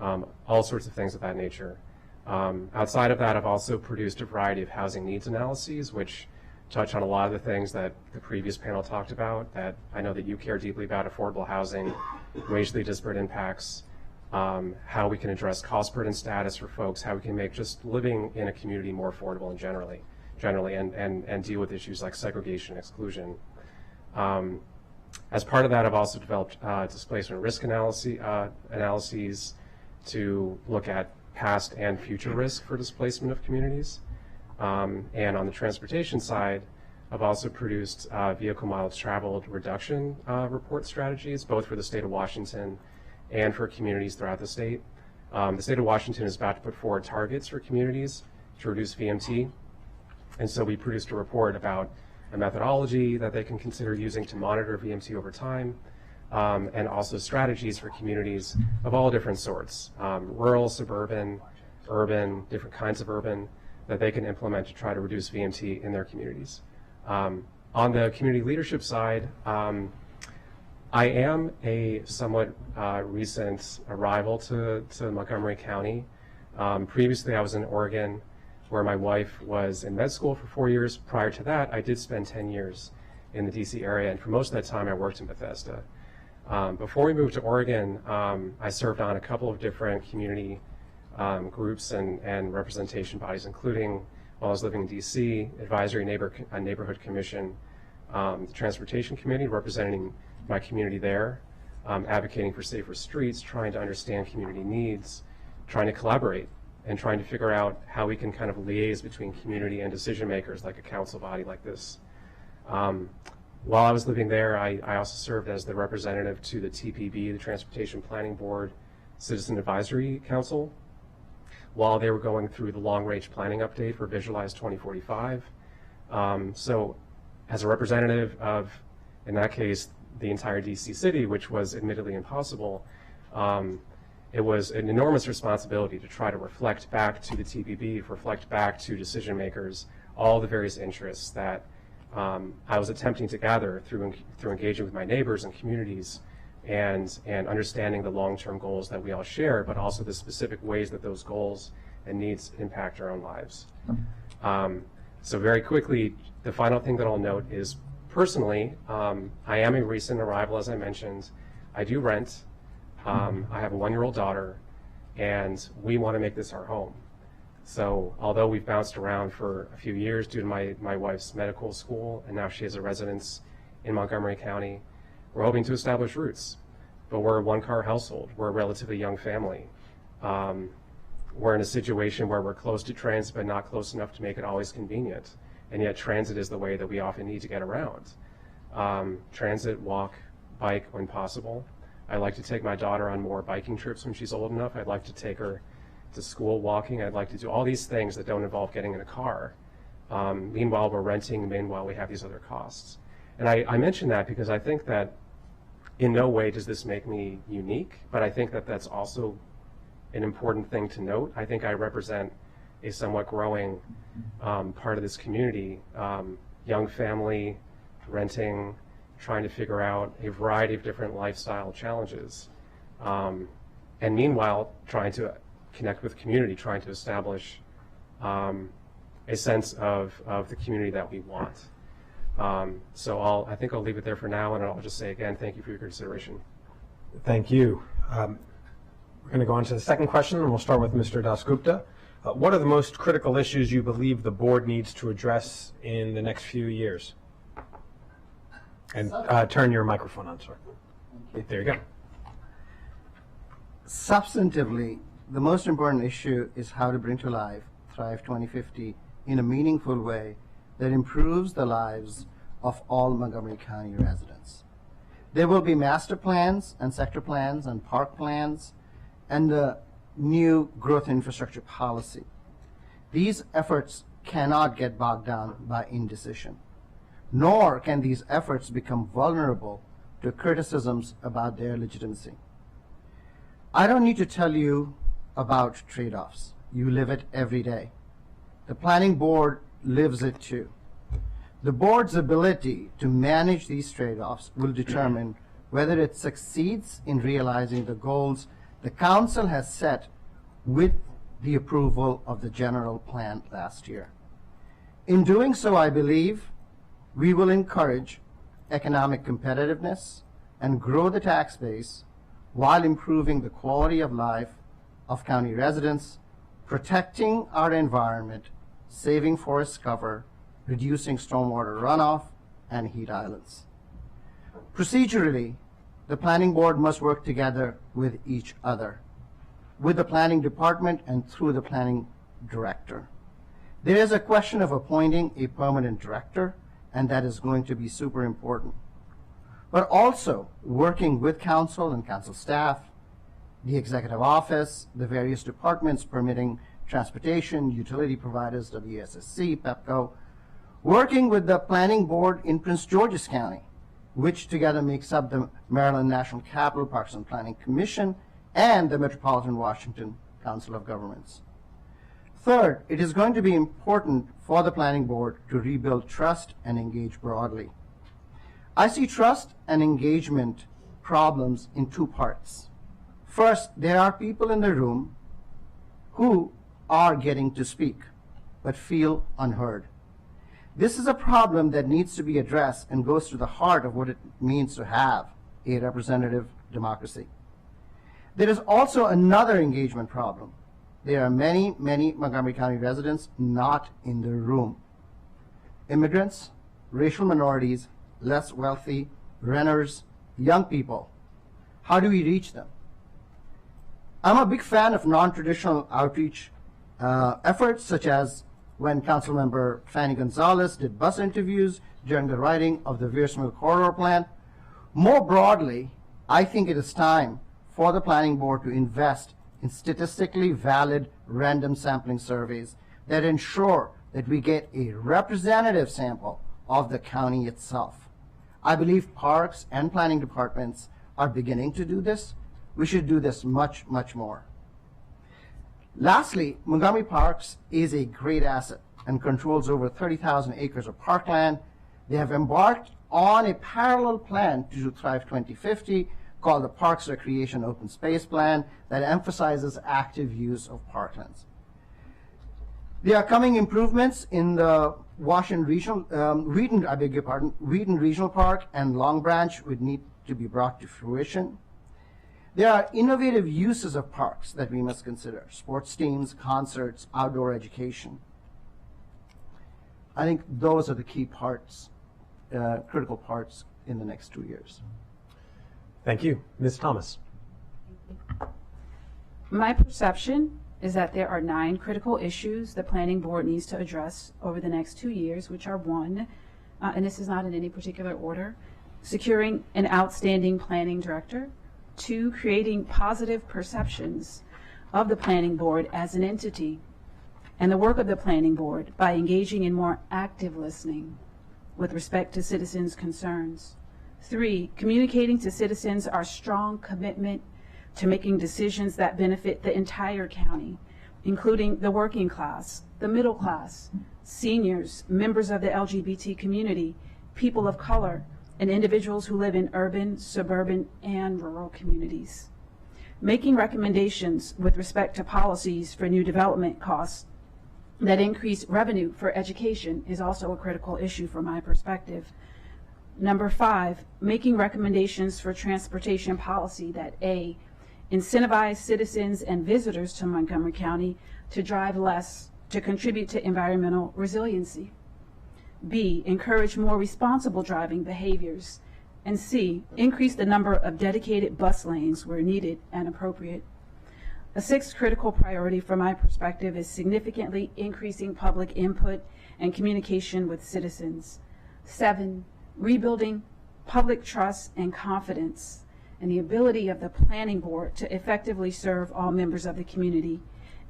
all sorts of things of that nature. Outside of that, I've also produced a variety of housing needs analyses, which touch on a lot of the things that the previous panel talked about, that I know that you care deeply about: affordable housing, racially disparate impacts, how we can address cost burden status for folks, how we can make just living in a community more affordable and generally and deal with issues like segregation and exclusion. As part of that, I've also developed displacement risk analyses to look at past and future risk for displacement of communities. And on the transportation side, I've also produced vehicle miles traveled reduction report strategies, both for the state of Washington and for communities throughout the state. The state of Washington is about to put forward targets for communities to reduce VMT. And so we produced a report about a methodology that they can consider using to monitor VMT over time, and also strategies for communities of all different sorts, rural, suburban, urban, different kinds of urban, that they can implement to try to reduce VMT in their communities. On the community leadership side, I am a somewhat recent arrival to Montgomery County. Previously, I was in Oregon, where my wife was in med school for 4 years. Prior to that, I did spend 10 years in the DC area, and for most of that time, I worked in Bethesda. Before we moved to Oregon, I served on a couple of different community groups and representation bodies, including, while I was living in DC, Advisory Neighborhood Commission, the Transportation Committee, representing my community there, advocating for safer streets, trying to understand community needs, trying to collaborate, and trying to figure out how we can kind of liaise between community and decision makers like a council body like this. While I was living there, I also served as the representative to the TPB, the Transportation Planning Board Citizen Advisory Council, while they were going through the long-range planning update for Visualize 2045. So as a representative of, in that case, the entire DC city, which was admittedly impossible, it was an enormous responsibility to try to reflect back to the TPB, reflect back to decision makers, all the various interests that I was attempting to gather through engaging with my neighbors and communities and understanding the long-term goals that we all share, but also the specific ways that those goals and needs impact our own lives. So very quickly, the final thing that I'll note is personally, I am a recent arrival, as I mentioned. I do rent. I have a 1-year-old daughter, and we want to make this our home. So although we've bounced around for a few years due to my wife's medical school, and now she has a residence in Montgomery County, we're hoping to establish roots. But we're a 1-car household. We're a relatively young family. We're in a situation where we're close to transit, but not close enough to make it always convenient. And yet transit is the way that we often need to get around. Transit, walk, bike when possible. I like to take my daughter on more biking trips when she's old enough. I'd like to take her to school walking. I'd like to do all these things that don't involve getting in a car. Meanwhile, we're renting. Meanwhile, we have these other costs. And I mention that because I think that in no way does this make me unique, but I think that that's also an important thing to note. I think I represent a somewhat growing part of this community, young family, renting, trying to figure out a variety of different lifestyle challenges. And meanwhile, trying to connect with community, trying to establish a sense of the community that we want. So I think I'll leave it there for now, and I'll just say again, thank you for your consideration. Thank you. We're going to go on to the second question, and we'll start with Mr. Dasgupta. What are the most critical issues you believe the board needs to address in the next few years? And turn your microphone on, sir. There you go. Substantively, the most important issue is how to bring to life Thrive 2050 in a meaningful way that improves the lives of all Montgomery County residents. There will be master plans and sector plans and park plans and the new growth infrastructure policy. These efforts cannot get bogged down by indecision, nor can these efforts become vulnerable to criticisms about their legitimacy. I don't need to tell you about trade-offs. You live it every day. The planning board lives it too. The board's ability to manage these trade-offs will determine whether it succeeds in realizing the goals the council has set with the approval of the general plan last year. In doing so, I believe we will encourage economic competitiveness and grow the tax base while improving the quality of life of county residents, protecting our environment, saving forest cover, reducing stormwater runoff, and heat islands. Procedurally, the planning board must work together with each other, with the planning department and through the planning director. There is a question of appointing a permanent director, and that is going to be super important. But also working with council and council staff, the executive office, the various departments permitting transportation, utility providers, WSSC, PEPCO, working with the planning board in Prince George's County, which together makes up the Maryland National Capital Parks and Planning Commission and the Metropolitan Washington Council of Governments. Third, it is going to be important for the planning board to rebuild trust and engage broadly. I see trust and engagement problems in two parts. First, there are people in the room who are getting to speak, but feel unheard. This is a problem that needs to be addressed and goes to the heart of what it means to have a representative democracy. There is also another engagement problem. There are many, many Montgomery County residents not in the room. Immigrants, racial minorities, less wealthy, renters, young people. How do we reach them? I'm a big fan of non-traditional outreach efforts, such as when Councilmember Fanny Gonzalez did bus interviews during the writing of the Veersmill Corridor Plan. More broadly, I think it is time for the Planning Board to invest in statistically valid random sampling surveys that ensure that we get a representative sample of the county itself. I believe parks and planning departments are beginning to do this. We should do this much, much more. Lastly, Montgomery Parks is a great asset and controls over 30,000 acres of parkland. They have embarked on a parallel plan to Thrive 2050 called the Parks Recreation Open Space Plan that emphasizes active use of parklands. There are coming improvements in the Washington Regional, Wheaton Regional Park and Long Branch would need to be brought to fruition. There are innovative uses of parks that we must consider: sports teams, concerts, outdoor education. I think those are the key parts, critical parts in the next 2 years. Thank you. Ms. Thomas. My perception is that there are 9 critical issues the Planning Board needs to address over the next 2 years, which are 1, and this is not in any particular order, securing an outstanding planning director; 2, creating positive perceptions of the Planning Board as an entity and the work of the Planning Board by engaging in more active listening with respect to citizens' concerns; 3, communicating to citizens our strong commitment to making decisions that benefit the entire county, including the working class, the middle class, seniors, members of the LGBT community, people of color, and individuals who live in urban, suburban, and rural communities. Making recommendations with respect to policies for new development costs that increase revenue for education is also a critical issue from my perspective. Number 5, making recommendations for transportation policy that A, incentivize citizens and visitors to Montgomery County to drive less to contribute to environmental resiliency; B, encourage more responsible driving behaviors; and C, increase the number of dedicated bus lanes where needed and appropriate. A 6th critical priority from my perspective is significantly increasing public input and communication with citizens. 7, rebuilding public trust and confidence and the ability of the Planning Board to effectively serve all members of the community.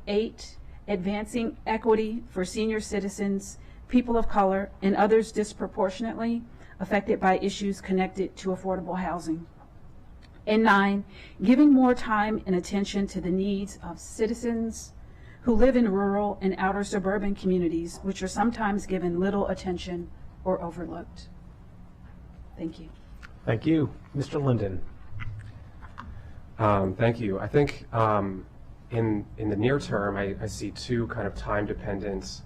8, advancing equity for senior citizens, people of color, and others disproportionately affected by issues connected to affordable housing. And 9, giving more time and attention to the needs of citizens who live in rural and outer suburban communities, which are sometimes given little attention or overlooked. Thank you. Thank you. Mr. Linden. Thank you. I think in the near term, I see 2 kind of time-dependent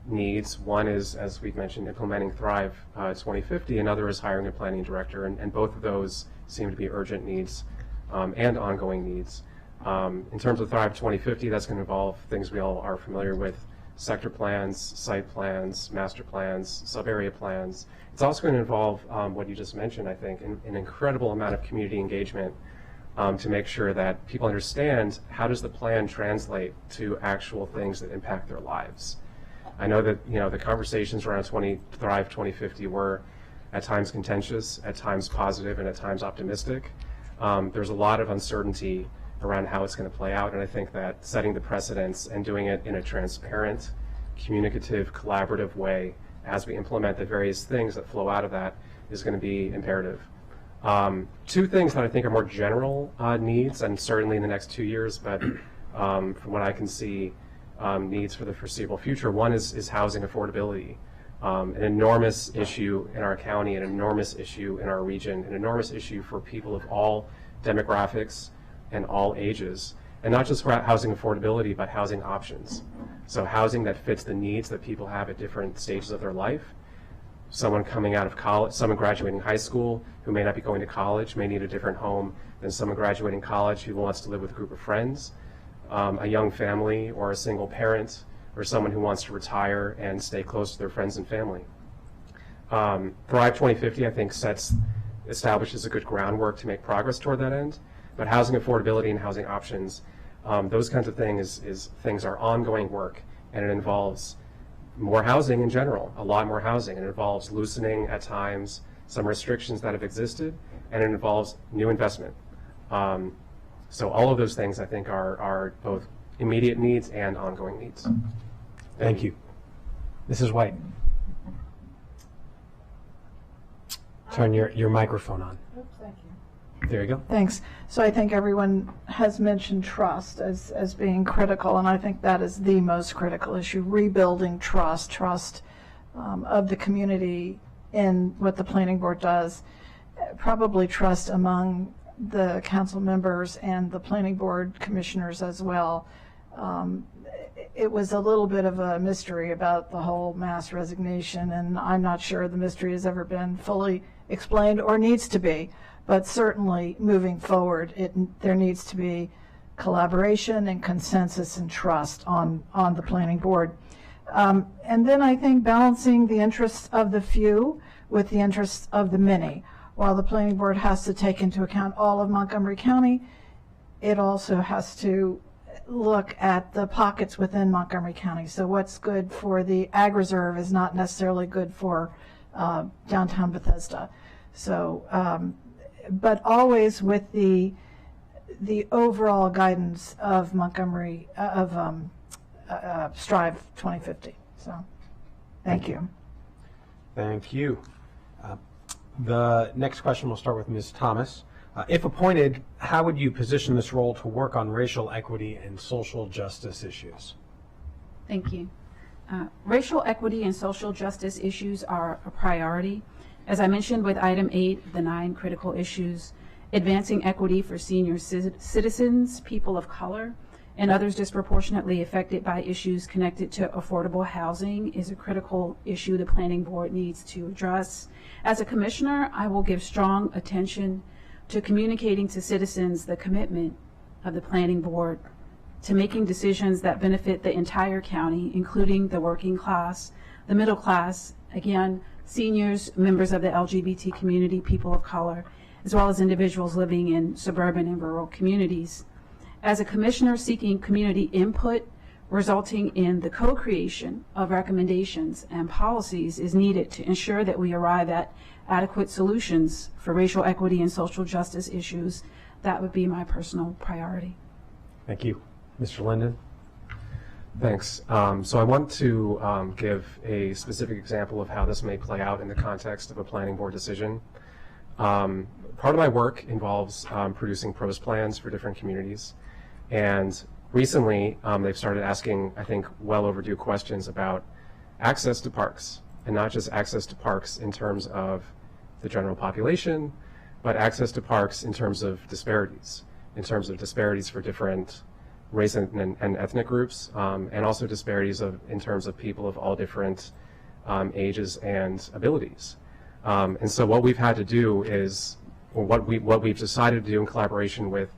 needs. One is, as we've mentioned, implementing Thrive 2050. Another is hiring a planning director, and both of those seem to be urgent needs and ongoing needs. In terms of Thrive 2050, that's going to involve things we all are familiar with: sector plans, site plans, master plans, sub-area plans. It's also going to involve what you just mentioned, I think, an incredible amount of community engagement to make sure that people understand how does the plan translate to actual things that impact their lives. I know that the conversations around Thrive 2050 were at times contentious, at times positive, and at times optimistic. There's a lot of uncertainty around how it's going to play out, and I think that setting the precedents and doing it in a transparent, communicative, collaborative way as we implement the various things that flow out of that is going to be imperative. 2 things that I think are more general needs, and certainly in the next 2 years, but from what I can see, needs for the foreseeable future. One is housing affordability, an enormous issue in our county, an enormous issue in our region, an enormous issue for people of all demographics and all ages, and not just housing affordability, but housing options. So housing that fits the needs that people have at different stages of their life. Someone coming out of college, someone graduating high school who may not be going to college may need a different home than someone graduating college who wants to live with a group of friends, a young family or a single parent, or someone who wants to retire and stay close to their friends and family. Thrive 2050, I think, establishes a good groundwork to make progress toward that end. But housing affordability and housing options, those kinds of things are ongoing work, and it involves more housing in general, a lot more housing. It involves loosening at times some restrictions that have existed, and it involves new investment. So all of those things, I think, are both immediate needs and ongoing needs. Thank you. Mrs. White. Turn your microphone on. Oops, thank you. There you go. Thanks. So I think everyone has mentioned trust as being critical, and I think that is the most critical issue, rebuilding trust of the community in what the planning board does, probably trust among the council members and the planning board commissioners as well. It was a little bit of a mystery about the whole mass resignation, and I'm not sure the mystery has ever been fully explained or needs to be, but certainly moving forward, there needs to be collaboration and consensus and trust on the planning board. And then I think balancing the interests of the few with the interests of the many. While the planning board has to take into account all of Montgomery County, it also has to look at the pockets within Montgomery County. So what's good for the Ag Reserve is not necessarily good for downtown Bethesda. So, but always with the overall guidance of Montgomery, Strive 2050. So, thank you. Thank you. The next question will start with Ms. Thomas. If appointed, how would you position this role to work on racial equity and social justice issues? Thank you. Racial equity and social justice issues are a priority. As I mentioned with item 8, the 9 critical issues, advancing equity for senior citizens, people of color, and others disproportionately affected by issues connected to affordable housing is a critical issue the planning board needs to address. As a commissioner, I will give strong attention to communicating to citizens the commitment of the planning board to making decisions that benefit the entire county, including the working class, the middle class, again, seniors, members of the LGBT community, people of color, as well as individuals living in suburban and rural communities. As a commissioner seeking community input, resulting in the co-creation of recommendations and policies is needed to ensure that we arrive at adequate solutions for racial equity and social justice issues. That would be my personal priority. Thank you. Mr. Linden? Thanks. So I want to give a specific example of how this may play out in the context of a planning board decision. Part of my work involves producing PROS plans for different communities. And recently, they've started asking, I think, well overdue questions about access to parks, and not just access to parks in terms of the general population, but access to parks in terms of disparities for different race and ethnic groups, and also disparities in terms of people of all different ages and abilities. And so what we've had to do is, or what we've decided to do in collaboration with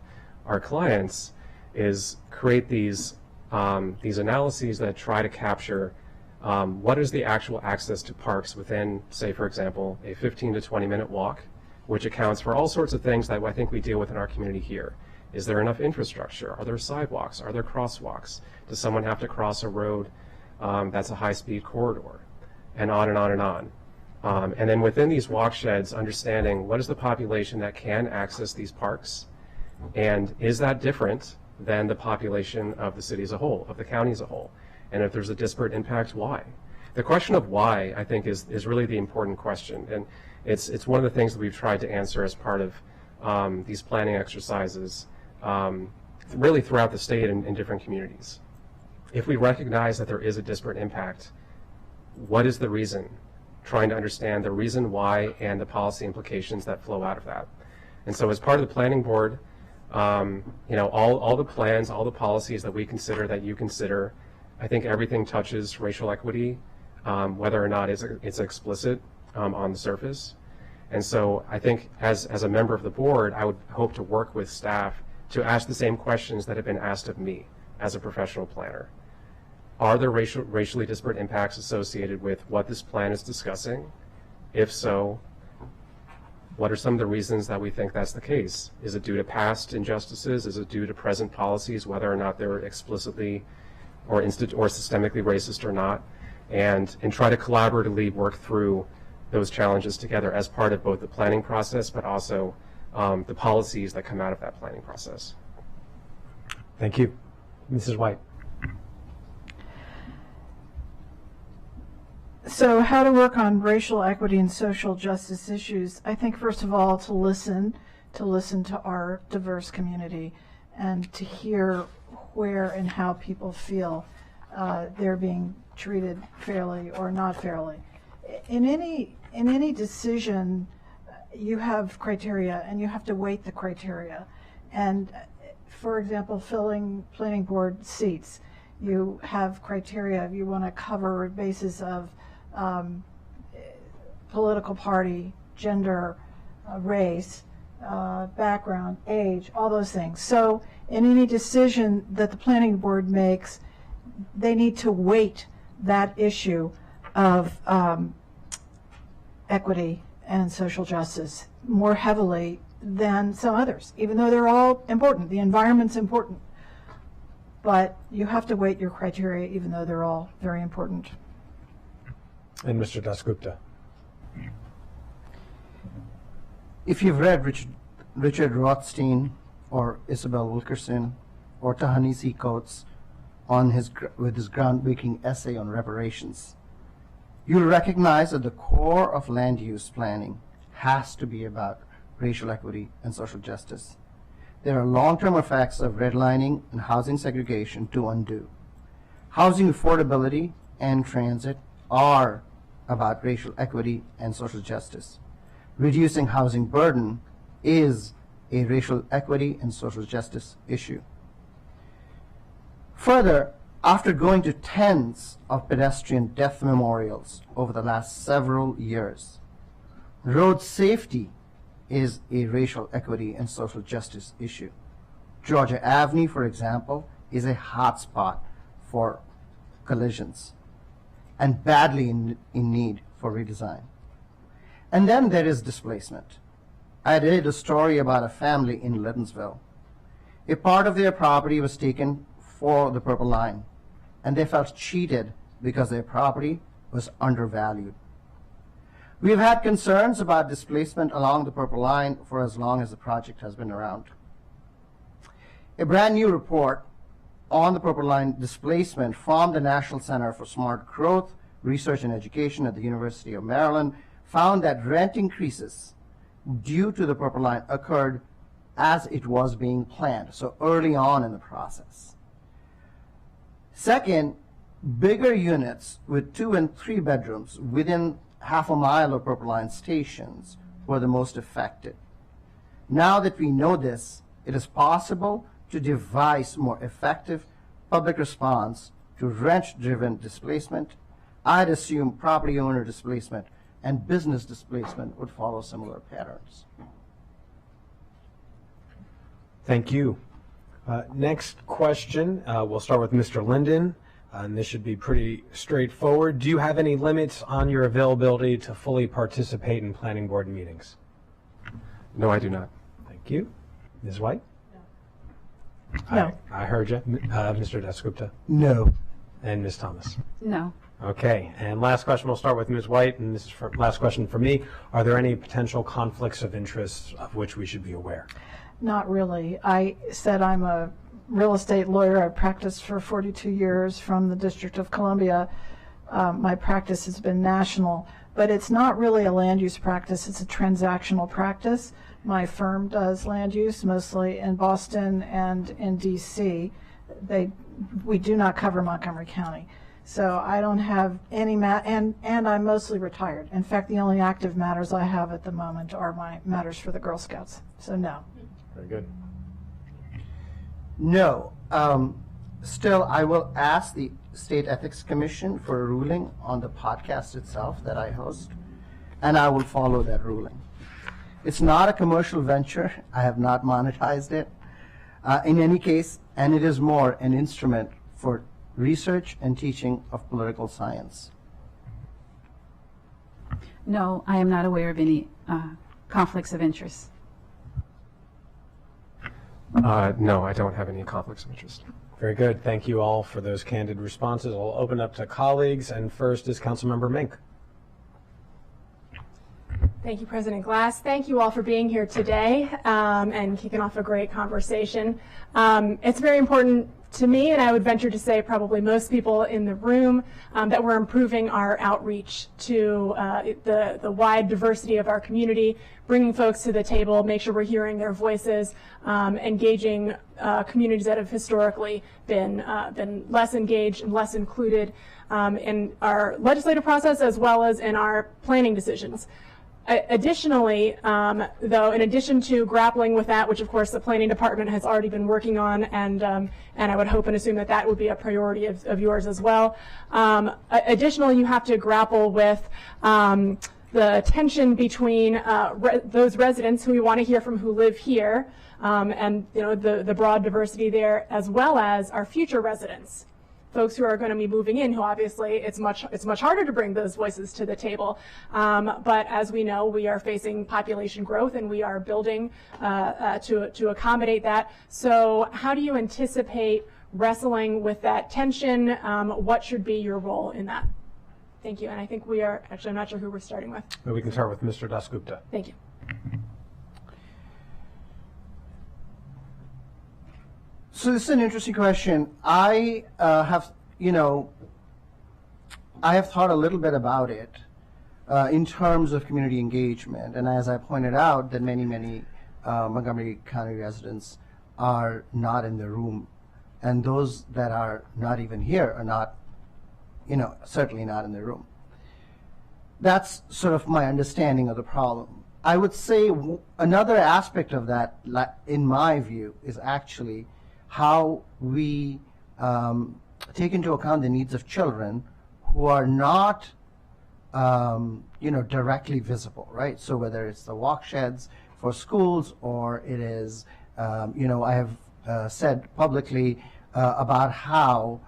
our clients, is create these analyses that try to capture what is the actual access to parks within, say, for example, a 15 to 20 minute walk, which accounts for all sorts of things that I think we deal with in our community here. Is there enough infrastructure? Are there sidewalks? Are there crosswalks? Does someone have to cross a road that's a high-speed corridor? And on and on and on. And then within these walk sheds, understanding what is the population that can access these parks, and is that different than the population of the city as a whole, of the county as a whole? And if there's a disparate impact, why? The question of why, I think, is really the important question. And it's one of the things that we've tried to answer as part of these planning exercises, really throughout the state and in different communities. If we recognize that there is a disparate impact, what is the reason? Trying to understand the reason why and the policy implications that flow out of that. And so as part of the planning board, all the plans, all the policies that we consider, that you consider, I think everything touches racial equity, whether or not it's explicit on the surface. And so I think as a member of the board, I would hope to work with staff to ask the same questions that have been asked of me as a professional planner. Are there racially disparate impacts associated with what this plan is discussing? If so, What are some of the reasons that we think that's the case? Is it due to past injustices? Is it due to present policies, whether or not they're explicitly or systemically racist or not? And try to collaboratively work through those challenges together as part of both the planning process, but also the policies that come out of that planning process. Thank you. Mrs. White. So how to work on racial equity and social justice issues? I think, first of all, to listen to our diverse community and to hear where and how people feel they're being treated fairly or not fairly. In any decision, you have criteria and you have to weight the criteria. And for example, filling planning board seats, you have criteria. You want to cover bases of political party, gender, race, background, age, all those things. So in any decision that the planning board makes, they need to weight that issue of equity and social justice more heavily than some others, even though they're all important. The environment's important. But you have to weight your criteria even though they're all very important. And Mr. Dasgupta. If you've read Richard Rothstein or Isabel Wilkerson or Ta-Nehisi Coates with his groundbreaking essay on reparations, you'll recognize that the core of land use planning has to be about racial equity and social justice. There are long-term effects of redlining and housing segregation to undo. Housing affordability and transit are about racial equity and social justice. Reducing housing burden is a racial equity and social justice issue. Further, after going to tens of pedestrian death memorials over the last several years, road safety is a racial equity and social justice issue. Georgia Avenue, for example, is a hotspot for collisions and badly in need for redesign. And then there is displacement. I did a story about a family in Liddensville. A part of their property was taken for the Purple Line, and they felt cheated because their property was undervalued. We've had concerns about displacement along the Purple Line for as long as the project has been around. A brand new report on the Purple Line displacement from the National Center for Smart Growth, Research and Education at the University of Maryland found that rent increases due to the Purple Line occurred as it was being planned, so early on in the process. Second, bigger units with 2 and 3 bedrooms within half a mile of Purple Line stations were the most affected. Now that we know this, it is possible to devise more effective public response to rent-driven displacement. I'd assume property owner displacement and business displacement would follow similar patterns. Thank you. Next question, we'll start with Mr. Linden, and this should be pretty straightforward. Do you have any limits on your availability to fully participate in planning board meetings? No, I do not. Thank you. Ms. White? No. I heard you. Mr. Dasgupta? No. And Ms. Thomas? No. Okay, and last question, we'll start with Ms. White, and this is last question for me. Are there any potential conflicts of interest of which we should be aware? Not really. I said I'm a real estate lawyer. I practiced for 42 years from the District of Columbia. My practice has been national, but it's not really a land use practice. It's a transactional practice. My firm does land use mostly in Boston and in DC. We do not cover Montgomery County. So I don't have any and I'm mostly retired. In fact, the only active matters I have at the moment are my matters for the Girl Scouts. So no. Very good. No. Still, I will ask the State Ethics Commission for a ruling on the podcast itself that I host, and I will follow that ruling. It's not a commercial venture. I have not monetized it. In any case, and it is more an instrument for research and teaching of political science. No, I am not aware of any conflicts of interest? No, I don't have any conflicts of interest. Very good. Thank you all for those candid responses. I'll open up to colleagues, and first is Councilmember Mink. Thank you, President Glass. Thank you all for being here today and kicking off a great conversation. It's very important to me, and I would venture to say probably most people in the room, that we're improving our outreach to the wide diversity of our community, bringing folks to the table, make sure we're hearing their voices, engaging communities that have historically been less engaged and less included in our legislative process as well as in our planning decisions. Additionally, though, in addition to grappling with that, which of course the planning department has already been working on, and I would hope and assume that that would be a priority of yours as well. Additionally, you have to grapple with the tension between those residents who we want to hear from who live here, and the broad diversity there, as well as our future residents. Folks who are going to be moving in, who obviously it's much harder to bring those voices to the table. But as we know, we are facing population growth, and we are building to accommodate that. So how do you anticipate wrestling with that tension? What should be your role in that? Thank you. And I think we are actually, I'm not sure who we're starting with. We can start with Mr. Dasgupta. Thank you. So this is an interesting question. I have thought a little bit about it in terms of community engagement, and as I pointed out, that many Montgomery County residents are not in the room, and those that are not even here are not, certainly not in the room. That's sort of my understanding of the problem. I would say another aspect of that, in my view, is actually how we take into account the needs of children who are not, directly visible, right? So whether it's the walk sheds for schools, or it is, I have said publicly about how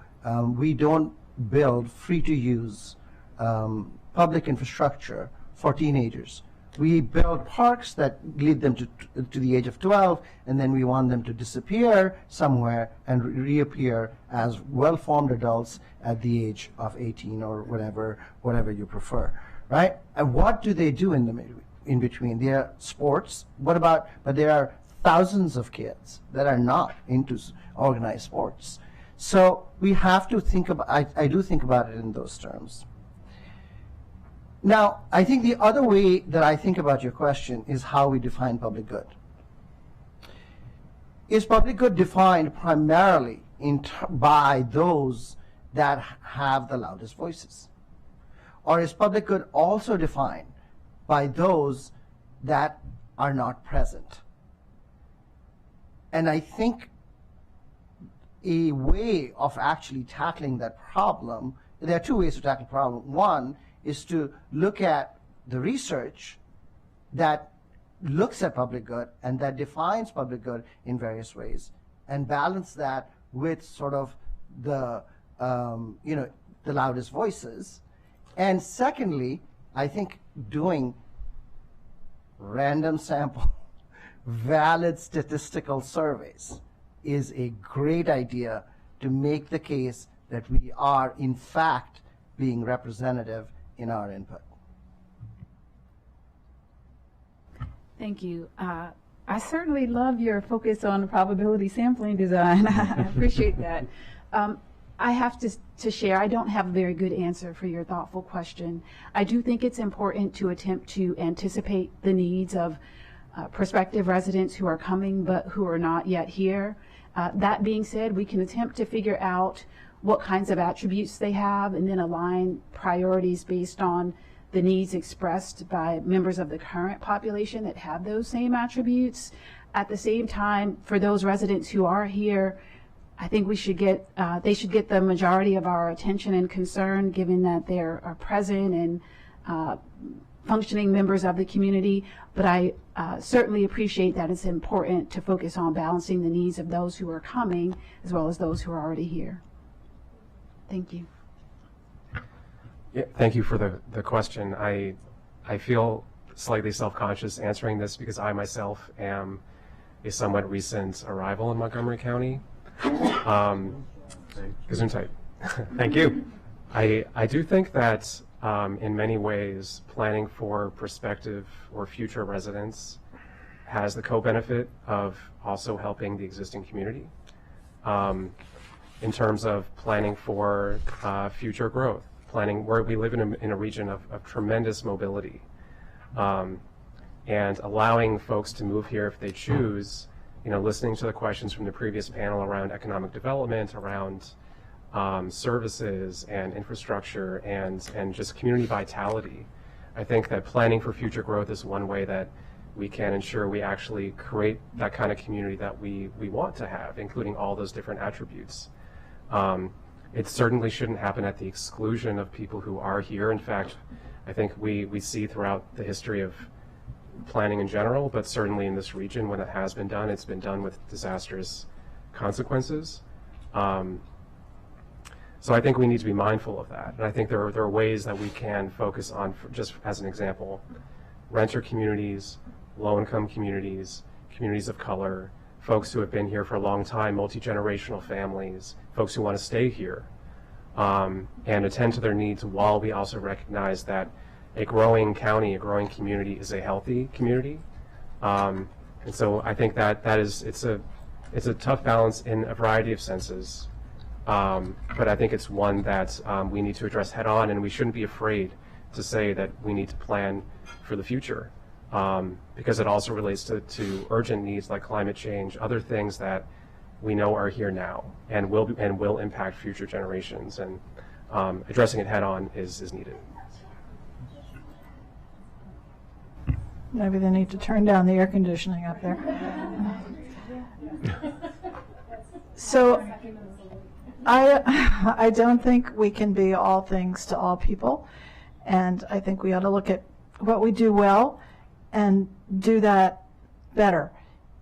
we don't build free-to-use public infrastructure for teenagers. We build parks that lead them to the age of 12, and then we want them to disappear somewhere and reappear as well-formed adults at the age of 18 or whatever you prefer, right? And what do they do in between? There are sports. But there are thousands of kids that are not into organized sports. So we have to think about. I do think about it in those terms. Now, I think the other way that I think about your question is how we define public good. Is public good defined primarily by those that have the loudest voices? Or is public good also defined by those that are not present? And I think a way of actually tackling that problem, there are two ways to tackle the problem. One is to look at the research that looks at public good and that defines public good in various ways, and balance that with sort of the loudest voices. And secondly, I think doing random sample valid statistical surveys is a great idea to make the case that we are in fact being representative in our input. Thank you. I certainly love your focus on probability sampling design. I appreciate that. I have to share, I don't have a very good answer for your thoughtful question. I do think it's important to attempt to anticipate the needs of prospective residents who are coming but who are not yet here. That being said, we can attempt to figure out what kinds of attributes they have, and then align priorities based on the needs expressed by members of the current population that have those same attributes. At the same time, for those residents who are here, I think we should get, they should get the majority of our attention and concern, given that they are present and functioning members of the community. But I certainly appreciate that it's important to focus on balancing the needs of those who are coming as well as those who are already here. Thank you. Yeah, thank you for the question. I feel slightly self-conscious answering this because I myself am a somewhat recent arrival in Montgomery County. Gesundheit. Thank you. I do think that in many ways, planning for prospective or future residents has the co-benefit of also helping the existing community in terms of planning for future growth, planning where we live in a region of tremendous mobility, and allowing folks to move here if they choose, listening to the questions from the previous panel around economic development, around services and infrastructure and just community vitality. I think that planning for future growth is one way that we can ensure we actually create that kind of community that we want to have, including all those different attributes. It certainly shouldn't happen at the exclusion of people who are here. In fact, I think we see throughout the history of planning in general, but certainly in this region when it has been done, it's been done with disastrous consequences. So I think we need to be mindful of that. And I think there are ways that we can focus on, just as an example, renter communities, low-income communities, communities of color, folks who have been here for a long time, multi-generational families, folks who want to stay here, and attend to their needs while we also recognize that a growing county, a growing community is a healthy community. And so I think it's a tough balance in a variety of senses. But I think it's one that we need to address head on, and we shouldn't be afraid to say that we need to plan for the future, because it also relates to urgent needs like climate change, other things that we know are here now and will impact future generations, and addressing it head on is needed. Maybe they need to turn down the air conditioning up there. So I don't think we can be all things to all people, and I think we ought to look at what we do well and do that better,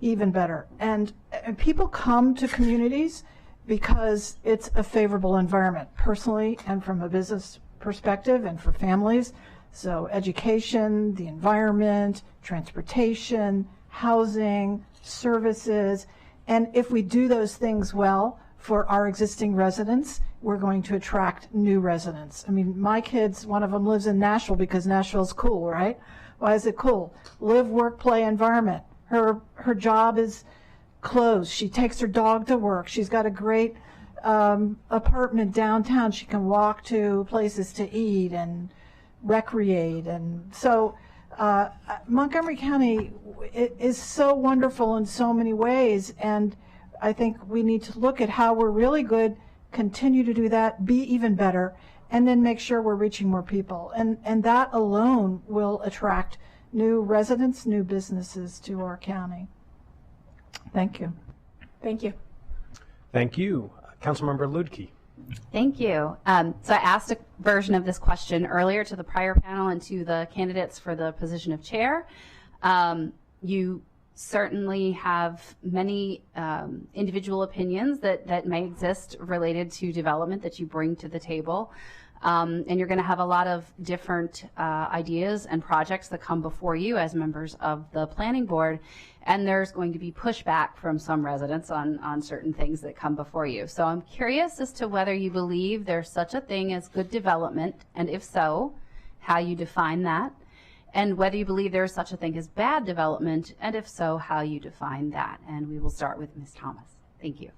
even better. And people come to communities because it's a favorable environment, personally and from a business perspective and for families. So education, the environment, transportation, housing, services, and if we do those things well for our existing residents, we're going to attract new residents. I mean, my kids, one of them lives in Nashville because Nashville's cool, right? Why is it cool? Live, work, play environment. Her job is close. She takes her dog to work. She's got a great apartment downtown. She can walk to places to eat and recreate. And so Montgomery County is so wonderful in so many ways, and I think we need to look at how we're really good, continue to do that, be even better, and then make sure we're reaching more people. And that alone will attract new residents, new businesses to our county. Thank you. Thank you. Thank you. Councilmember Ludke. Thank you. So I asked a version of this question earlier to the prior panel and to the candidates for the position of chair. You certainly have many individual opinions that may exist related to development that you bring to the table. And you're going to have a lot of different ideas and projects that come before you as members of the planning board. And there's going to be pushback from some residents on certain things that come before you. So I'm curious as to whether you believe there's such a thing as good development, and if so, how you define that, and whether you believe there is such a thing as bad development, and if so, how you define that. And we will start with Ms. Thomas. Thank you.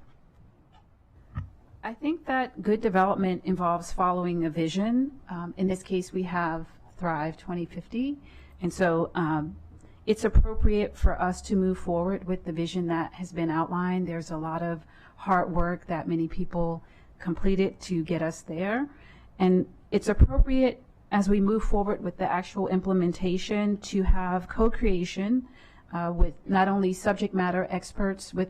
I think that good development involves following a vision. In this case, we have Thrive 2050. And so it's appropriate for us to move forward with the vision that has been outlined. There's a lot of hard work that many people completed to get us there. And it's appropriate as we move forward with the actual implementation to have co-creation with not only subject matter experts with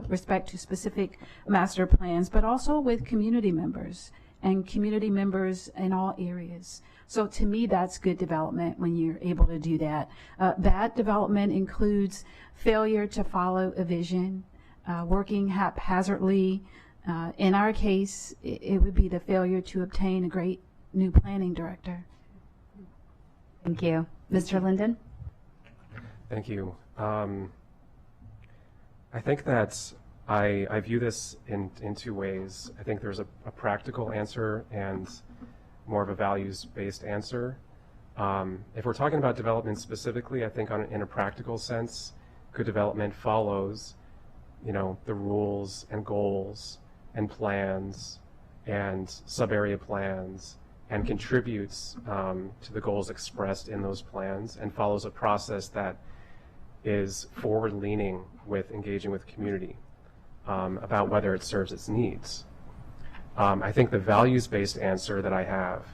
respect to specific master plans, but also with community members and community members in all areas. So to me, that's good development when you're able to do that. Bad development includes failure to follow a vision, working haphazardly. In our case, it would be the failure to obtain a great new planning director. Thank you. Mr. Linden? Thank you. I think that I view this in two ways. I think there's a practical answer and more of a values-based answer. If we're talking about development specifically, I think in a practical sense, good development follows, the rules and goals and plans and sub-area plans and contributes to the goals expressed in those plans and follows a process that is forward-leaning with engaging with community about whether it serves its needs. I think the values-based answer that I have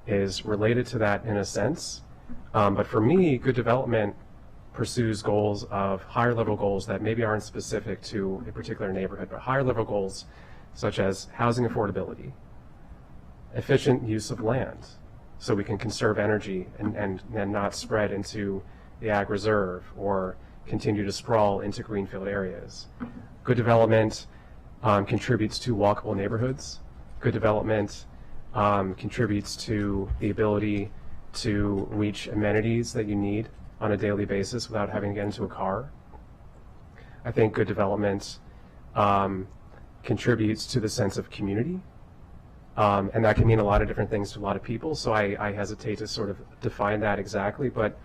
is related to that in a sense, but for me, good development pursues goals of higher level goals that maybe aren't specific to a particular neighborhood, but higher level goals such as housing affordability, efficient use of land so we can conserve energy and not spread into the ag reserve or continue to sprawl into greenfield areas. Good development contributes to walkable neighborhoods. Good development contributes to the ability to reach amenities that you need on a daily basis without having to get into a car. I think good development contributes to the sense of community. And that can mean a lot of different things to a lot of people, so I hesitate to sort of define that exactly, but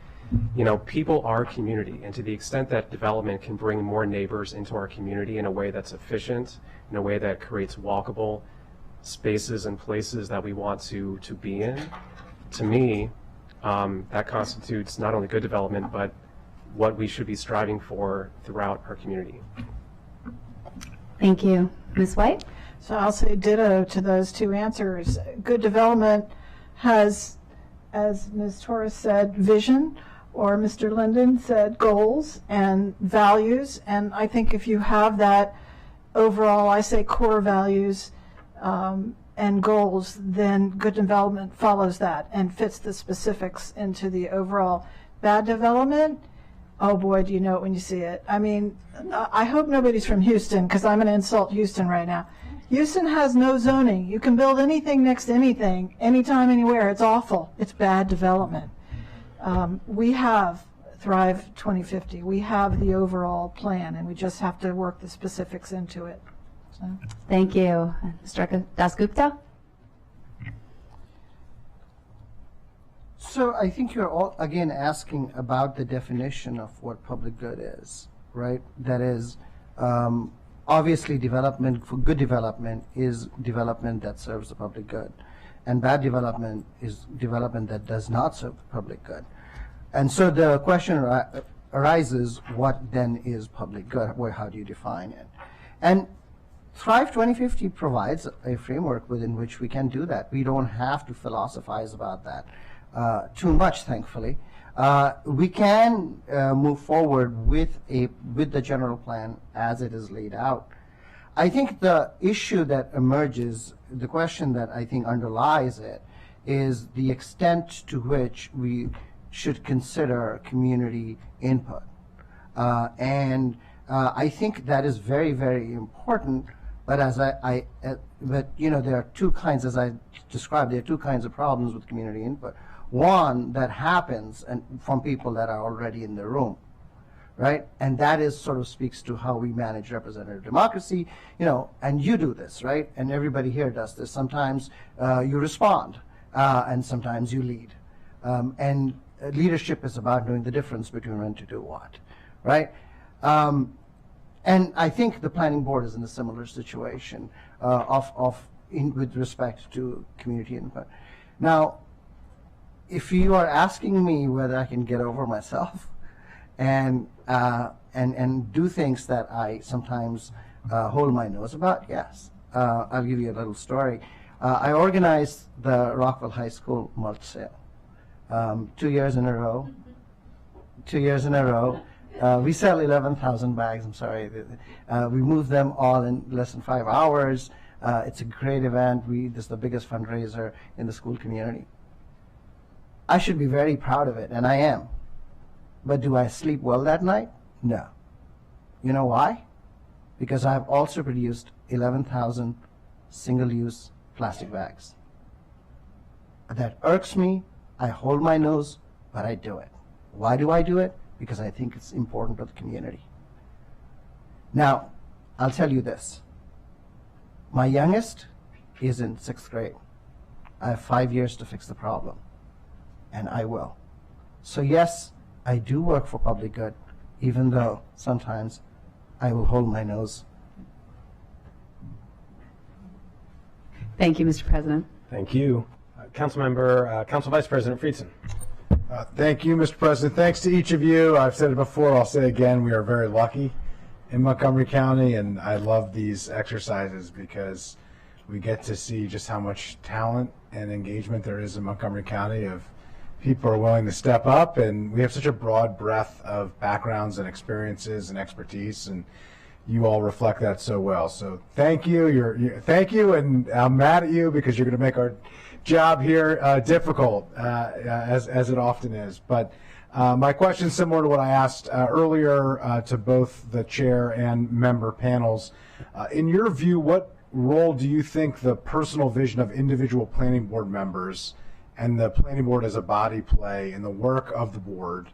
people are community, and to the extent that development can bring more neighbors into our community in a way that's efficient, in a way that creates walkable spaces and places that we want to be in, to me, that constitutes not only good development, but what we should be striving for throughout our community. Thank you. Ms. White? So I'll say ditto to those two answers. Good development has, as Ms. Torres said, vision, or Mr. Linden said goals and values. And I think if you have that overall, I say core values and goals, then good development follows that and fits the specifics into the overall. Bad development, oh boy, do you know it when you see it. I mean, I hope nobody's from Houston, because I'm going to insult Houston right now. Houston has no zoning. You can build anything next to anything, anytime, anywhere. It's awful. It's bad development. We have Thrive 2050. We have the overall plan, and we just have to work the specifics into it. So. Thank you. Mr. Dasgupta? So I think you're all, again, asking about the definition of what public good is, right? That is, obviously development, for good development, is development that serves the public good. And bad development is development that does not serve the public good. And so the question arises, what then is public good? How do you define it? And Thrive 2050 provides a framework within which we can do that. We don't have to philosophize about that too much, thankfully. We can move forward with the general plan as it is laid out. I think the issue that emerges, the question that I think underlies it, is the extent to which we should consider community input. I think that is very, very important. But there are two kinds, as I described, there are two kinds of problems with community input. One that happens from people that are already in the room, right? And that is sort of speaks to how we manage representative democracy, and you do this, right? And everybody here does this. Sometimes you respond, and sometimes you lead. And leadership is about knowing the difference between when to do what, right? And I think the planning board is in a similar situation with respect to community input. Now, if you are asking me whether I can get over myself and do things that I sometimes hold my nose about, yes. I'll give you a little story. I organized the Rockville High School mulch sale 2 years in a row. 2 years in a row. We sell 11,000 bags, I'm sorry. We move them all in less than 5 hours. It's a great event. This is the biggest fundraiser in the school community. I should be very proud of it, and I am. But do I sleep well that night? No. You know why? Because I've also produced 11,000 single-use plastic bags. That irks me. I hold my nose, but I do it. Why do I do it? Because I think it's important to the community. Now, I'll tell you this. My youngest is in 6th grade. I have 5 years to fix the problem, and I will. So yes, I do work for public good, even though sometimes I will hold my nose. Thank you, Mr. President. Thank you. Council Vice President Friedson. Thank you, Mr. President. Thanks to each of you. I've said it before, I'll say it again, we are very lucky in Montgomery County, and I love these exercises because we get to see just how much talent and engagement there is in Montgomery County of people who are willing to step up, and we have such a broad breadth of backgrounds and experiences and expertise, and you all reflect that so well. So thank you. Thank you, and I'm mad at you because you're going to make our job here difficult, as it often is. But my question is similar to what I asked earlier to both the chair and member panels. In your view, what role do you think the personal vision of individual planning board members and the planning board as a body play in the work of the board,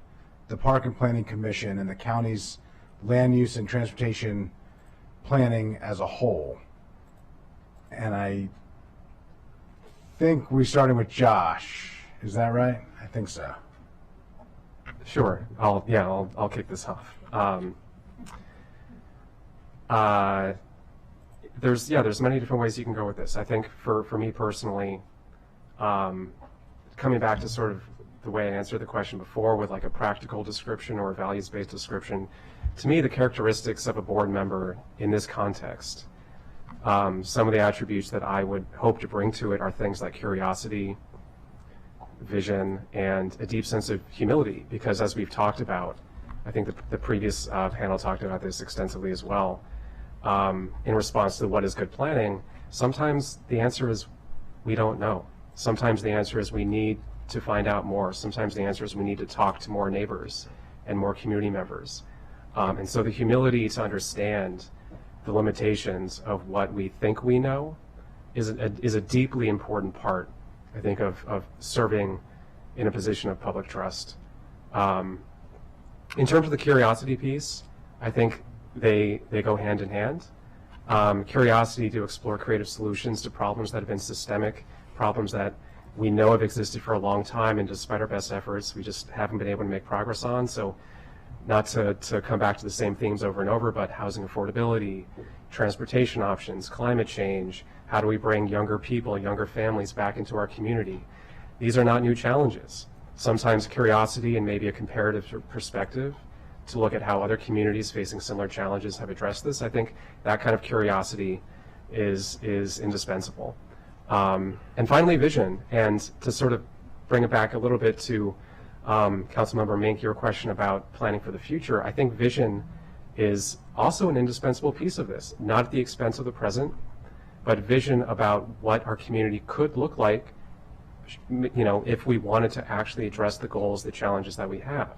the Park and Planning Commission, and the county's land use and transportation planning as a whole? And I think we're starting with Josh. Is that right? I think so. Sure. I'll kick this off. There's many different ways you can go with this. I think for me personally, coming back to sort of the way I answered the question before with like a practical description or a values-based description, to me the characteristics of a board member in this context, some of the attributes that I would hope to bring to it are things like curiosity, vision, and a deep sense of humility, because as we've talked about, I think the previous panel talked about this extensively as well, in response to what is good planning, sometimes the answer is we don't know. Sometimes the answer is we need to find out more. Sometimes the answer is we need to talk to more neighbors and more community members. And so the humility to understand the limitations of what we think we know is a deeply important part, I think, of serving in a position of public trust. In terms of the curiosity piece, I think they go hand in hand. Curiosity to explore creative solutions to problems that have been systemic, problems that we know have existed for a long time, and despite our best efforts, we just haven't been able to make progress on. So not to come back to the same themes over and over, but housing affordability, transportation options, climate change, how do we bring younger people, younger families back into our community? These are not new challenges. Sometimes curiosity and maybe a comparative perspective to look at how other communities facing similar challenges have addressed this. I think that kind of curiosity is indispensable. And finally, vision. And to sort of bring it back a little bit to Councilmember Mink, your question about planning for the future, I think vision is also an indispensable piece of this, not at the expense of the present, but vision about what our community could look like, you know, if we wanted to actually address the goals, the challenges that we have.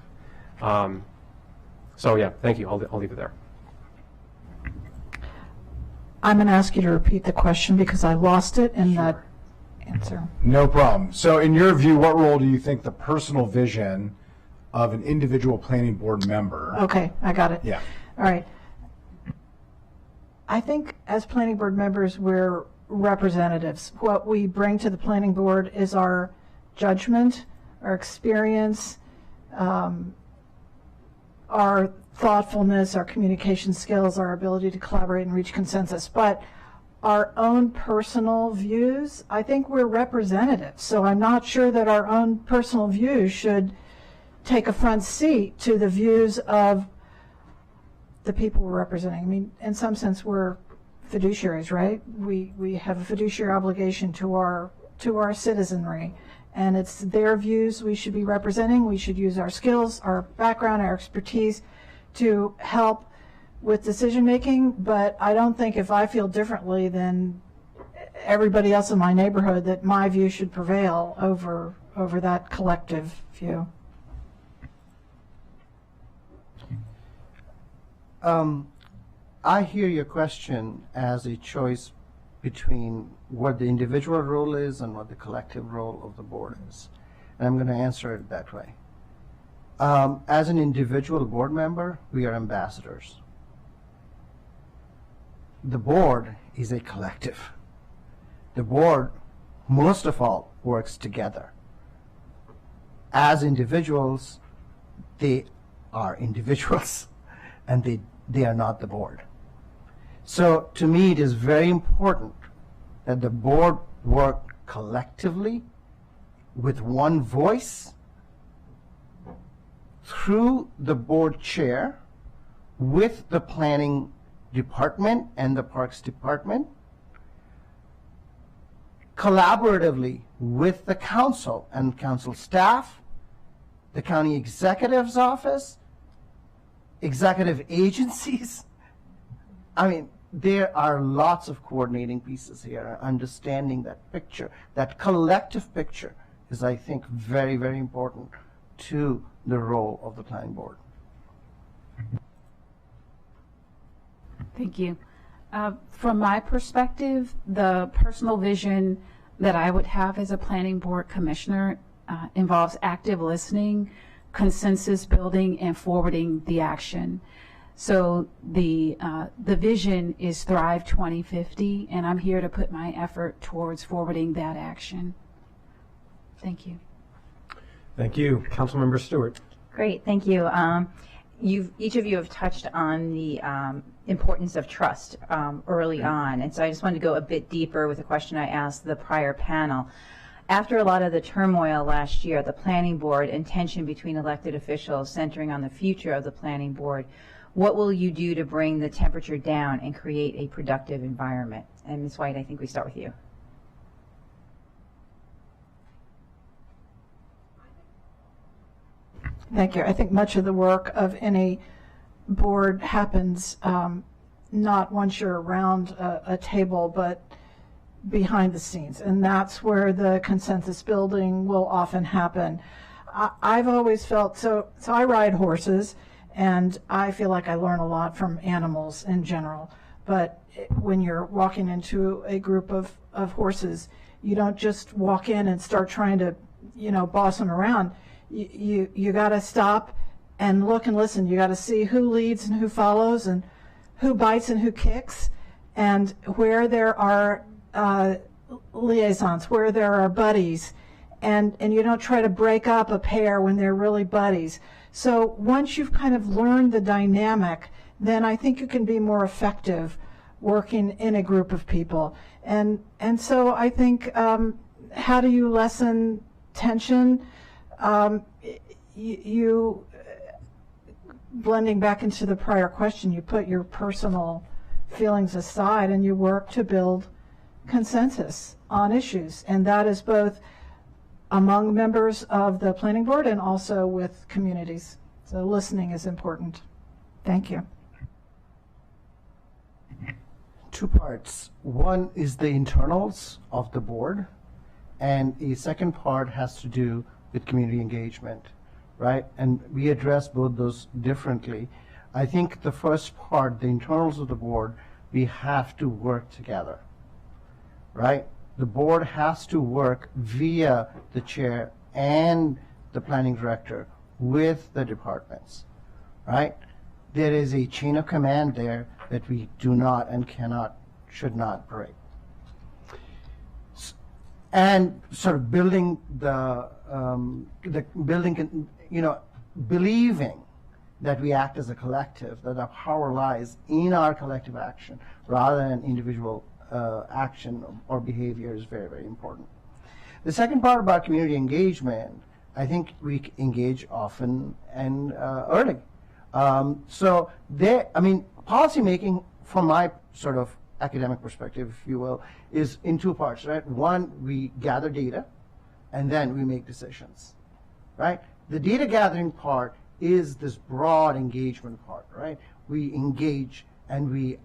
So yeah, thank you. I'll leave it there. I'm going to ask you to repeat the question because I lost it in that answer. No problem. So in your view, what role do you think the personal vision of an individual planning board member? Okay, I got it. Yeah. All right. I think as planning board members, we're representatives. What we bring to the planning board is our judgment, our experience, our thoughtfulness, our communication skills, our ability to collaborate and reach consensus. But our own personal views, I think we're representatives. So I'm not sure that our own personal views should take a front seat to the views of the people we're representing. I mean, in some sense, we're fiduciaries, right? We have a fiduciary obligation to our citizenry, and it's their views we should be representing. We should use our skills, our background, our expertise to help with decision making, but I don't think if I feel differently than everybody else in my neighborhood that my view should prevail over that collective view. I hear your question as a choice between what the individual role is and what the collective role of the board is. And I'm going to answer it that way. As an individual board member, we are ambassadors. The board is a collective. The board, most of all, works together. As individuals, they are individuals, and they are not the board. So to me, it is very important that the board work collectively with one voice through the board chair with the planning department and the parks department, collaboratively with the council and council staff, the county executive's office, executive agencies. I mean, there are lots of coordinating pieces here. Understanding that picture, that collective picture, is, I think, very, very important to the role of the planning board. Thank you. From my perspective, the personal vision that I would have as a planning board commissioner involves active listening, consensus building, and forwarding the action. So the vision is Thrive 2050, and I'm here to put my effort towards forwarding that action. Thank you. Thank you. Councilmember Stewart. Great, thank you. Each of you have touched on the importance of trust early on, and so I just wanted to go a bit deeper with a question I asked the prior panel. After a lot of the turmoil last year at the planning board and tension between elected officials centering on the future of the planning board, what will you do to bring the temperature down and create a productive environment? And Ms. White, I think we start with you. Thank you. I think much of the work of any board happens not once you're around a table, but behind the scenes. And that's where the consensus building will often happen. I've always felt, so I ride horses, and I feel like I learn a lot from animals in general. But when you're walking into a group of horses, you don't just walk in and start trying to, boss them around. You got to stop and look and listen. You got to see who leads and who follows, and who bites and who kicks, and where there are liaisons, where there are buddies, and you don't try to break up a pair when they're really buddies. So once you've kind of learned the dynamic, then I think you can be more effective working in a group of people. And so I think, how do you lessen tension? You blending back into the prior question, you put your personal feelings aside and you work to build consensus on issues, and that is both among members of the planning board and also with communities. So listening is important. Thank you. Two parts. One is the internals of the board, and the second part has to do with community engagement, right? And we address both those differently. I think the first part, the internals of the board, we have to work together, right? The board has to work via the chair and the planning director with the departments, right? There is a chain of command there that we do not and should not break. And sort of building believing that we act as a collective, that our power lies in our collective action rather than individual action or behavior is very, very important. The second part about community engagement, I think we engage often and early. So policy making, from my sort of academic perspective, if you will, is in two parts, right? One, we gather data, and then we make decisions, right? The data gathering part is this broad engagement part, right? We engage and we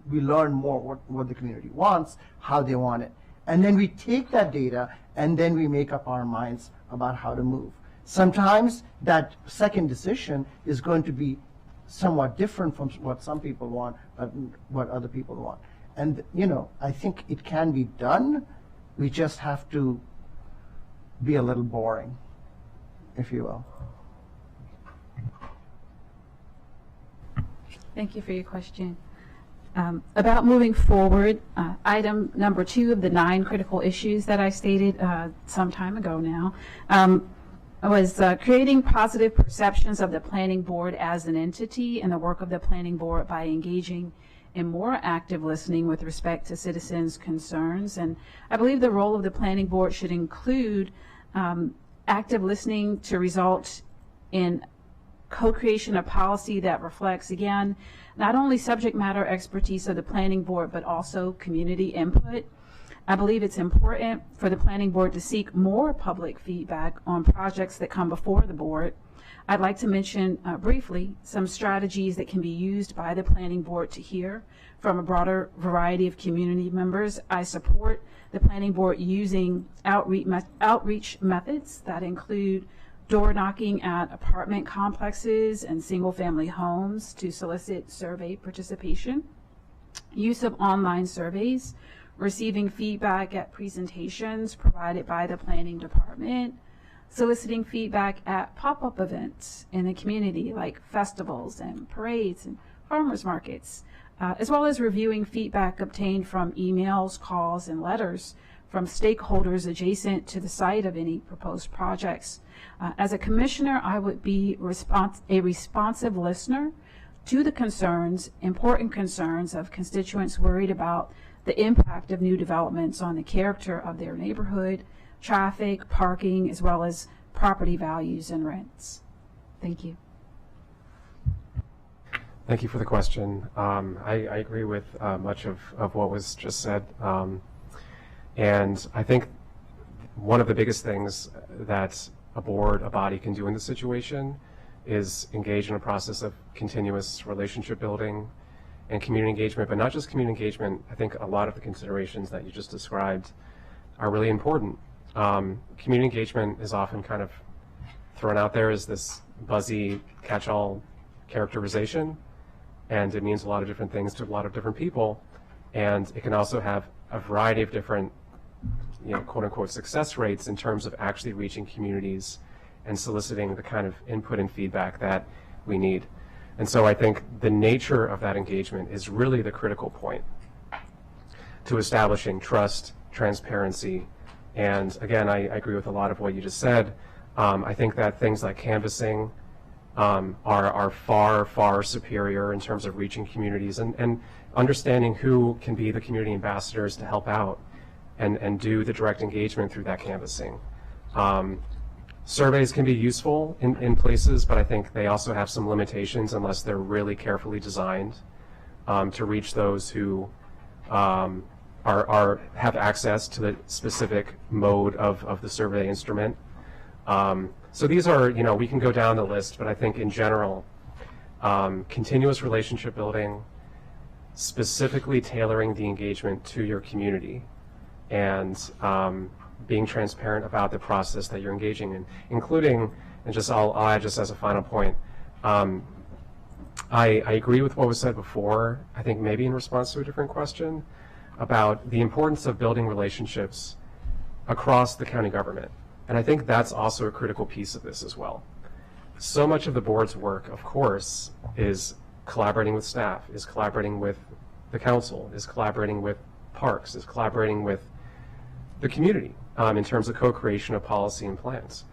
learn more what the community wants, how they want it. And then we take that data and then we make up our minds about how to move. Sometimes that second decision is going to be somewhat different from what some people want, but what other people want. And, I think it can be done. We just have to be a little boring, if you will. Thank you for your question. About moving forward, item number 2 of the 9 critical issues that I stated some time ago now was creating positive perceptions of the planning board as an entity and the work of the planning board by engaging in more active listening with respect to citizens' concerns. And I believe the role of the planning board should include active listening to result in co-creation of policy that reflects, again, not only subject matter expertise of the planning board, but also community input. I believe it's important for the planning board to seek more public feedback on projects that come before the board. I'd like to mention briefly some strategies that can be used by the planning board to hear from a broader variety of community members. I support the planning board using outreach methods that include door knocking at apartment complexes and single-family homes to solicit survey participation, use of online surveys, receiving feedback at presentations provided by the planning department, soliciting feedback at pop-up events in the community like festivals and parades and farmers markets, as well as reviewing feedback obtained from emails, calls, and letters from stakeholders adjacent to the site of any proposed projects. As a commissioner, I would be a responsive listener to the concerns, important concerns of constituents worried about the impact of new developments on the character of their neighborhood, traffic, parking, as well as property values and rents. Thank you. Thank you for the question. I agree with much of what was just said. And I think one of the biggest things that a board, a body can do in this situation is engage in a process of continuous relationship building and community engagement, but not just community engagement. I think a lot of the considerations that you just described are really important. Community engagement is often kind of thrown out there as this buzzy catch-all characterization, and it means a lot of different things to a lot of different people, and it can also have a variety of different, quote-unquote success rates in terms of actually reaching communities and soliciting the kind of input and feedback that we need. And so I think the nature of that engagement is really the critical point to establishing trust, transparency, and again, I agree with a lot of what you just said. I think that things like canvassing are far, far superior in terms of reaching communities and understanding who can be the community ambassadors to help out and do the direct engagement through that canvassing. Surveys can be useful in places, but I think they also have some limitations unless they're really carefully designed to reach those who have access to the specific mode of the survey instrument. So these are, we can go down the list, but I think in general, continuous relationship building, specifically tailoring the engagement to your community, and being transparent about the process that you're engaging in, including, and I'll add just as a final point, I agree with what was said before, I think maybe in response to a different question, about the importance of building relationships across the county government. And I think that's also a critical piece of this as well. So much of the board's work, of course, is collaborating with staff, is collaborating with the council, is collaborating with parks, is collaborating with the community in terms of co-creation of policy and plans.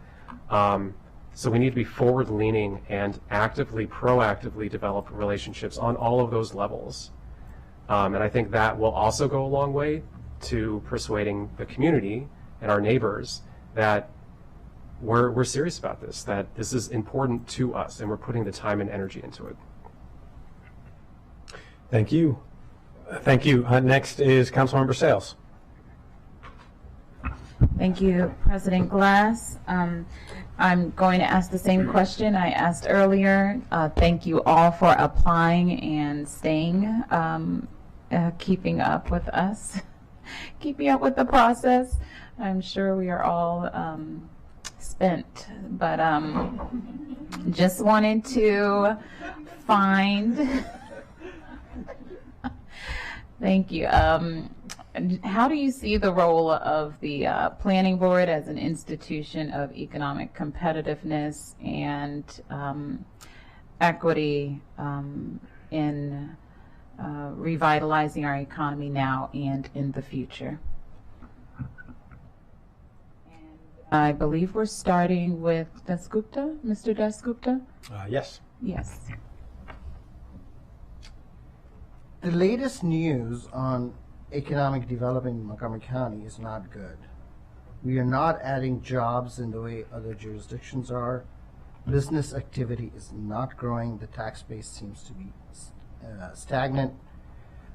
So we need to be forward-leaning and actively, proactively develop relationships on all of those levels. And I think that will also go a long way to persuading the community and our neighbors that we're serious about this, that this is important to us, and we're putting the time and energy into it. Thank you. Thank you. Next is Councilmember Sales. Thank you, President Glass. I'm going to ask the same question I asked earlier. Thank you all for applying and staying, keeping up with us, keeping up with the process. I'm sure we are all spent, but just wanted to find, thank you. How do you see the role of the planning board as an institution of economic competitiveness and equity in revitalizing our economy now and in the future. I believe we're starting with Dasgupta, Mr. Dasgupta? Yes. Yes. The latest news on economic development in Montgomery County is not good. We are not adding jobs in the way other jurisdictions are. Business activity is not growing. The tax base seems to be stagnant.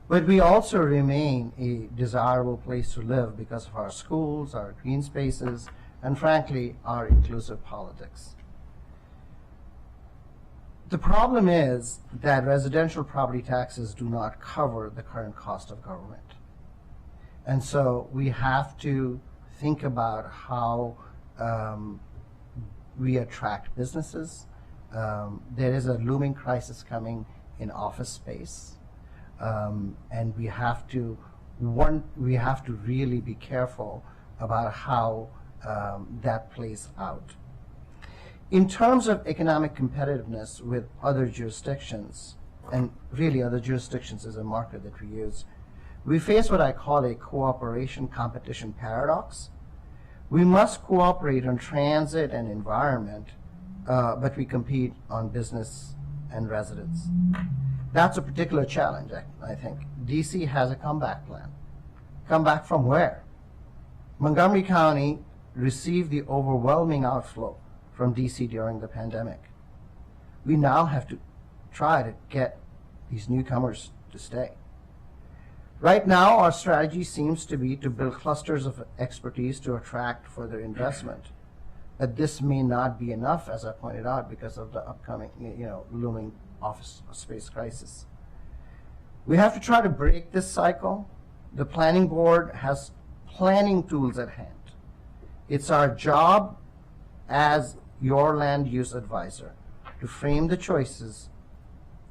But we also remain a desirable place to live because of our schools, our green spaces, and frankly, our inclusive politics. The problem is that residential property taxes do not cover the current cost of government. And so we have to think about how we attract businesses. There is a looming crisis coming in office space. And we have to really be careful about how that plays out. In terms of economic competitiveness with other jurisdictions, and really other jurisdictions is a marker that we use, we face what I call a cooperation competition paradox. We must cooperate on transit and environment, but we compete on business and residents. That's a particular challenge, I think. DC has a comeback plan. Comeback from where? Montgomery County received the overwhelming outflow from DC during the pandemic. We now have to try to get these newcomers to stay. Right now, our strategy seems to be to build clusters of expertise to attract further investment. But this may not be enough, as I pointed out, because of the upcoming, looming office space crisis. We have to try to break this cycle. The planning board has planning tools at hand. It's our job as your land use advisor to frame the choices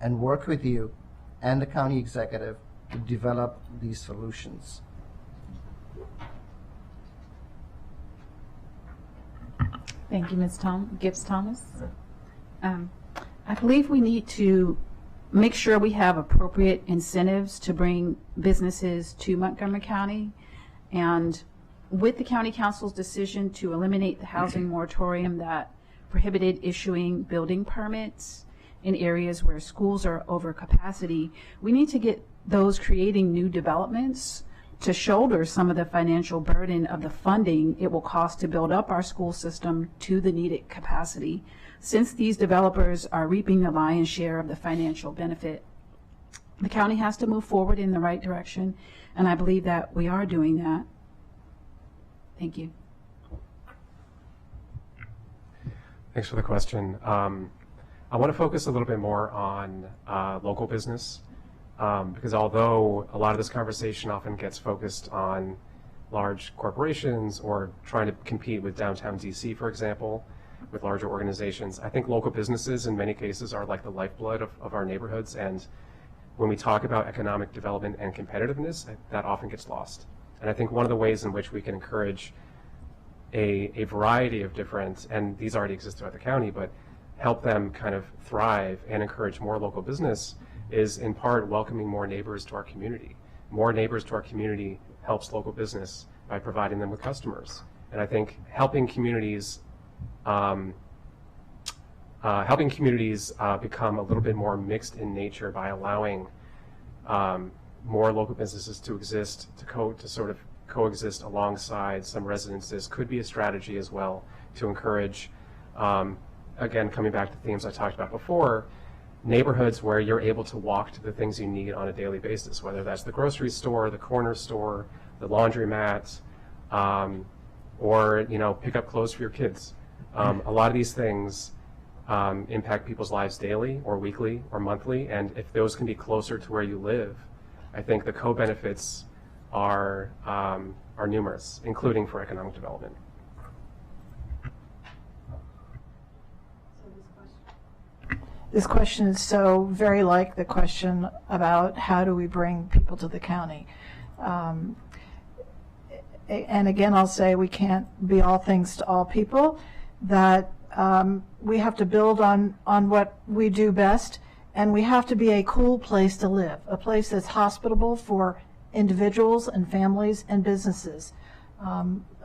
and work with you and the county executive to develop these solutions. Thank you, Ms. Gibbs Thomas. I believe we need to make sure we have appropriate incentives to bring businesses to Montgomery County. And with the County Council's decision to eliminate the housing moratorium that prohibited issuing building permits in areas where schools are over capacity, we need to get those creating new developments to shoulder some of the financial burden of the funding it will cost to build up our school system to the needed capacity, since these developers are reaping the lion's share of the financial benefit. The county has to move forward in the right direction, and I believe that we are doing that. Thank you. Thanks for the question. I want to focus a little bit more on local business, because although a lot of this conversation often gets focused on large corporations or trying to compete with downtown DC, for example, with larger organizations, I think local businesses in many cases are like the lifeblood of our neighborhoods. And when we talk about economic development and competitiveness, that often gets lost. And I think one of the ways in which we can encourage a variety of different, and these already exist throughout the county, but help them kind of thrive and encourage more local business is in part welcoming more neighbors to our community. More neighbors to our community helps local business by providing them with customers. And I think helping communities become a little bit more mixed in nature by allowing more local businesses to exist, to sort of coexist alongside some residences could be a strategy as well to encourage, again, coming back to themes I talked about before, neighborhoods where you're able to walk to the things you need on a daily basis, whether that's the grocery store, the corner store, the laundromat, or pick up clothes for your kids. A lot of these things impact people's lives daily or weekly or monthly, and if those can be closer to where you live, I think the co-benefits are numerous, including for economic development. This question is so very like the question about how do we bring people to the county. And again, I'll say we can't be all things to all people, that we have to build on what we do best, And we have to be a cool place to live, a place that's hospitable for individuals and families and businesses.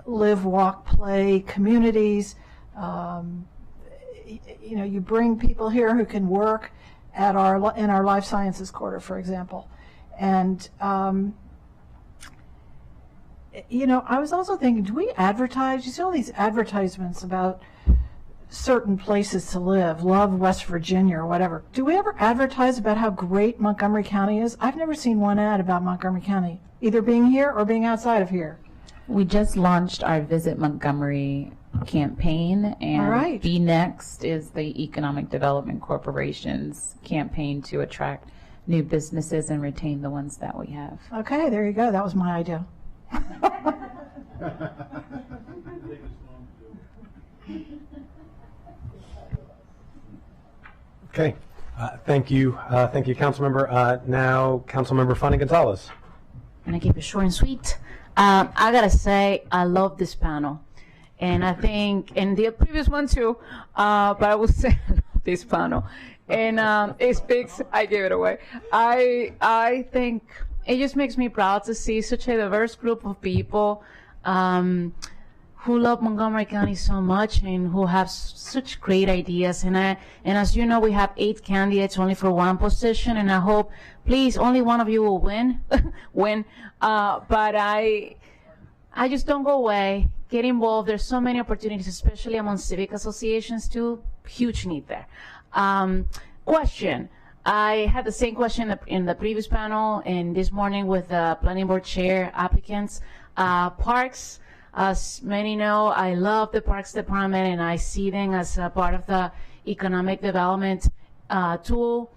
Live, walk, play communities. You know, you bring people here who can work at in our life sciences quarter, for example. And you know, I was also thinking, do we advertise? You see all these advertisements about certain places to live, love West Virginia or whatever. Do we ever advertise about how great Montgomery County is? I've never seen one ad about Montgomery County, either being here or being outside of here. We just launched our Visit Montgomery campaign, and All right. Be Next is the Economic Development Corporation's campaign to attract new businesses and retain the ones that we have. Okay, there you go. That was my idea. Okay, thank you, Councilmember. Now, Councilmember Fanny Gonzalez. I'm gonna keep it short and sweet. I gotta say, I love this panel. And I think, and the previous one too, but I will say I love this panel. And it speaks, I gave it away. I think it just makes me proud to see such a diverse group of people who love Montgomery County so much and who have such great ideas. And as you know, we have 8 candidates only for one position, and I hope, please, only one of you will win. But I just don't go away. Get involved. There's so many opportunities, especially among civic associations too. Huge need there. Question. I had the same question in the previous panel and this morning with the planning board chair applicants. Parks, as many know, I love the Parks Department, and I see them as a part of the economic development tool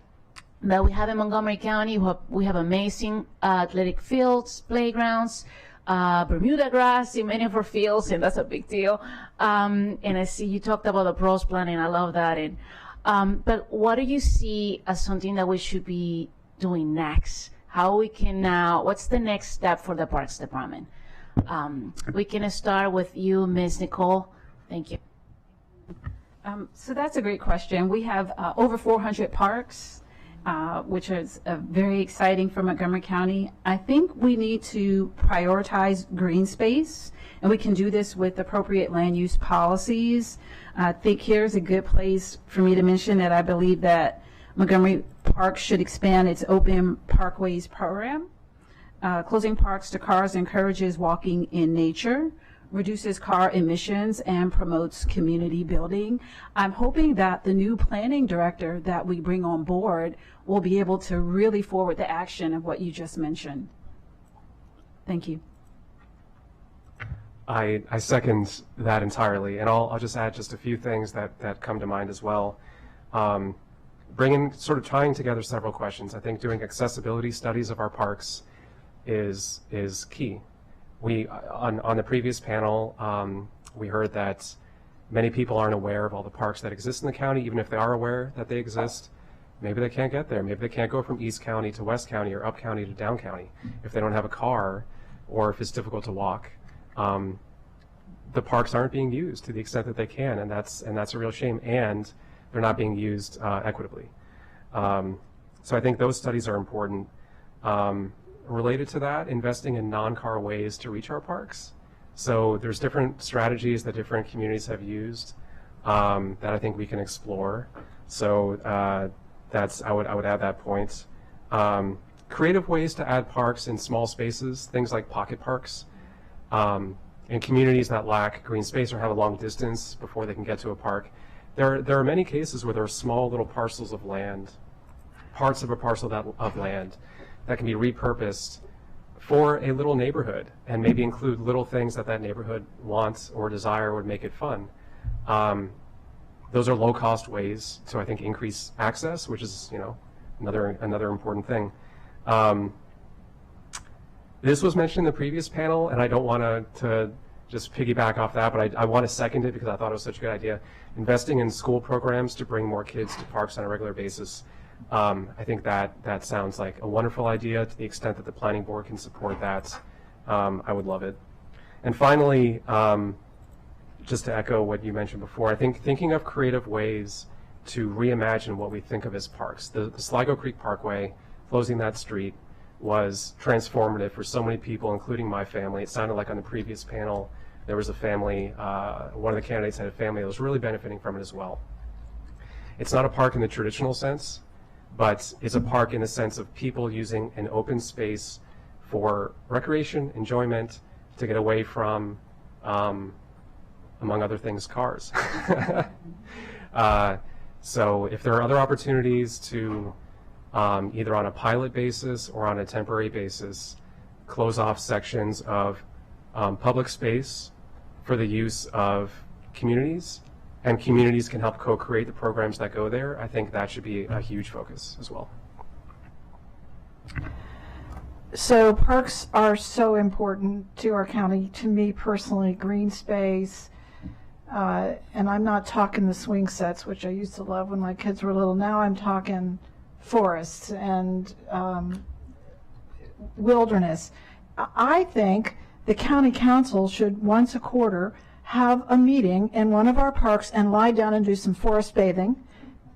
that we have in Montgomery County. We have amazing athletic fields, playgrounds, Bermuda grass in many of our fields, and that's a big deal. And I see you talked about the pros planning. I love that. And but what do you see as something that we should be doing next? How we can now? What's the next step for the Parks Department? We can start with you, Ms. Nicole. Thank you. So that's a great question. We have over 400 parks, which is very exciting for Montgomery County. I think we need to prioritize green space, and we can do this with appropriate land use policies. I think here's a good place for me to mention that I believe that Montgomery Park should expand its open parkways program. Closing parks to cars encourages walking in nature, reduces car emissions, and promotes community building. I'm hoping that the new planning director that we bring on board will be able to really forward the action of what you just mentioned. Thank you. I second that entirely, and I'll just add just a few things that come to mind as well. Sort of tying together several questions. I think doing accessibility studies of our parks is key. We on the previous panel, we heard that many people aren't aware of all the parks that exist in the county. Even if they are aware that they exist, maybe they can't get there. Maybe they can't go from East County to West County or up county to down county if they don't have a car, or if it's difficult to walk. The parks aren't being used to the extent that they can, and that's a real shame. And they're not being used equitably. So I think those studies are important. Related to that, investing in non-car ways to reach our parks. So there's different strategies that different communities have used that I think we can explore. So I would add that point. Creative ways to add parks in small spaces, things like pocket parks. In communities that lack green space or have a long distance before they can get to a park, there are many cases where there are small little parcels of land, parts of a parcel of land that can be repurposed for a little neighborhood, and maybe include little things that neighborhood wants or desire would make it fun. Those are low-cost ways to, I think, increase access, which is, another important thing. This was mentioned in the previous panel, and I don't want to just piggyback off that, but I want to second it because I thought it was such a good idea. Investing in school programs to bring more kids to parks on a regular basis. I think that sounds like a wonderful idea. To the extent that the planning board can support that, I would love it. And finally, just to echo what you mentioned before, I think thinking of creative ways to reimagine what we think of as parks. The Sligo Creek Parkway, closing that street, was transformative for so many people, including my family. It sounded like on the previous panel there was a family, one of the candidates had a family that was really benefiting from it as well. It's not a park in the traditional sense, but it's a park in the sense of people using an open space for recreation, enjoyment, to get away from, among other things, cars. So if there are other opportunities to, either on a pilot basis or on a temporary basis, close off sections of public space for the use of communities, and communities can help co-create the programs that go there, I think that should be a huge focus as well. So parks are so important to our county. To me personally, green space, and I'm not talking the swing sets, which I used to love when my kids were little. Now I'm talking forests and wilderness. I think the county council should once a quarter have a meeting in one of our parks and lie down and do some forest bathing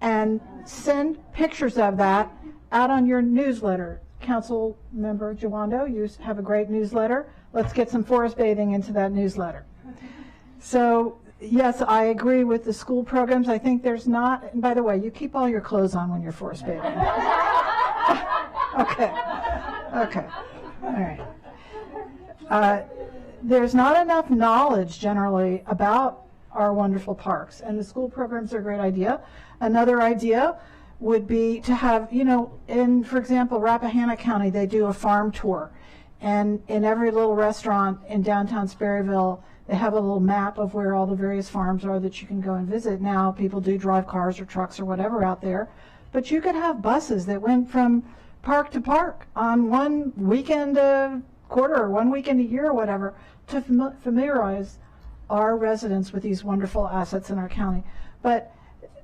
and send pictures of that out on your newsletter. Council member Jawando, you have a great newsletter. Let's get some forest bathing into that newsletter. So yes, I agree with the school programs. I think there's not, and by the way, you keep all your clothes on when you're forest bathing. Okay. All right. There's not enough knowledge generally about our wonderful parks, and the school programs are a great idea. Another idea would be to have, in, for example, Rappahannock County, they do a farm tour, and in every little restaurant in downtown Sperryville, they have a little map of where all the various farms are that you can go and visit. Now people do drive cars or trucks or whatever out there, but you could have buses that went from park to park on one weekend a quarter or one weekend a year or whatever to familiarize our residents with these wonderful assets in our county. But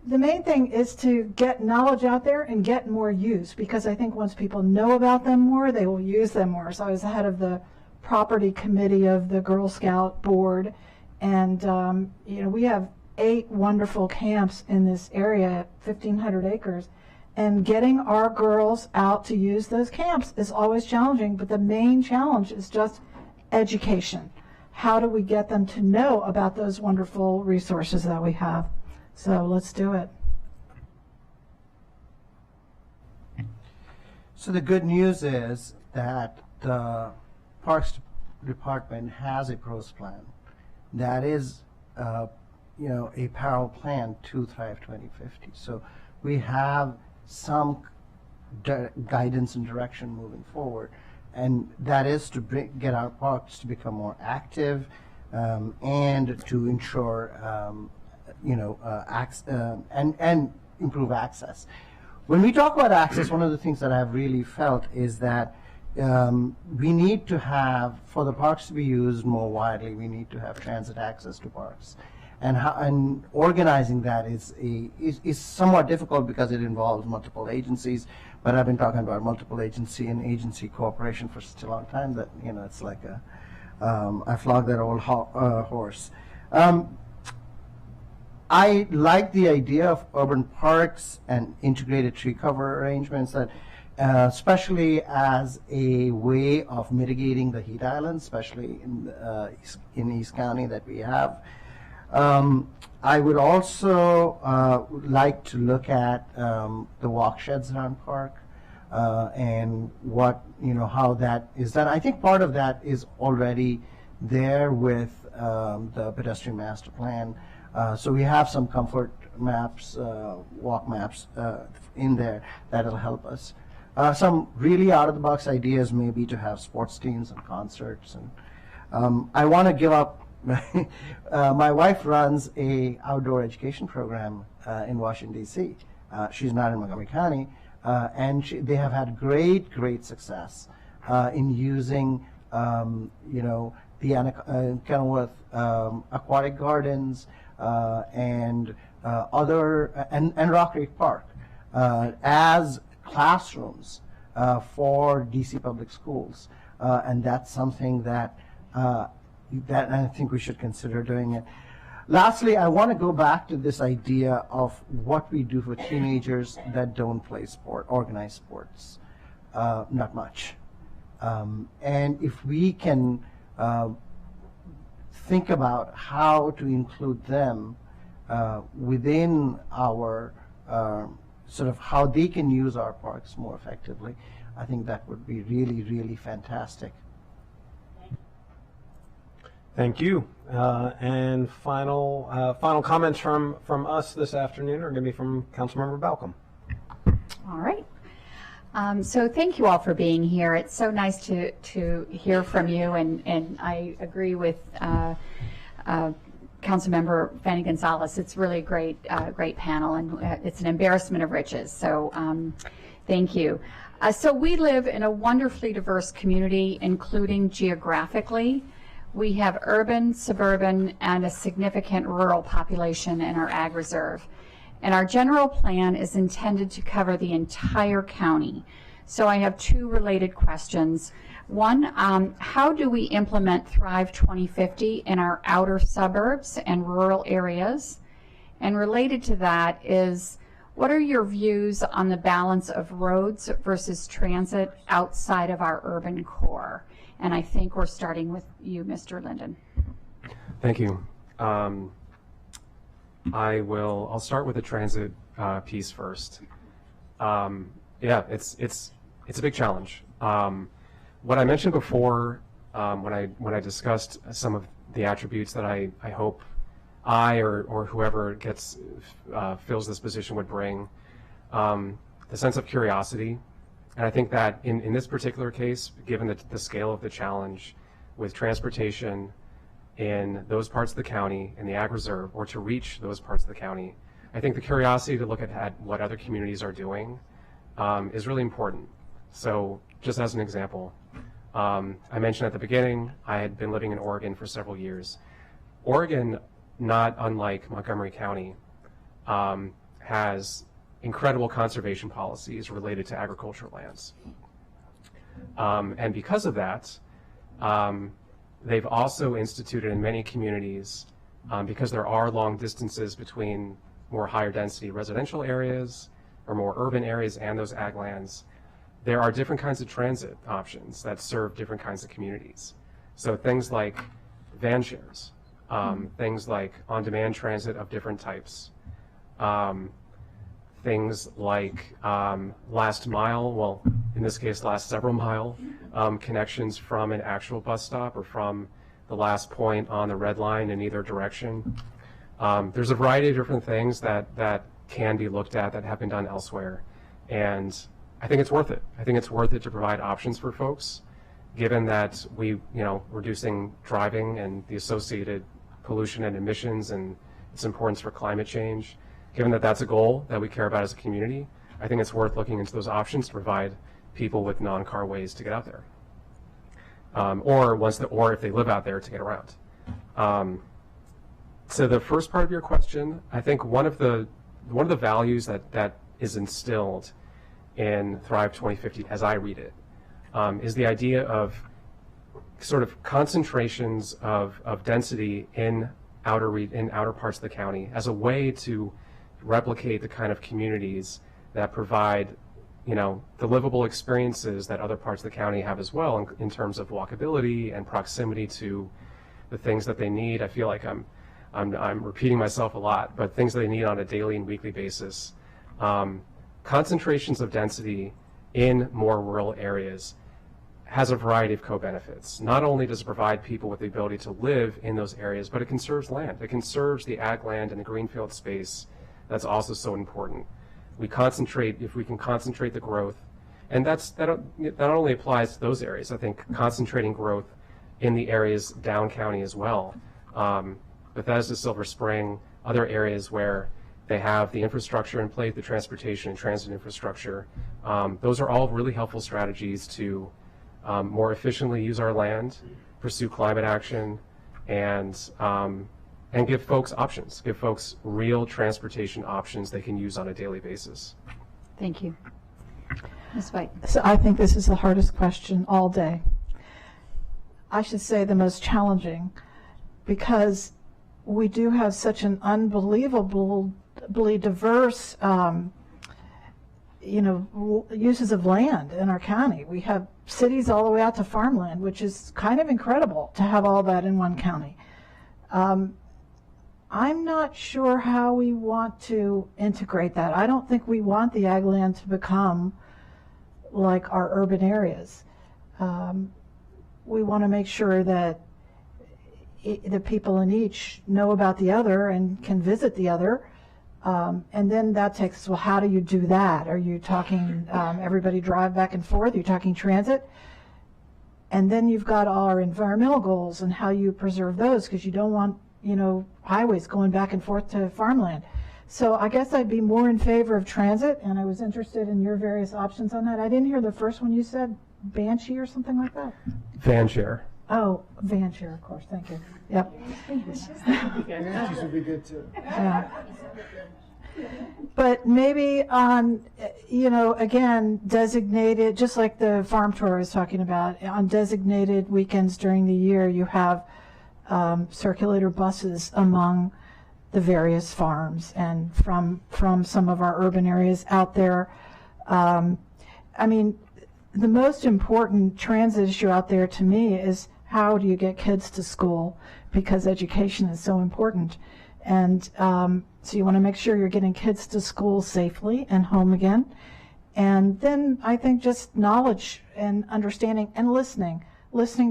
the main thing is to get knowledge out there and get more use, because I think once people know about them more, they will use them more. So I was the head of the property committee of the Girl Scout board, and we have 8 wonderful camps in this area, 1,500 acres, and getting our girls out to use those camps is always challenging, but the main challenge is just education. How do we get them to know about those wonderful resources that we have? So let's do it. So the good news is that the Parks Department has a PROS plan that is, a parallel plan to Thrive 2050. So we have some guidance and direction moving forward, and that is to get our parks to become more active and to ensure and improve access. When we talk about access, one of the things that I've really felt is that we need to have, for the parks to be used more widely, we need to have transit access to parks. And organizing that is somewhat difficult because it involves multiple agencies. But I've been talking about multiple agency and agency cooperation for such a long time that it's like I flogged that old horse. I like the idea of urban parks and integrated tree cover arrangements, that especially as a way of mitigating the heat islands, especially in East County that we have. I would also like to look at the walk sheds around park and how that is done. I think part of that is already there with the pedestrian master plan. So we have some comfort maps, walk maps in there that'll help us. Some really out-of-the-box ideas may be to have sports teams and concerts. And I want to give up. My wife runs a outdoor education program in Washington, D.C. She's not in Montgomery County, and they have had great success in using, the Kenilworth aquatic gardens and Rock Creek Park as classrooms for D.C. public schools, and that's something that I think we should consider doing it. Lastly, I want to go back to this idea of what we do for teenagers that don't play sport, organized sports. Not much. And if we can think about how to include them within our sort of how they can use our parks more effectively, I think that would be really, really fantastic. Thank you. And final comments from us this afternoon are going to be from Councilmember Balcom. All right. So thank you all for being here. It's so nice to hear from you, and I agree with Councilmember Fanny Gonzalez. It's really a great panel, and it's an embarrassment of riches. So thank you. So we live in a wonderfully diverse community, including geographically. We have urban, suburban, and a significant rural population in our ag reserve. And our general plan is intended to cover the entire county. So I have two related questions. One, how do we implement Thrive 2050 in our outer suburbs and rural areas? And related to that is, what are your views on the balance of roads versus transit outside of our urban core? And I think we're starting with you, Mr. Linden. Thank you. I'll start with the transit piece first. Yeah, it's a big challenge. What I mentioned before, when I discussed some of the attributes that I hope I or whoever fills this position would bring, the sense of curiosity. And I think that in this particular case, given the scale of the challenge with transportation in those parts of the county, in the ag reserve, or to reach those parts of the county, I think the curiosity to look at what other communities are doing is really important. So just as an example, I mentioned at the beginning, I had been living in Oregon for several years. Oregon, not unlike Montgomery County, has incredible conservation policies related to agricultural lands. And because of that, they've also instituted in many communities, because there are long distances between more higher density residential areas or more urban areas and those ag lands, there are different kinds of transit options that serve different kinds of communities. So things like van shares, things like on-demand transit of different types, things like last mile, well, in this case, last several mile connections from an actual bus stop or from the last point on the red line in either direction. There's a variety of different things that can be looked at that have been done elsewhere. And I think it's worth it. I think it's worth it to provide options for folks, given that reducing driving and the associated pollution and emissions and its importance for climate change. Given that that's a goal that we care about as a community, I think it's worth looking into those options to provide people with non-car ways to get out there, or if they live out there, to get around. So the first part of your question, I think one of the values that is instilled in Thrive 2050, as I read it, is the idea of sort of concentrations of density in outer parts of the county as a way to replicate the kind of communities that provide, the livable experiences that other parts of the county have as well in terms of walkability and proximity to the things that they need. I feel like I'm repeating myself a lot, but things that they need on a daily and weekly basis. Concentrations of density in more rural areas has a variety of co-benefits. Not only does it provide people with the ability to live in those areas, but it conserves land. It conserves the ag land and the greenfield space. That's also so important. If we can concentrate the growth, and that not only applies to those areas. I think concentrating growth in the areas down county as well. Bethesda, Silver Spring, other areas where they have the infrastructure in place, the transportation and transit infrastructure. Those are all really helpful strategies to more efficiently use our land, pursue climate action, and give folks options, give folks real transportation options they can use on a daily basis. Thank you. Ms. White. So I think this is the hardest question all day. I should say the most challenging, because we do have such an unbelievably diverse, uses of land in our county. We have cities all the way out to farmland, which is kind of incredible to have all that in one county. I'm not sure how we want to integrate that. I don't think we want the ag land to become like our urban areas. We want to make sure that the people in each know about the other and can visit the other. And then that takes us, well, how do you do that? Are you talking everybody drive back and forth? Are you talking transit? And then you've got our environmental goals and how you preserve those, because you don't want, highways going back and forth to farmland. So I guess I'd be more in favor of transit, and I was interested in your various options on that. I didn't hear the first one you said, Banshee or something like that? Van share. Oh, van share, of course, thank you. Yep. These would be good too. Yeah. But maybe on, again, designated, just like the farm tour I was talking about, on designated weekends during the year, you have circulator buses among the various farms and from some of our urban areas out there. I mean, the most important transit issue out there to me is how do you get kids to school, because education is so important. And so you want to make sure you're getting kids to school safely and home again. And then I think just knowledge and understanding and listening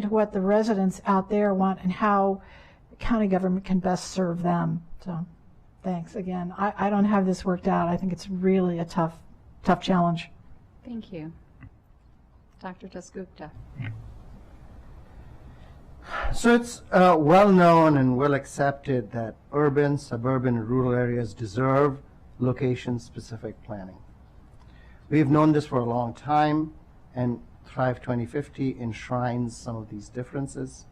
to what the residents out there want and how county government can best serve them. So thanks again. I don't have this worked out. I think it's really a tough challenge. Thank you. Dr. Dasgupta. So it's well known and well accepted that urban, suburban, and rural areas deserve location-specific planning. We've known this for a long time, and Thrive 2050 enshrines some of these differences.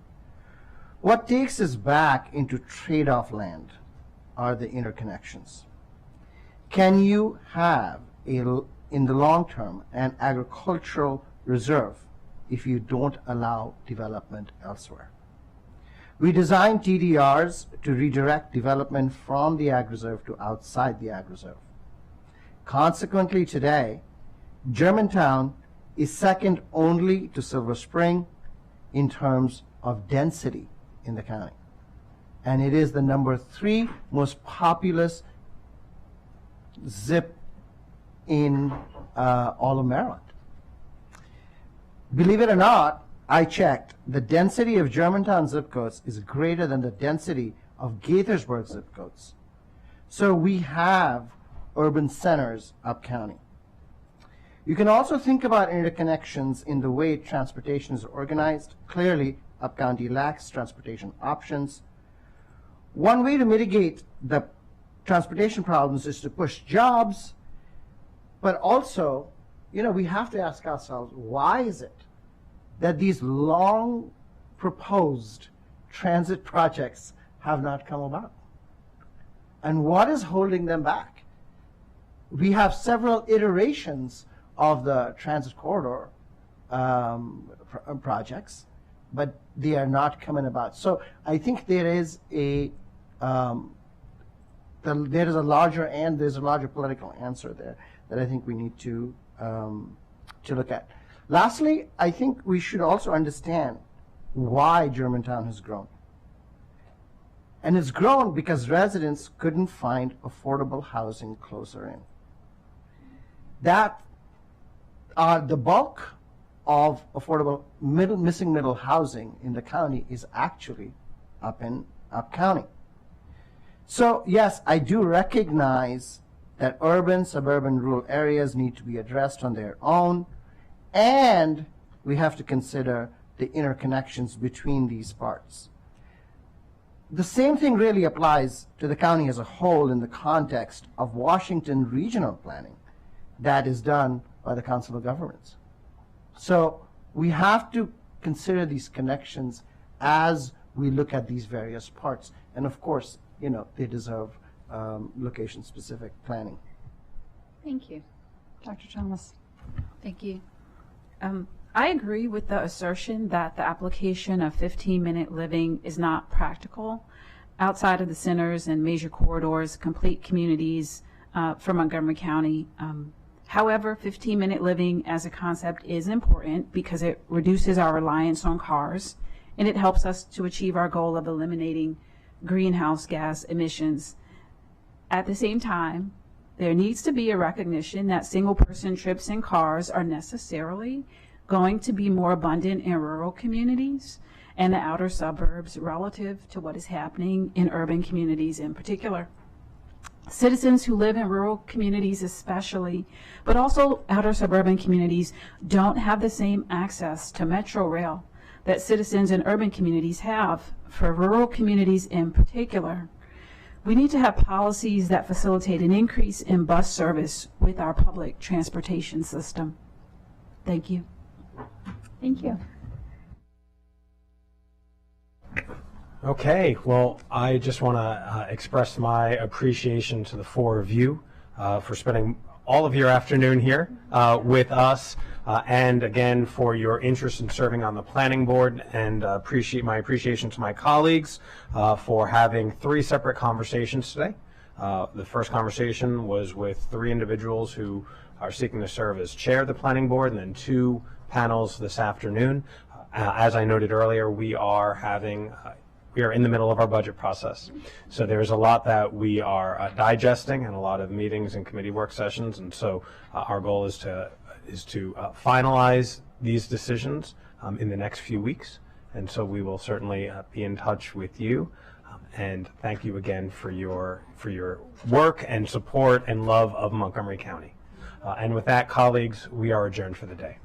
What takes us back into trade-off land are the interconnections. Can you have, in the long term, an agricultural reserve if you don't allow development elsewhere? We designed TDRs to redirect development from the ag reserve to outside the ag reserve. Consequently, today, Germantown is second only to Silver Spring in terms of density in the county. And it is the number 3 most populous zip in all of Maryland. Believe it or not, I checked, the density of Germantown zip codes is greater than the density of Gaithersburg zip codes. So we have urban centers up county. You can also think about interconnections in the way transportation is organized. Clearly, up county lacks transportation options. One way to mitigate the transportation problems is to push jobs, but also, we have to ask ourselves, why is it that these long proposed transit projects have not come about? And what is holding them back? We have several iterations of the transit corridor projects, but they are not coming about. So I think there is a larger political answer there that I think we need to look at. Lastly, I think we should also understand why Germantown has grown. And it's grown because residents couldn't find affordable housing closer in. That the bulk of affordable missing middle housing in the county is actually up county. So yes, I do recognize that urban, suburban, rural areas need to be addressed on their own, and we have to consider the interconnections between these parts. The same thing really applies to the county as a whole in the context of Washington regional planning that is done by the Council of Governments. So we have to consider these connections as we look at these various parts. And of course, they deserve location-specific planning. Thank you. Dr. Thomas. Thank you. I agree with the assertion that the application of 15-minute living is not practical. outside of the centers and major corridors, complete communities for Montgomery County. However, 15-minute living as a concept is important because it reduces our reliance on cars, and it helps us to achieve our goal of eliminating greenhouse gas emissions. At the same time, there needs to be a recognition that single-person trips in cars are necessarily going to be more abundant in rural communities and the outer suburbs relative to what is happening in urban communities in particular. Citizens who live in rural communities especially, but also outer suburban communities, don't have the same access to Metro Rail that citizens in urban communities have. For rural communities in particular, we need to have policies that facilitate an increase in bus service with our public transportation system. Thank you. Thank you. Okay, well, I just want to express my appreciation to the four of you for spending all of your afternoon here with us, and again for your interest in serving on the planning board, and my appreciation to my colleagues for having 3 separate conversations today. The first conversation was with 3 individuals who are seeking to serve as chair of the planning board, and then 2 panels this afternoon. As I noted earlier, we are in the middle of our budget process. So there's a lot that we are digesting, and a lot of meetings and committee work sessions, and so our goal is to finalize these decisions in the next few weeks. And so we will certainly be in touch with you. And thank you again for your work and support and love of Montgomery County. And with that, colleagues, we are adjourned for the day.